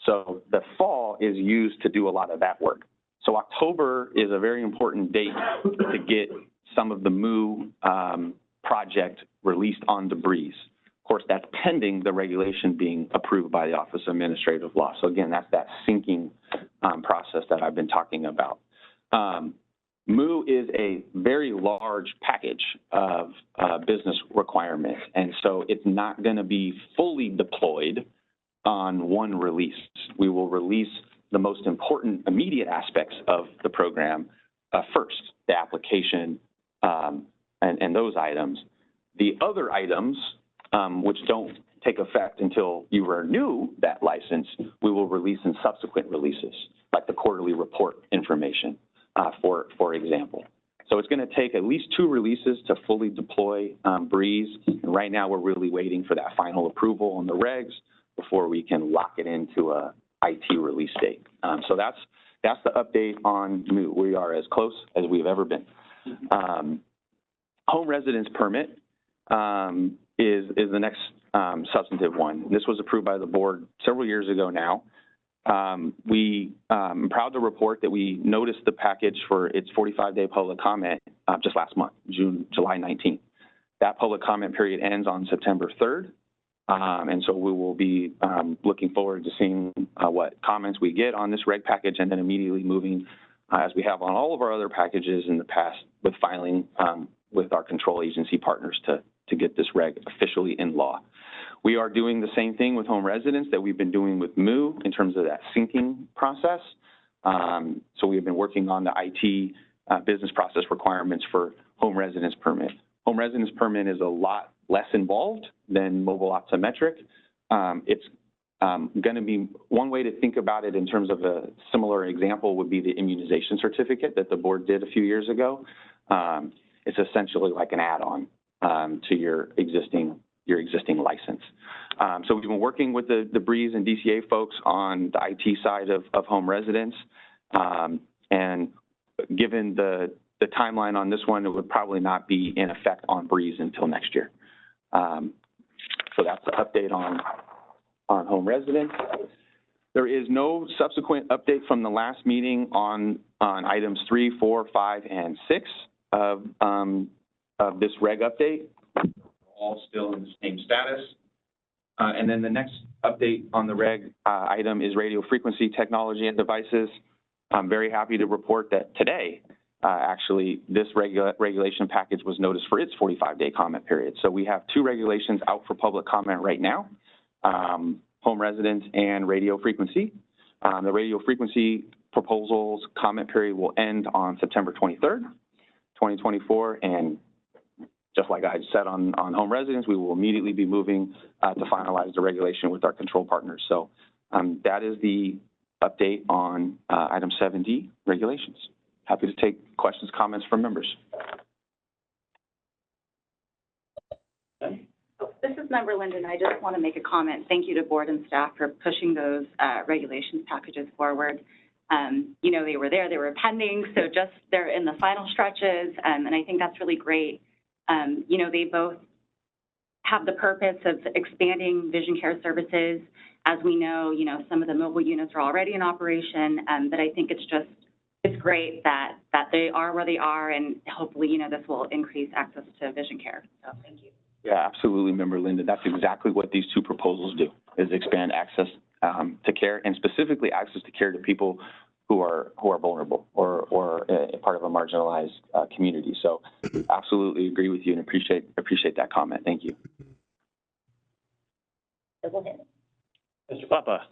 So the fall is used to do a lot of that work. So October is a very important date to get some of the MOO project released onto Breeze. Of course, that's pending the regulation being approved by the Office of Administrative Law. So again, that's that syncing process that I've been talking about. MOO is a very large package of business requirements, and so it's not going to be fully deployed on one release. We will release the most important immediate aspects of the program first, the application and those items. The other items, which don't take effect until you renew that license, we will release in subsequent releases, like the quarterly report information, for example. So it's going to take at least 2 releases to fully deploy Breeze. And right now, we're really waiting for that final approval on the regs before we can lock it into a IT release date. So that's the update on MOO. We are as close as we've ever been. Home residence permit is the next substantive one. This was approved by the board several years ago now. I'm proud to report that we noticed the package for its 45-day public comment just last month, July 19th. That public comment period ends on September 3rd. And so we will be looking forward to seeing what comments we get on this reg package, and then immediately moving, as we have on all of our other packages in the past, with filing with our control agency partners to get this reg officially in law. We are doing the same thing with home residence that we've been doing with MOO in terms of that syncing process. So we've been working on the IT business process requirements for home residence permit. Home residence permit is a lot less involved than mobile optometric. It's going to be one way to think about it in terms of a similar example would be the immunization certificate that the board did a few years ago. It's essentially like an add-on to your existing license. So we've been working with the Breeze and DCA folks on the IT side of home residence. And given the timeline on this one, it would probably not be in effect on Breeze until next year. So that's the update on home residence. There is no subsequent update from the last meeting on items 3, 4, 5, and 6 of this reg update. All still in the same status. And then the next update on the reg item is radio frequency technology and devices. I'm very happy to report that today, actually, this regulation package was noticed for its 45-day comment period. So we have 2 regulations out for public comment right now, home residence and radio frequency. The radio frequency proposals comment period will end on September 23rd, 2024, and just like I said on home residence, we will immediately be moving to finalize the regulation with our control partners. So that is the update on item 7D, regulations. Happy to take questions, comments from members. This is Member Linden. I just want to make a comment. Thank you to board and staff for pushing those regulations packages forward. You know, they were there, they were pending, so just they're in the final stretches, and I think that's really great. You know, they both have the purpose of expanding vision care services. As we know, you know, some of the mobile units are already in operation, but I think it's great that they are where they are, and hopefully, you know, this will increase access to vision care. So thank you. Yeah, absolutely, Member Linda. That's exactly what these 2 proposals do, is expand access to care, and specifically access to care to people who are vulnerable or part of a marginalized community. So absolutely agree with you and appreciate that comment. Thank you. Mr. Papa.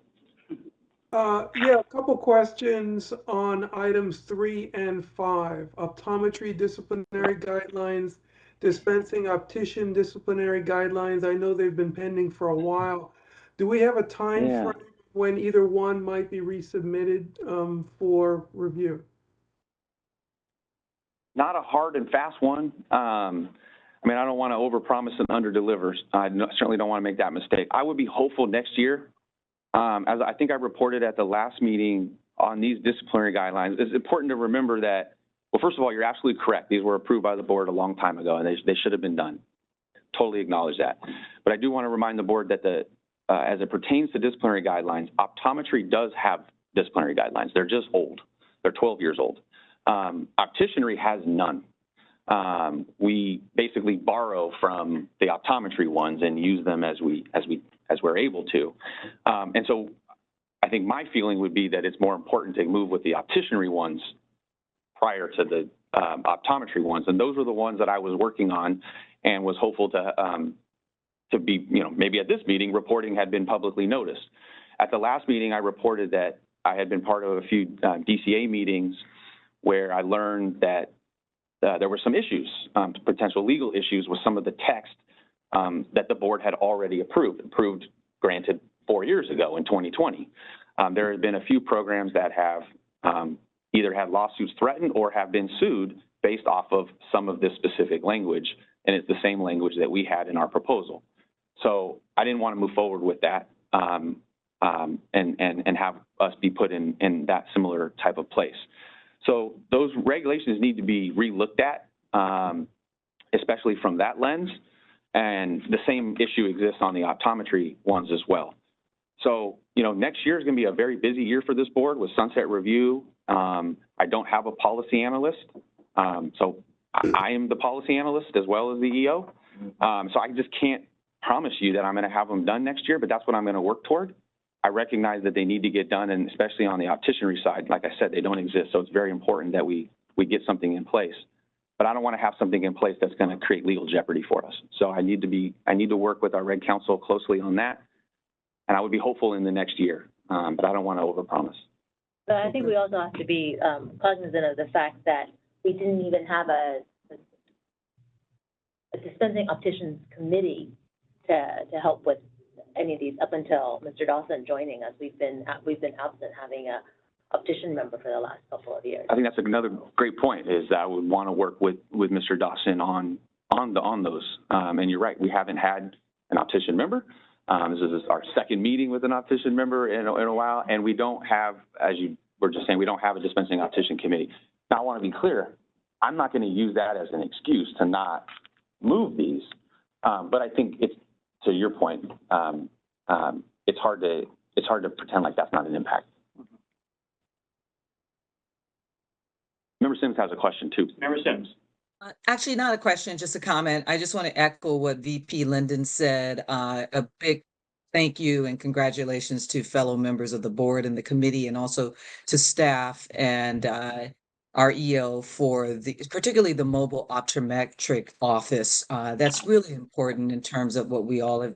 Yeah, a couple questions on items 3 and 5. Optometry disciplinary guidelines, dispensing optician disciplinary guidelines. I know they've been pending for a while. Do we have a time frame when either one might be resubmitted for review? Not a hard and fast one. I mean, I don't want to overpromise and underdeliver. I certainly don't want to make that mistake. I would be hopeful next year. As I think I reported at the last meeting on these disciplinary guidelines, it's important to remember that, well, first of all, you're absolutely correct. These were approved by the board a long time ago, and they should have been done. Totally acknowledge that. But I do want to remind the board that as it pertains to disciplinary guidelines, optometry does have disciplinary guidelines. They're just old. They're 12 years old. Opticianry has none. We basically borrow from the optometry ones and use them as we're able to. And so I think my feeling would be that it's more important to move with the opticianry ones prior to the optometry ones. And those were the ones that I was working on and was hopeful to be, you know, maybe at this meeting, reporting had been publicly noticed. At the last meeting, I reported that I had been part of a few DCA meetings where I learned that there were some issues, potential legal issues with some of the text that the board had already approved, granted 4 years ago in 2020. There have been a few programs that have either had lawsuits threatened or have been sued based off of some of this specific language, and it's the same language that we had in our proposal. So I didn't want to move forward with that and have us be put in that similar type of place. So those regulations need to be re-looked at, especially from that lens, and the same issue exists on the optometry ones as well. So, you know, next year is going to be a very busy year for this board with sunset review. I don't have a policy analyst, so I am the policy analyst as well as the EO. So I just can't promise you that I'm going to have them done next year, but that's what I'm going to work toward. I recognize that they need to get done, and especially on the opticianry side, like I said, they don't exist. So it's very important that we get something in place. But I don't want to have something in place that's going to create legal jeopardy for us. So I need to work with our Reg Council closely on that, and I would be hopeful in the next year, but I don't want to overpromise. But I think we also have to be cognizant of the fact that we didn't even have a dispensing opticians committee to help with any of these up until Mr. Dawson joining us. We've been absent having a optician member for the last couple of years. I think that's another great point, is that I would want to work with Mr. Dawson on those. And you're right, we haven't had an optician member. This is our second meeting with an optician member in a while, and we don't have, as you were just saying, we don't have a dispensing optician committee. Now, I want to be clear, I'm not going to use that as an excuse to not move these, but I think it's, to your point, it's hard to pretend like that's not an impact. Member Sims has a question too. Member Sims. Actually, not a question, just a comment. I just want to echo what VP Linden said. A big thank you and congratulations to fellow members of the board and the committee, and also to staff and our EO for particularly the mobile optometric office. That's really important in terms of what we all have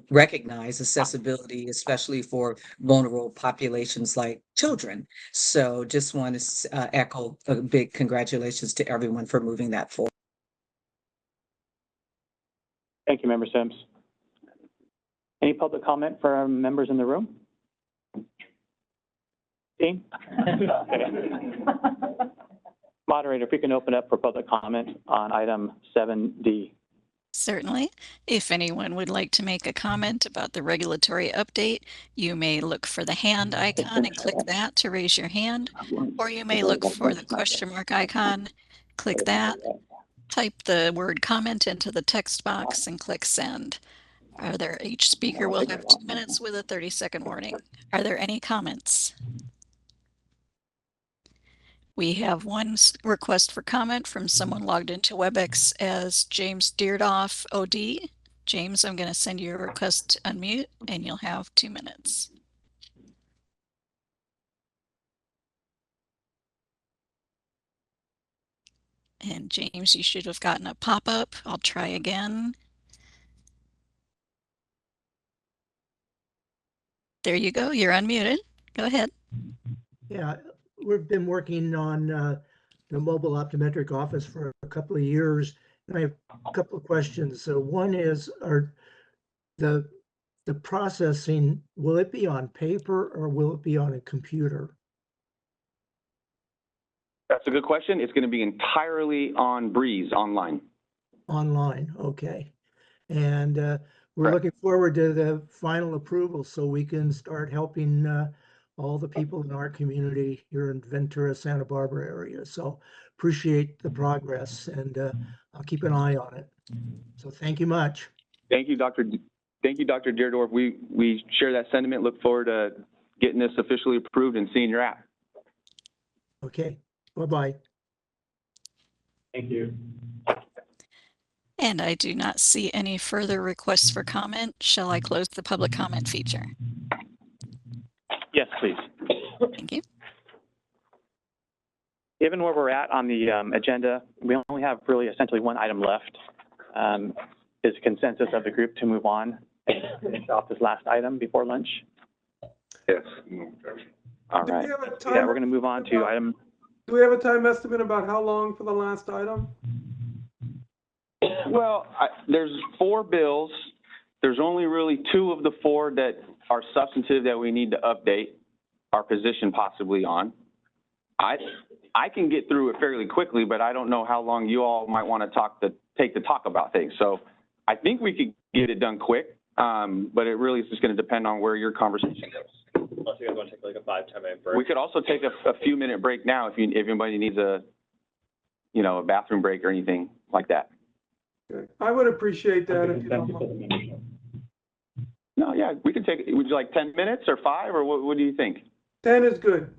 recognized, accessibility, especially for vulnerable populations like children. So just want to echo a big congratulations to everyone for moving that forward. Thank you, Member Sims. Any public comment from members in the room? Dean? Moderator, if we can open up for public comment on item 7D. Certainly. If anyone would like to make a comment about the regulatory update, you may look for the hand icon and click that to raise your hand, or you may look for the question mark icon, click that, type the word comment into the text box and click send. Each speaker will have 2 minutes with a 30-second warning. Are there any comments? We have one request for comment from someone logged into WebEx as James Deardoff, OD. James, I'm going to send you a request to unmute and you'll have 2 minutes. And James, you should have gotten a pop-up. I'll try again. There you go. You're unmuted. Go ahead. Yeah, we've been working on the mobile optometric office for a couple of years, and I have a couple of questions. So one is, are the processing, will it be on paper or will it be on a computer? That's a good question. It's going to be entirely on Breeze online. Online, okay. And we're looking forward to the final approval so we can start helping all the people in our community here in Ventura, Santa Barbara area. So appreciate the progress, and I'll keep an eye on it. So thank you much. Thank you, Dr. Deardorff. We share that sentiment. Look forward to getting this officially approved and seeing your app. Okay, bye-bye. Thank you. And I do not see any further requests for comment. Shall I close the public comment feature? Yes, please. Thank you. Given where we're at on the agenda, we only have really essentially one item left. Is consensus of the group to move on and finish off this last item before lunch? Yes. All Do we right. have a Yeah, time? we're going to move on to item. Do we have a time estimate about how long for the last item? Well, there's 4 bills. There's only really 2 of the 4 that are substantive that we need to update our position possibly on. I can get through it fairly quickly, but I don't know how long you all might want to take to talk about things. So I think we could get it done quick, but it really is just going to depend on where your conversation goes. Unless you guys want to take like a 5-10 minute break. We could also take a few minute break now if anybody needs a bathroom break or anything like that. Okay. I would appreciate that if you don't mind. No, yeah, we could take, would you like 10 minutes or 5, or what do you think? 10 is good.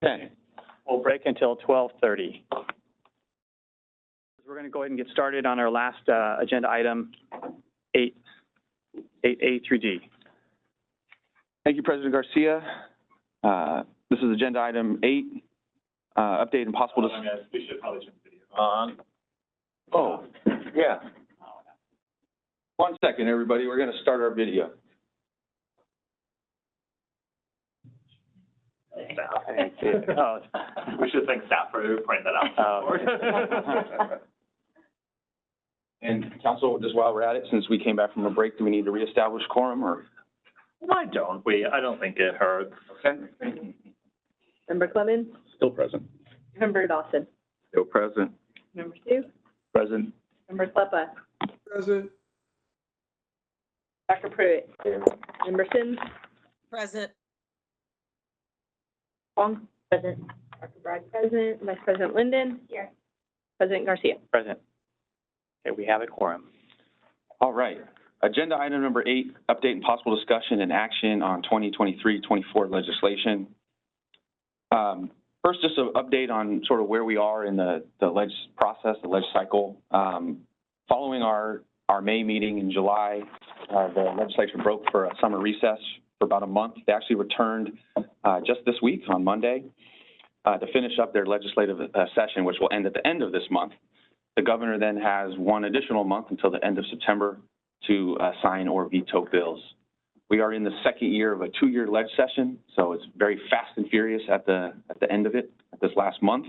10. We'll break until 12:30. We're going to go ahead and get started on our last agenda item, 8A through D. Thank you, President Garcia. This is agenda item 8, update and possible. We should probably turn the video on. Oh, yeah. 1 second, everybody. We're going to start our video. Oh, we should thank staff for pointing that out. And council, just while we're at it, since we came back from a break, do we need to reestablish quorum or? Why don't we? I don't think it hurts. Okay. Member Clemens? Still present. Member Dawson? Still present. Member Stu? Present. Member Kleppa? Present. Dr. Pruitt? Member Sims? Present. Wong? Present. Dr. Bragg, present. Vice President Linden? Here. President Garcia? Present. Okay, we have a quorum. All right. Agenda item number 8, update and possible discussion and action on 2023-24 legislation. First, just an update on sort of where we are in the process, the leg cycle. Following our May meeting in July, the legislature broke for a summer recess for about a month. They actually returned just this week on Monday to finish up their legislative session, which will end at the end of this month. The governor then has 1 additional month until the end of September to sign or veto bills. We are in the second year of a 2-year leg session, so it's very fast and furious at the end of it, this last month.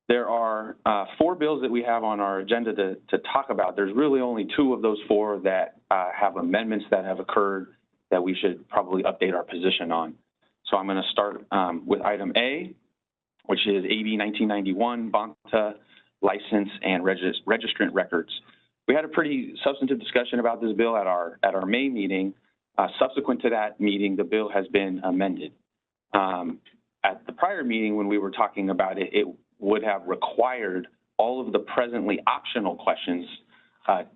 There are 4 bills that we have on our agenda to talk about. There's really only 2 of those 4 that have amendments that have occurred that we should probably update our position on. So I'm going to start with item A, which is AB 1991, BONTA, license and registrant records. We had a pretty substantive discussion about this bill at our May meeting. Subsequent to that meeting, the bill has been amended. At the prior meeting, when we were talking about it, it would have required all of the presently optional questions.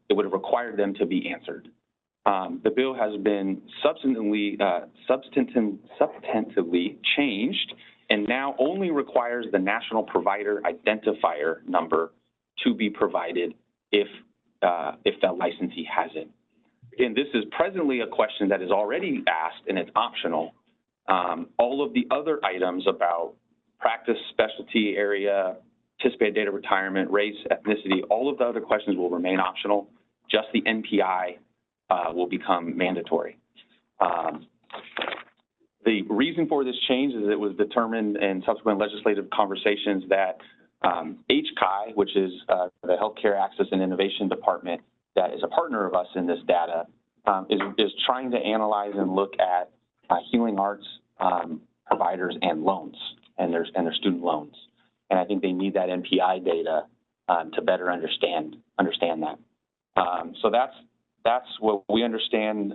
It would have required them to be answered. The bill has been substantively changed and now only requires the national provider identifier number to be provided if that licensee has it. Again, this is presently a question that is already asked and it's optional. All of the other items about practice, specialty area, anticipated date of retirement, race, ethnicity, all of the other questions will remain optional. Just the NPI will become mandatory. The reason for this change is it was determined in subsequent legislative conversations that HCI, which is the Healthcare Access and Innovation Department that is a partner of us in this data, is trying to analyze and look at healing arts providers and loans and their student loans. And I think they need that NPI data to better understand that. So that's what we understand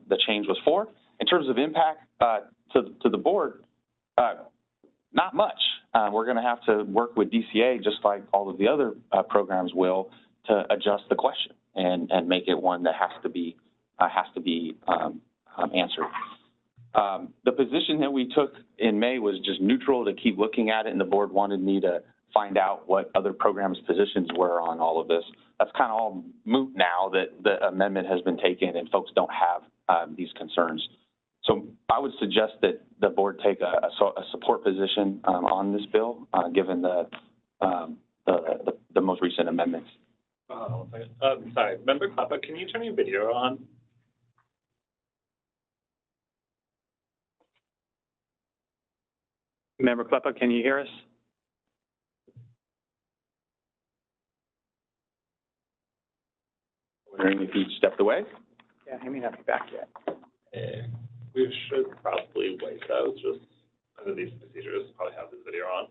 the change was for. In terms of impact to the board, not much. We're going to have to work with DCA just like all of the other programs will to adjust the question and make it one that has to be answered. The position that we took in May was just neutral to keep looking at it, and the board wanted me to find out what other programs' positions were on all of this. That's kind of all moot now that the amendment has been taken and folks don't have these concerns. So I would suggest that the board take a support position on this bill, given the most recent amendments. Sorry, Member Klappa, can you turn your video on? Member Kleppa, can you hear us? Wondering if he stepped away? Yeah, he may not be back yet. We should probably wait though, just under these procedures, probably have this video on.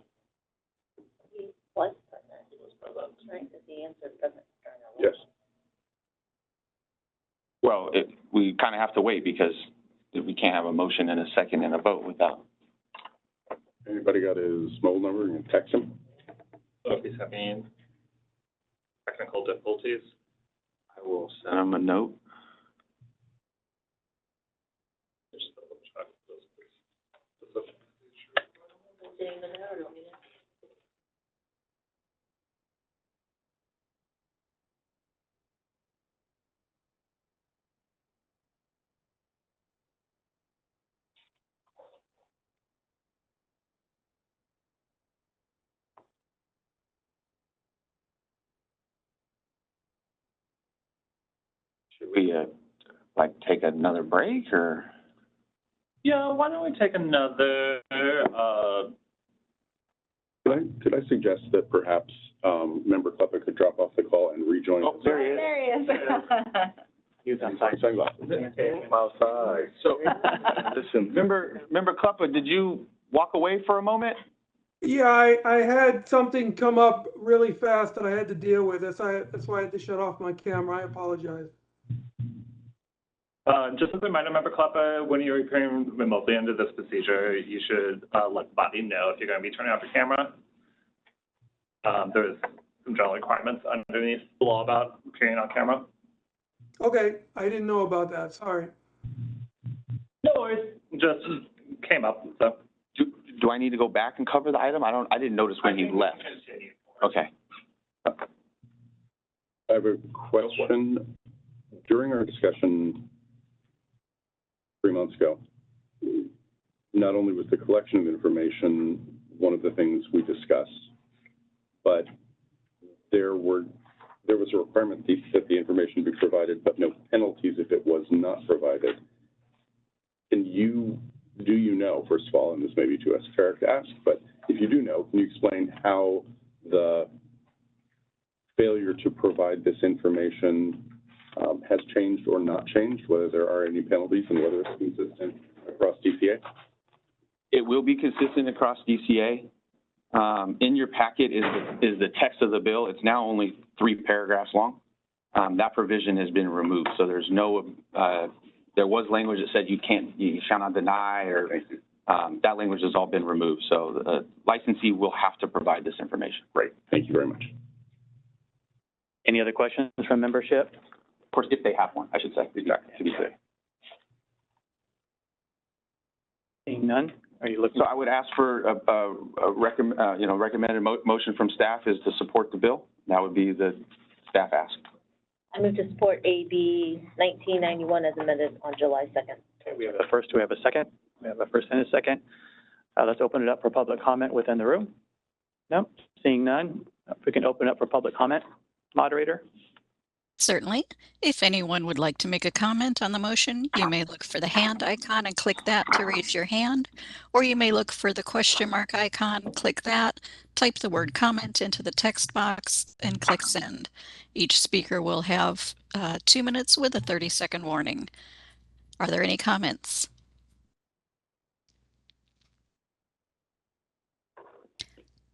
He was present. He was present. Right, because he answered present during our. Yes. Well, we kind of have to wait because we can't have a motion and a second and a vote without. Anybody got his mobile number? You can text him. So if he's having technical difficulties, I will send him a note. just double check this. Didn't even know, don't we? Should we, take another break or? Yeah, why don't we take another, Could I suggest that perhaps Member Kleppa could drop off the call and rejoin? Oh, there he is. There he is. He's outside. I'm outside. So, Listen, Member Kleppa, did you walk away for a moment? Yeah, I had something come up really fast that I had to deal with. That's why I had to shut off my camera. I apologize. just as a reminder, Member Kleppa, when you're appearing remotely under this procedure, you should let the body know if you're going to be turning off your camera. There's some general requirements underneath the law about appearing on camera. Okay, I didn't know about that. Sorry. No worries. Just came up, so. Do I need to go back and cover the item? I didn't notice when he left. Okay. I have a question. During our discussion 3 months ago, not only was the collection of information one of the things we discussed, but there was a requirement that the information be provided, but no penalties if it was not provided. Do you know, first of all, and this may be too esoteric to ask, but if you do know, can you explain how the failure to provide this information has changed or not changed, whether there are any penalties and whether it's consistent across DCA? It will be consistent across DCA. In your packet is the text of the bill. It's now only 3 paragraphs long. That provision has been removed, so there's no. There was language that said you shall not deny, or that language has all been removed. So the licensee will have to provide this information. Great, thank you very much. Any other questions from membership? Of course, if they have one, I should say. Exactly. To be clear. Seeing none, are you looking? So I would ask for a recommended motion from staff is to support the bill. That would be the staff ask. I move to support AB 1991 as amended on July 2nd. Okay, we have a first. Do we have a second? We have a first and a second. Let's open it up for public comment within the room. No, seeing none. If we can open it up for public comment, moderator. Certainly. If anyone would like to make a comment on the motion, you may look for the hand icon and click that to raise your hand, or you may look for the question mark icon, click that, type the word comment into the text box, and click send. Each speaker will have 2 minutes with a 30-second warning. Are there any comments?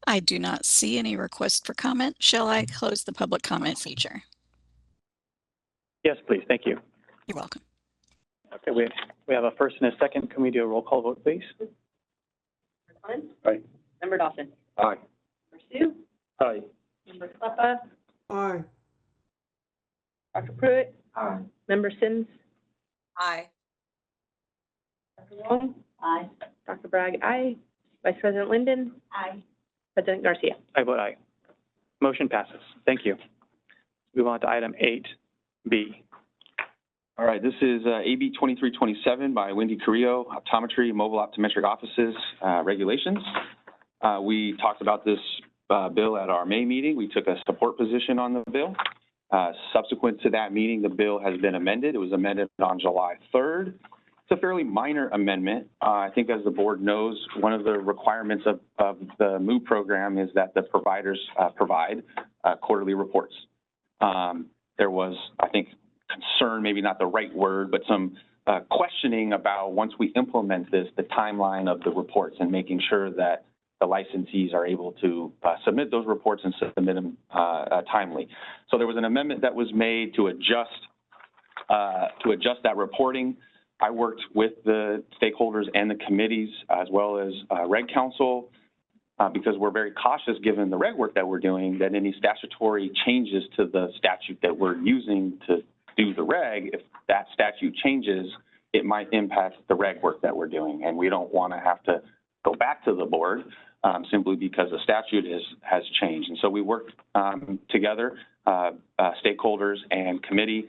I do not see any requests for comment. Shall I close the public comment feature? Yes, please. Thank you. You're welcome. Okay, we have a first and a second. Can we do a roll call vote, please? Aye. Member Dawson. Aye. Member Sue. Aye. Member Kleppa. Aye. Dr. Pruitt. Aye. Member Sims. Aye. Dr. Wong. Aye. Dr. Bragg, aye. Vice President Linden. Aye. President Garcia. I vote aye. Motion passes. Thank you. Move on to item 8B. All right, this is AB 2327 by Wendy Carrillo, Optometry, Mobile Optometric Offices Regulations. We talked about this bill at our May meeting. We took a support position on the bill. Subsequent to that meeting, the bill has been amended. It was amended on July 3rd. It's a fairly minor amendment. I think as the board knows, one of the requirements of the MOVE program is that the providers provide quarterly reports. There was, I think, concern, maybe not the right word, but some questioning about once we implement this, the timeline of the reports and making sure that the licensees are able to submit those reports and submit them timely. So there was an amendment that was made to adjust that reporting. I worked with the stakeholders and the committees as well as Reg Council because we're very cautious given the reg work that we're doing that any statutory changes to the statute that we're using to do the reg, if that statute changes, it might impact the reg work that we're doing. And we don't want to have to go back to the board simply because the statute has changed. And so we worked together, stakeholders and committee,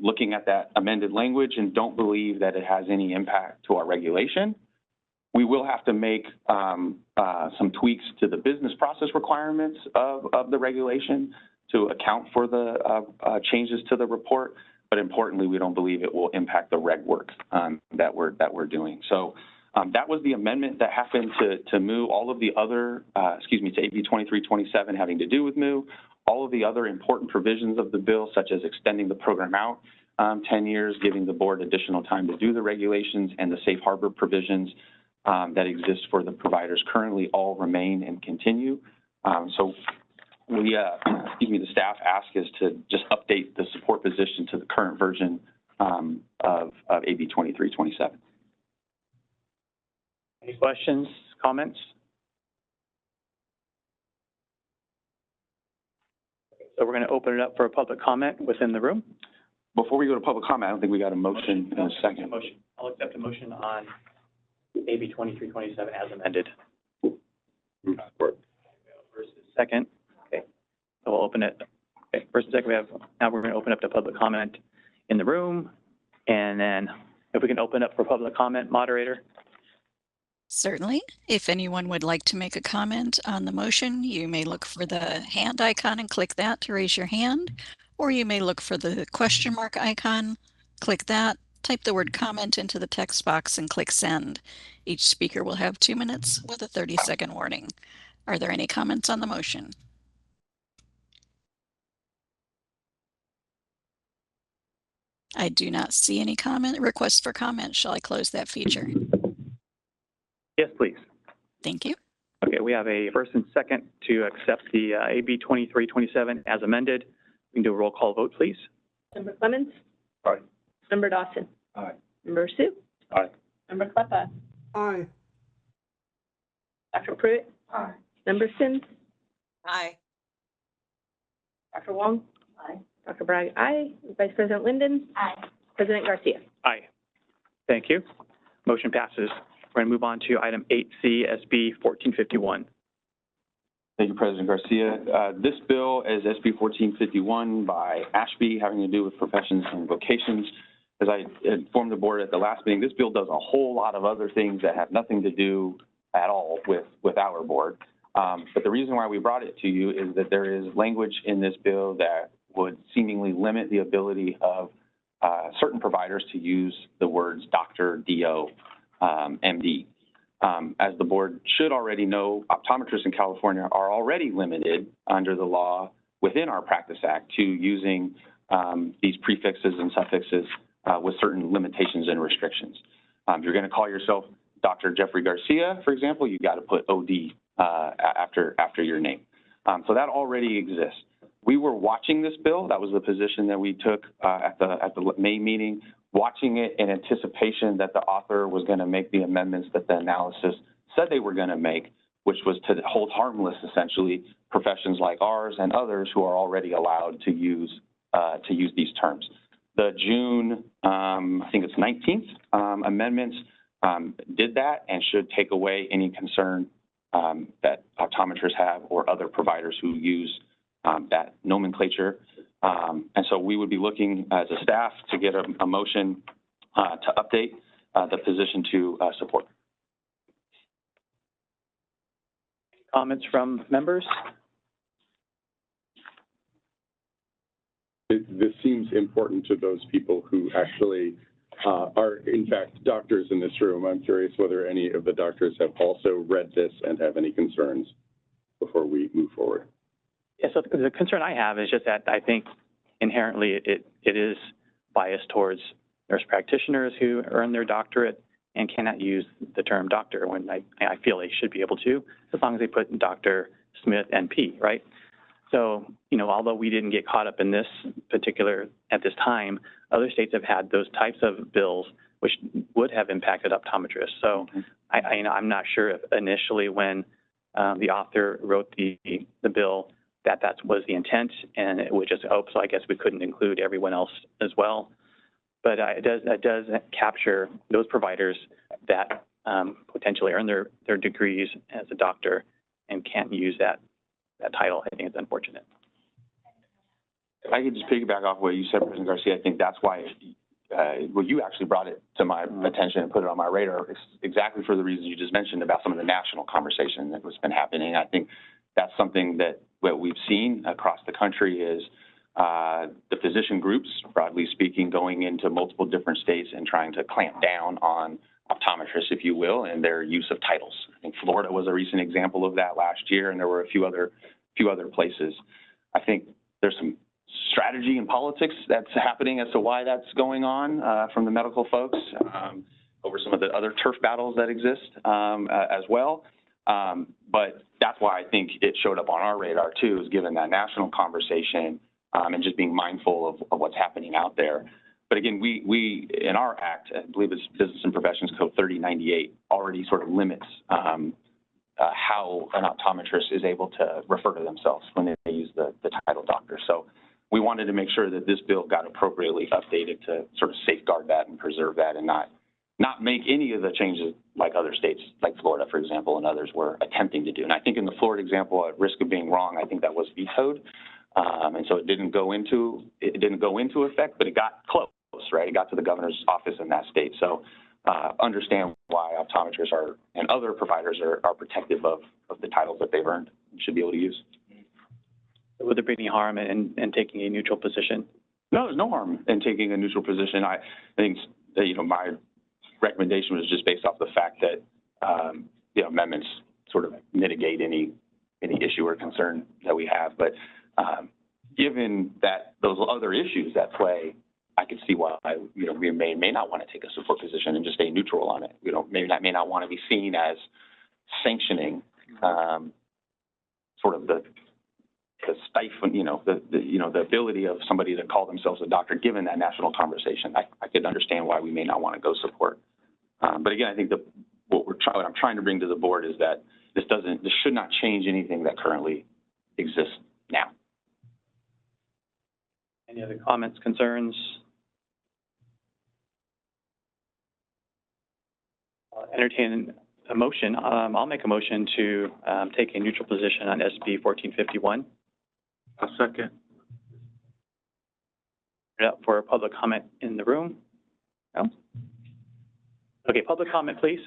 looking at that amended language and don't believe that it has any impact to our regulation. We will have to make some tweaks to the business process requirements of the regulation to account for the changes to the report. But importantly, we don't believe it will impact the reg work that we're doing. So that was the amendment that happened to MOVE. All of the other, to AB 2327 having to do with MOVE. All of the other important provisions of the bill, such as extending the program out 10 years, giving the board additional time to do the regulations and the safe harbor provisions that exist for the providers currently all remain and continue. So we, the staff ask us to just update the support position to the current version of AB 2327. Any questions, comments? So we're going to open it up for a public comment within the room. Before we go to public comment, I don't think we got a motion in a second. Motion. I'll accept a motion on AB 2327 as amended. First and second. Okay. So we'll open it. Okay. First and second, now we're going to open up to public comment in the room. And then if we can open up for public comment, moderator. Certainly. If anyone would like to make a comment on the motion, you may look for the hand icon and click that to raise your hand, or you may look for the question mark icon, click that, type the word comment into the text box and click send. Each speaker will have 2 minutes with a 30-second warning. Are there any comments on the motion? I do not see any requests for comment. Shall I close that feature? Yes, please. Thank you. Okay, we have a first and second to accept the AB 2327 as amended. We can do a roll call vote, please. Member Clemens? Aye. Member Dawson? Aye. Member Sue? Aye. Member Kleppa? Aye. Dr. Pruitt? Aye. Member Sims? Aye. Dr. Wong? Aye. Dr. Bragg, aye. Vice President Linden? Aye. President Garcia? Aye. Thank you. Motion passes. We're going to move on to item 8C, SB 1451. Thank you, President Garcia. This bill is SB 1451 by Ashby, having to do with professions and vocations. As I informed the board at the last meeting, this bill does a whole lot of other things that have nothing to do at all with our board. But the reason why we brought it to you is that there is language in this bill that would seemingly limit the ability of certain providers to use the words doctor, DO, MD. As the board should already know, optometrists in California are already limited under the law within our Practice Act to using these prefixes and suffixes with certain limitations and restrictions. If you're going to call yourself Dr. Jeffrey Garcia, for example, you got to put OD after your name. So that already exists. We were watching this bill. That was the position that we took at the May meeting, watching it in anticipation that the author was going to make the amendments that the analysis said they were going to make, which was to hold harmless, essentially, professions like ours and others who are already allowed to use these terms. The June, I think it's 19th amendments did that and should take away any concern that optometrists have or other providers who use that nomenclature. And so we would be looking as a staff to get a motion to update the position to support. Comments from members? This seems important to those people who actually are in fact doctors in this room. I'm curious whether any of the doctors have also read this and have any concerns before we move forward. Yeah, so the concern I have is just that I think inherently it is biased towards nurse practitioners who earn their doctorate and cannot use the term doctor when I feel they should be able to, as long as they put Dr. Smith, NP, right? So, you know, although we didn't get caught up in this particular, at this time, other states have had those types of bills which would have impacted optometrists. So I'm not sure if initially when the author wrote the bill that was the intent, and it would just, so I guess we couldn't include everyone else as well. But it does capture those providers that potentially earn their degrees as a doctor and can't use that title. I think it's unfortunate. If I could just piggyback off what you said, President Garcia, I think that's why you actually brought it to my attention and put it on my radar, exactly for the reasons you just mentioned about some of the national conversation that has been happening. I think that's something that what we've seen across the country is the physician groups, broadly speaking, going into multiple different states and trying to clamp down on optometrists, if you will, and their use of titles. I think Florida was a recent example of that last year, and there were a few other places. I think there's some strategy and politics that's happening as to why that's going on from the medical folks over some of the other turf battles that exist as well. But that's why I think it showed up on our radar too, is given that national conversation and just being mindful of what's happening out there. But again, we in our act, I believe it's Business and Professions Code 3098, already sort of limits how an optometrist is able to refer to themselves when they use the title doctor. So we wanted to make sure that this bill got appropriately updated to sort of safeguard that and preserve that, and not make any of the changes like other states, like Florida, for example, and others were attempting to do. And I think in the Florida example, at risk of being wrong, I think that was vetoed. And so it didn't go into effect, but it got close, right? It got to the governor's office in that state. So understand why optometrists and other providers are protective of the titles that they've earned and should be able to use. Would there be any harm in taking a neutral position? No, there's no harm in taking a neutral position. I think my recommendation was just based off the fact that amendments sort of mitigate any issue or concern that we have. But given that those other issues at play, I could see why we may not want to take a support position and just stay neutral on it. May not want to be seen as sanctioning sort of the stifling, the ability of somebody to call themselves a doctor, given that national conversation. I could understand why we may not want to go support. But again, I think what I'm trying to bring to the board is that this should not change anything that currently exists now. Any other comments, concerns? I'll entertain a motion. I'll make a motion to take a neutral position on SB 1451. A second. Up for a public comment in the room. No? Okay, public comment, please.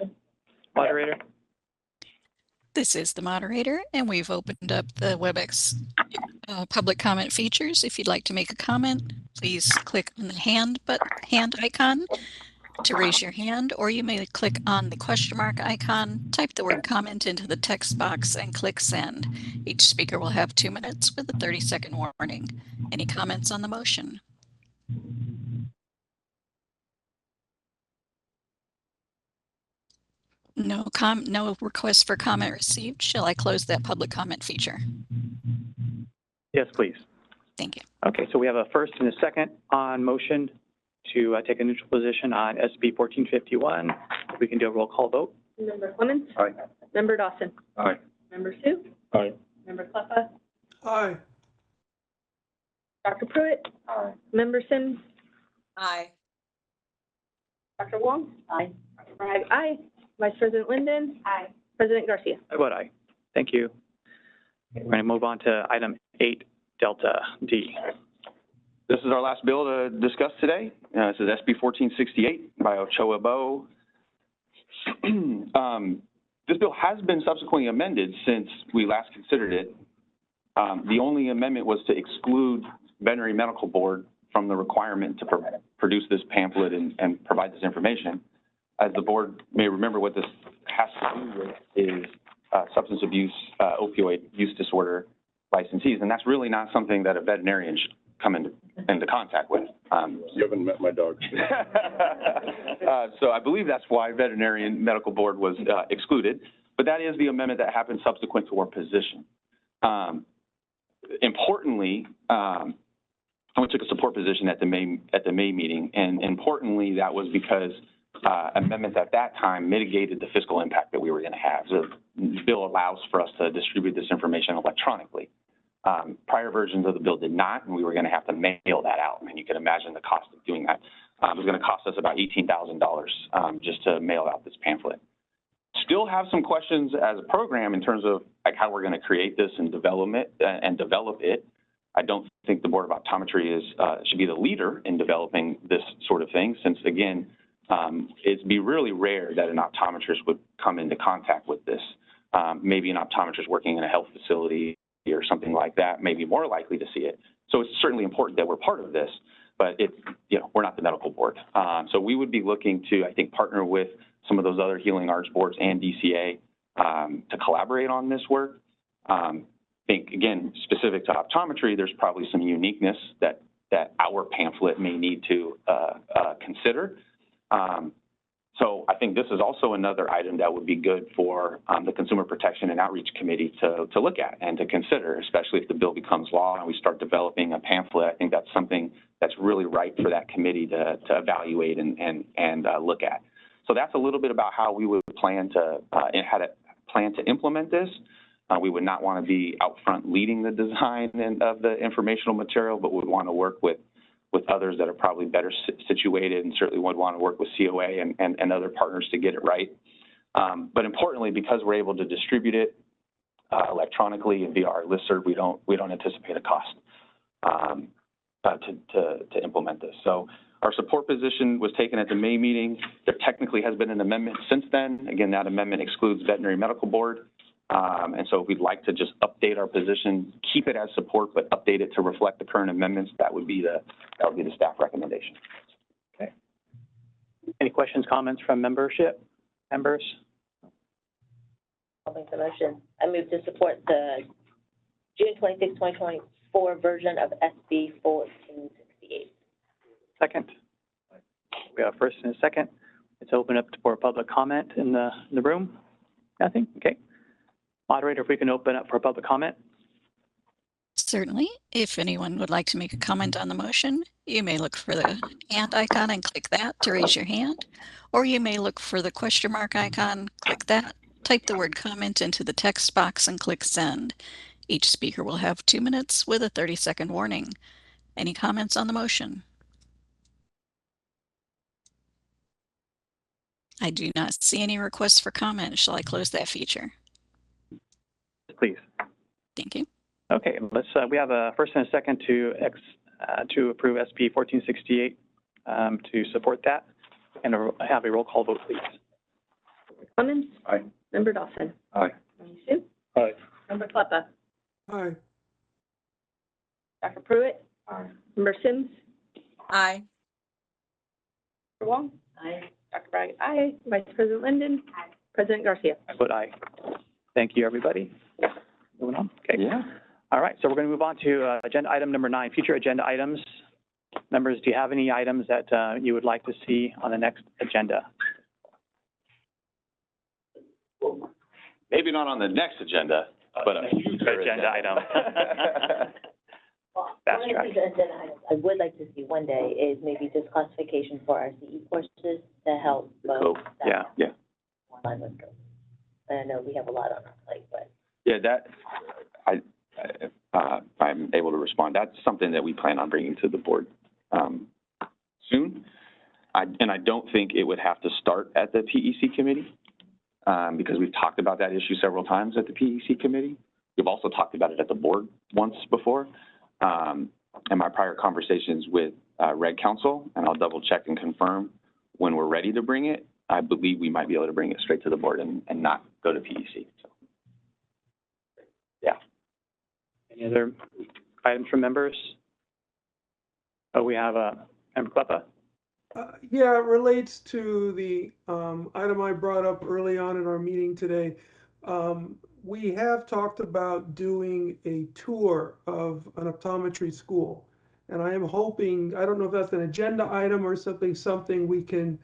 Moderator. This is the moderator, and we've opened up the WebEx public comment features. If you'd like to make a comment, please click on the hand icon to raise your hand, or you may click on the question mark icon, type the word comment into the text box, and click send. Each speaker will have 2 minutes with a 30-second warning. Any comments on the motion? No requests for comment received. Shall I close that public comment feature? Yes, please. Thank you. Okay, so we have a first and a second on motion to take a neutral position on SB 1451. We can do a roll call vote. Member Clemens? Aye. Member Dawson? Aye. Member Sue? Aye. Member Cleffa? Aye. Dr. Pruitt? Aye. Member Sims? Aye. Dr. Wong? Aye. Dr. Bragg? Aye. Vice President Linden? Aye. President Garcia? I vote aye. Thank you. Okay, we're going to move on to item 8 Delta D. This is our last bill to discuss today. This is SB 1468 by Ochoa Bowe. This bill has been subsequently amended since we last considered it. The only amendment was to exclude Veterinary Medical Board from the requirement to produce this pamphlet and provide this information. As the board may remember, what this has to do with is substance abuse, opioid use disorder licensees, and that's really not something that a veterinarian should come into contact with. You haven't met my dog. So I believe that's why veterinarian medical board was excluded, but that is the amendment that happened subsequent to our position. Importantly, we took a support position at the May meeting, and importantly, that was because amendments at that time mitigated the fiscal impact that we were going to have. So the bill allows for us to distribute this information electronically. Prior versions of the bill did not, and we were going to have to mail that out. And you can imagine the cost of doing that. It was going to cost us about $18,000 just to mail out this pamphlet. Still have some questions as a program in terms of like how we're going to create this and develop it. I don't think the Board of Optometry should be the leader in developing this sort of thing, since again, it'd be really rare that an optometrist would come into contact with this. Maybe an optometrist working in a health facility or something like that may be more likely to see it. So it's certainly important that we're part of this, but we're not the medical board. So we would be looking to, I think, partner with some of those other healing arts boards and DCA to collaborate on this work. I think, again, specific to optometry, there's probably some uniqueness that our pamphlet may need to consider. So I think this is also another item that would be good for the Consumer Protection and Outreach Committee to look at and to consider, especially if the bill becomes law and we start developing a pamphlet. I think that's something that's really right for that committee to evaluate and look at. So that's a little bit about how we would plan to implement this. We would not want to be out front leading the design of the informational material, but would want to work with others that are probably better situated, and certainly would want to work with COA and other partners to get it right. But importantly, because we're able to distribute it electronically and via our listserv, we don't anticipate a cost to implement this. So our support position was taken at the May meeting. There technically has been an amendment since then. Again, that amendment excludes veterinary medical board. And so if we'd like to just update our position, keep it as support, but update it to reflect the current amendments, that would be the staff recommendation. Okay. Any questions, comments from members? I'll make the motion. I move to support the June 26, 2024 version of SB 1468. Second. We have a first and a second. Let's open up for public comment in the room. Nothing? Okay. Moderator, if we can open up for public comment. Certainly. If anyone would like to make a comment on the motion, you may look for the hand icon and click that to raise your hand, or you may look for the question mark icon, click that, type the word comment into the text box and click send. Each speaker will have 2 minutes with a 30-second warning. Any comments on the motion? I do not see any requests for comment. Shall I close that feature? Please. Thank you. Okay, we have a first and a second to approve SB 1468 to support that, and have a roll call vote, please. Clemens? Aye. Member Dawson? Aye. Member Sue? Aye. Member Kleppa? Aye. Dr. Pruitt? Aye. Member Sims? Aye. Dr. Wong? Aye. Dr. Bragg? Aye. Vice President Linden? Aye. President Garcia? I vote aye. Thank you, everybody. Moving on. Okay. Yeah. All right, so we're going to move on to agenda item number 9, future agenda items. Members, do you have any items that you would like to see on the next agenda? Maybe not on the next agenda, but a future agenda item. Well, Fast one of track. the agenda items I would like to see one day is maybe just classification for our CE courses to help folks that Yeah. online with COVID. And I know we have a lot on our plate, but Yeah, I'm able to respond. That's something that we plan on bringing to the board soon. And I don't think it would have to start at the PEC committee because we've talked about that issue several times at the PEC committee. We've also talked about it at the board once before. In my prior conversations with Reg Council, and I'll double check and confirm when we're ready to bring it, I believe we might be able to bring it straight to the board and not go to PEC. So. Yeah. Any other items from members? Oh, we have Member Kleppa. Yeah, it relates to the item I brought up early on in our meeting today. We have talked about doing a tour of an optometry school. And I am hoping, I don't know if that's an agenda item or something we can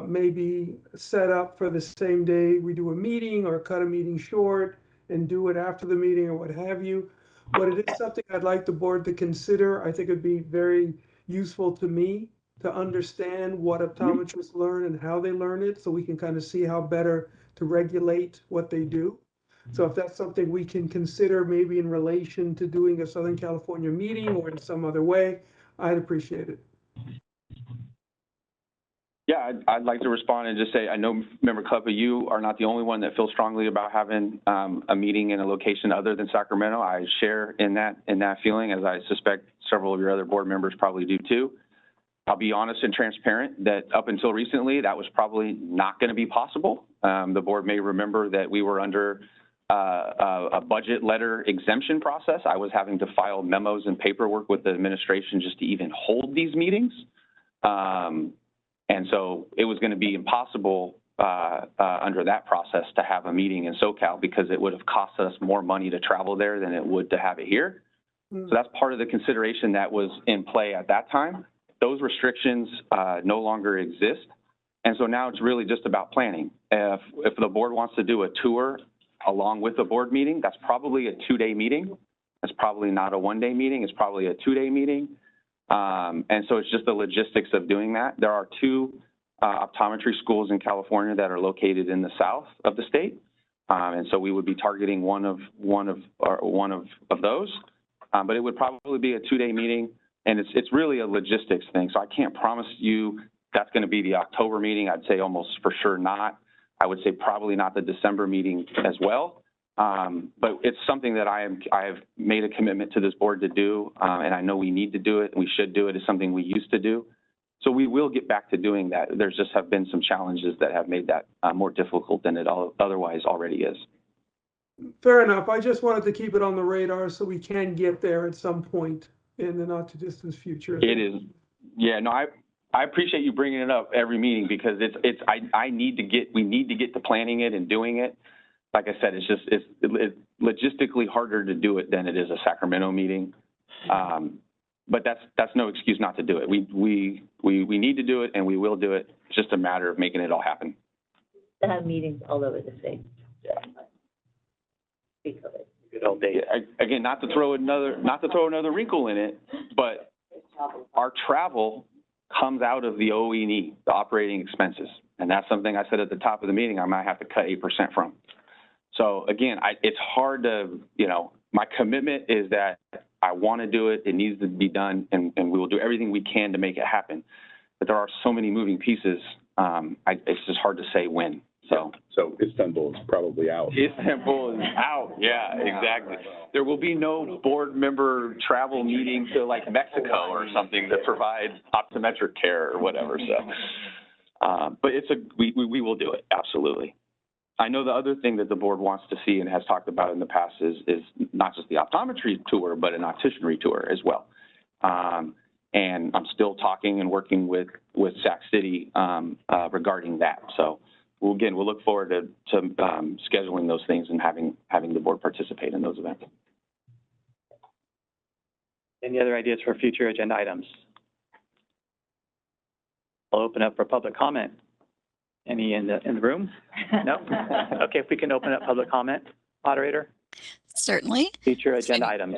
maybe set up for the same day we do a meeting, or cut a meeting short and do it after the meeting or what have you. But it is something I'd like the board to consider. I think it'd be very useful to me to understand what optometrists learn and how they learn it, so we can kind of see how better to regulate what they do. So if that's something we can consider, maybe in relation to doing a Southern California meeting or in some other way, I'd appreciate it. Yeah, I'd like to respond and just say, I know, Member Kluppa, you are not the only one that feels strongly about having a meeting in a location other than Sacramento. I share in that feeling, as I suspect several of your other board members probably do too. I'll be honest and transparent that up until recently, that was probably not going to be possible. The board may remember that we were under a budget letter exemption process. I was having to file memos and paperwork with the administration just to even hold these meetings. And so it was going to be impossible under that process to have a meeting in SoCal, because it would have cost us more money to travel there than it would to have it here. So that's part of the consideration that was in play at that time. Those restrictions no longer exist. And so now it's really just about planning. If the board wants to do a tour along with the board meeting, that's probably a 2-day meeting. That's probably not a 1-day meeting. It's probably a 2-day meeting. And so it's just the logistics of doing that. There are 2 optometry schools in California that are located in the south of the state. And so we would be targeting one of those. But it would probably be a 2-day meeting. And it's really a logistics thing. So I can't promise you that's going to be the October meeting. I'd say almost for sure not. I would say probably not the December meeting as well. But it's something that I have made a commitment to this board to do. And I know we need to do it, and we should do it. It's something we used to do. So we will get back to doing that. There's just have been some challenges that have made that more difficult than it otherwise already is. Fair enough. I just wanted to keep it on the radar so we can get there at some point in the not too distant future. It is. Yeah, no, I appreciate you bringing it up every meeting, because we need to get to planning it and doing it. Like I said, it's logistically harder to do it than it is a Sacramento meeting. But that's no excuse not to do it. We need to do it, and we will do it. It's just a matter of making it all happen. To have meetings all over the state. Good old days. Again, not to throw another wrinkle in it, but our travel comes out of the OE&E, the operating expenses. And that's something I said at the top of the meeting I might have to cut 8% from. So again, it's hard to, my commitment is that I want to do it. It needs to be done, and we will do everything we can to make it happen. But there are so many moving pieces. It's just hard to say when. So Istanbul is probably out. Istanbul is out. Yeah, exactly. There will be no board member travel meeting to like Mexico or something to provide optometric care or whatever. So, but we will do it. Absolutely. I know the other thing that the board wants to see and has talked about in the past is not just the optometry tour, but an opticianry tour as well. And I'm still talking and working with Sac City regarding that. So we'll look forward to scheduling those things and having the board participate in those events. Any other ideas for future agenda items? I'll open up for public comment. Any in the room? No? Okay, if we can open up public comment, moderator. Certainly. Future agenda items.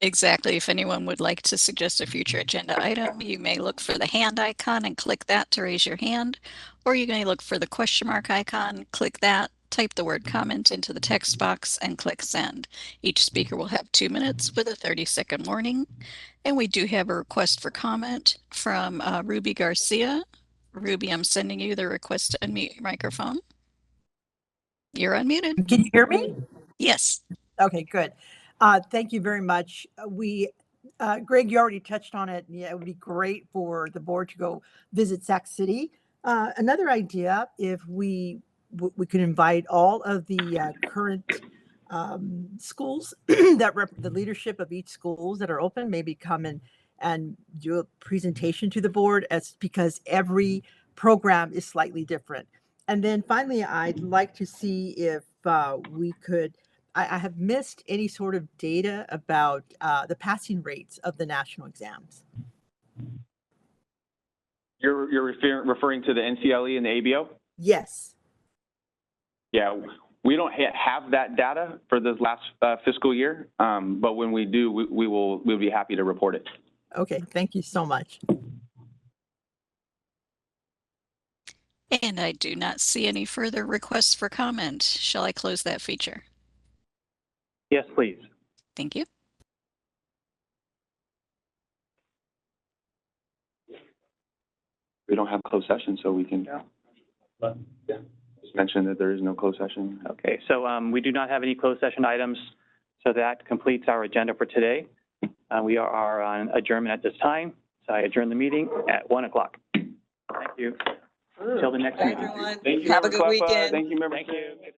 Exactly. If anyone would like to suggest a future agenda item, you may look for the hand icon and click that to raise your hand, or you may look for the question mark icon, click that, type the word comment into the text box, and click send. Each speaker will have 2 minutes with a 30-second warning. And we do have a request for comment from Ruby Garcia. Ruby, I'm sending you the request to unmute your microphone. You're unmuted. Can you hear me? Yes. Okay, good. Thank you very much. Greg, you already touched on it. Yeah, it would be great for the board to go visit Sac City. Another idea, if we could invite all of the current schools that the leadership of each schools that are open, maybe come and and do a presentation to the board, as because every program is slightly different. And then finally, I'd like to see if we could, I have missed any sort of data about the passing rates of the national exams. You're referring to the NCLE and the ABO? Yes. Yeah, we don't have that data for this last fiscal year, but when we do, we'll be happy to report it. Okay, thank you so much. And I do not see any further requests for comment. Shall I close that feature? Yes, please. Thank you. We don't have closed session, so we can just mention that there is no closed session. Okay, so we do not have any closed session items, so that completes our agenda for today. We are on adjournment at this time, so I adjourn the meeting at 1 o'clock. Thank you. Until the next meeting. Everyone, Thank you, have a Member good Cleffa. weekend. Thank you, Member. Thank you.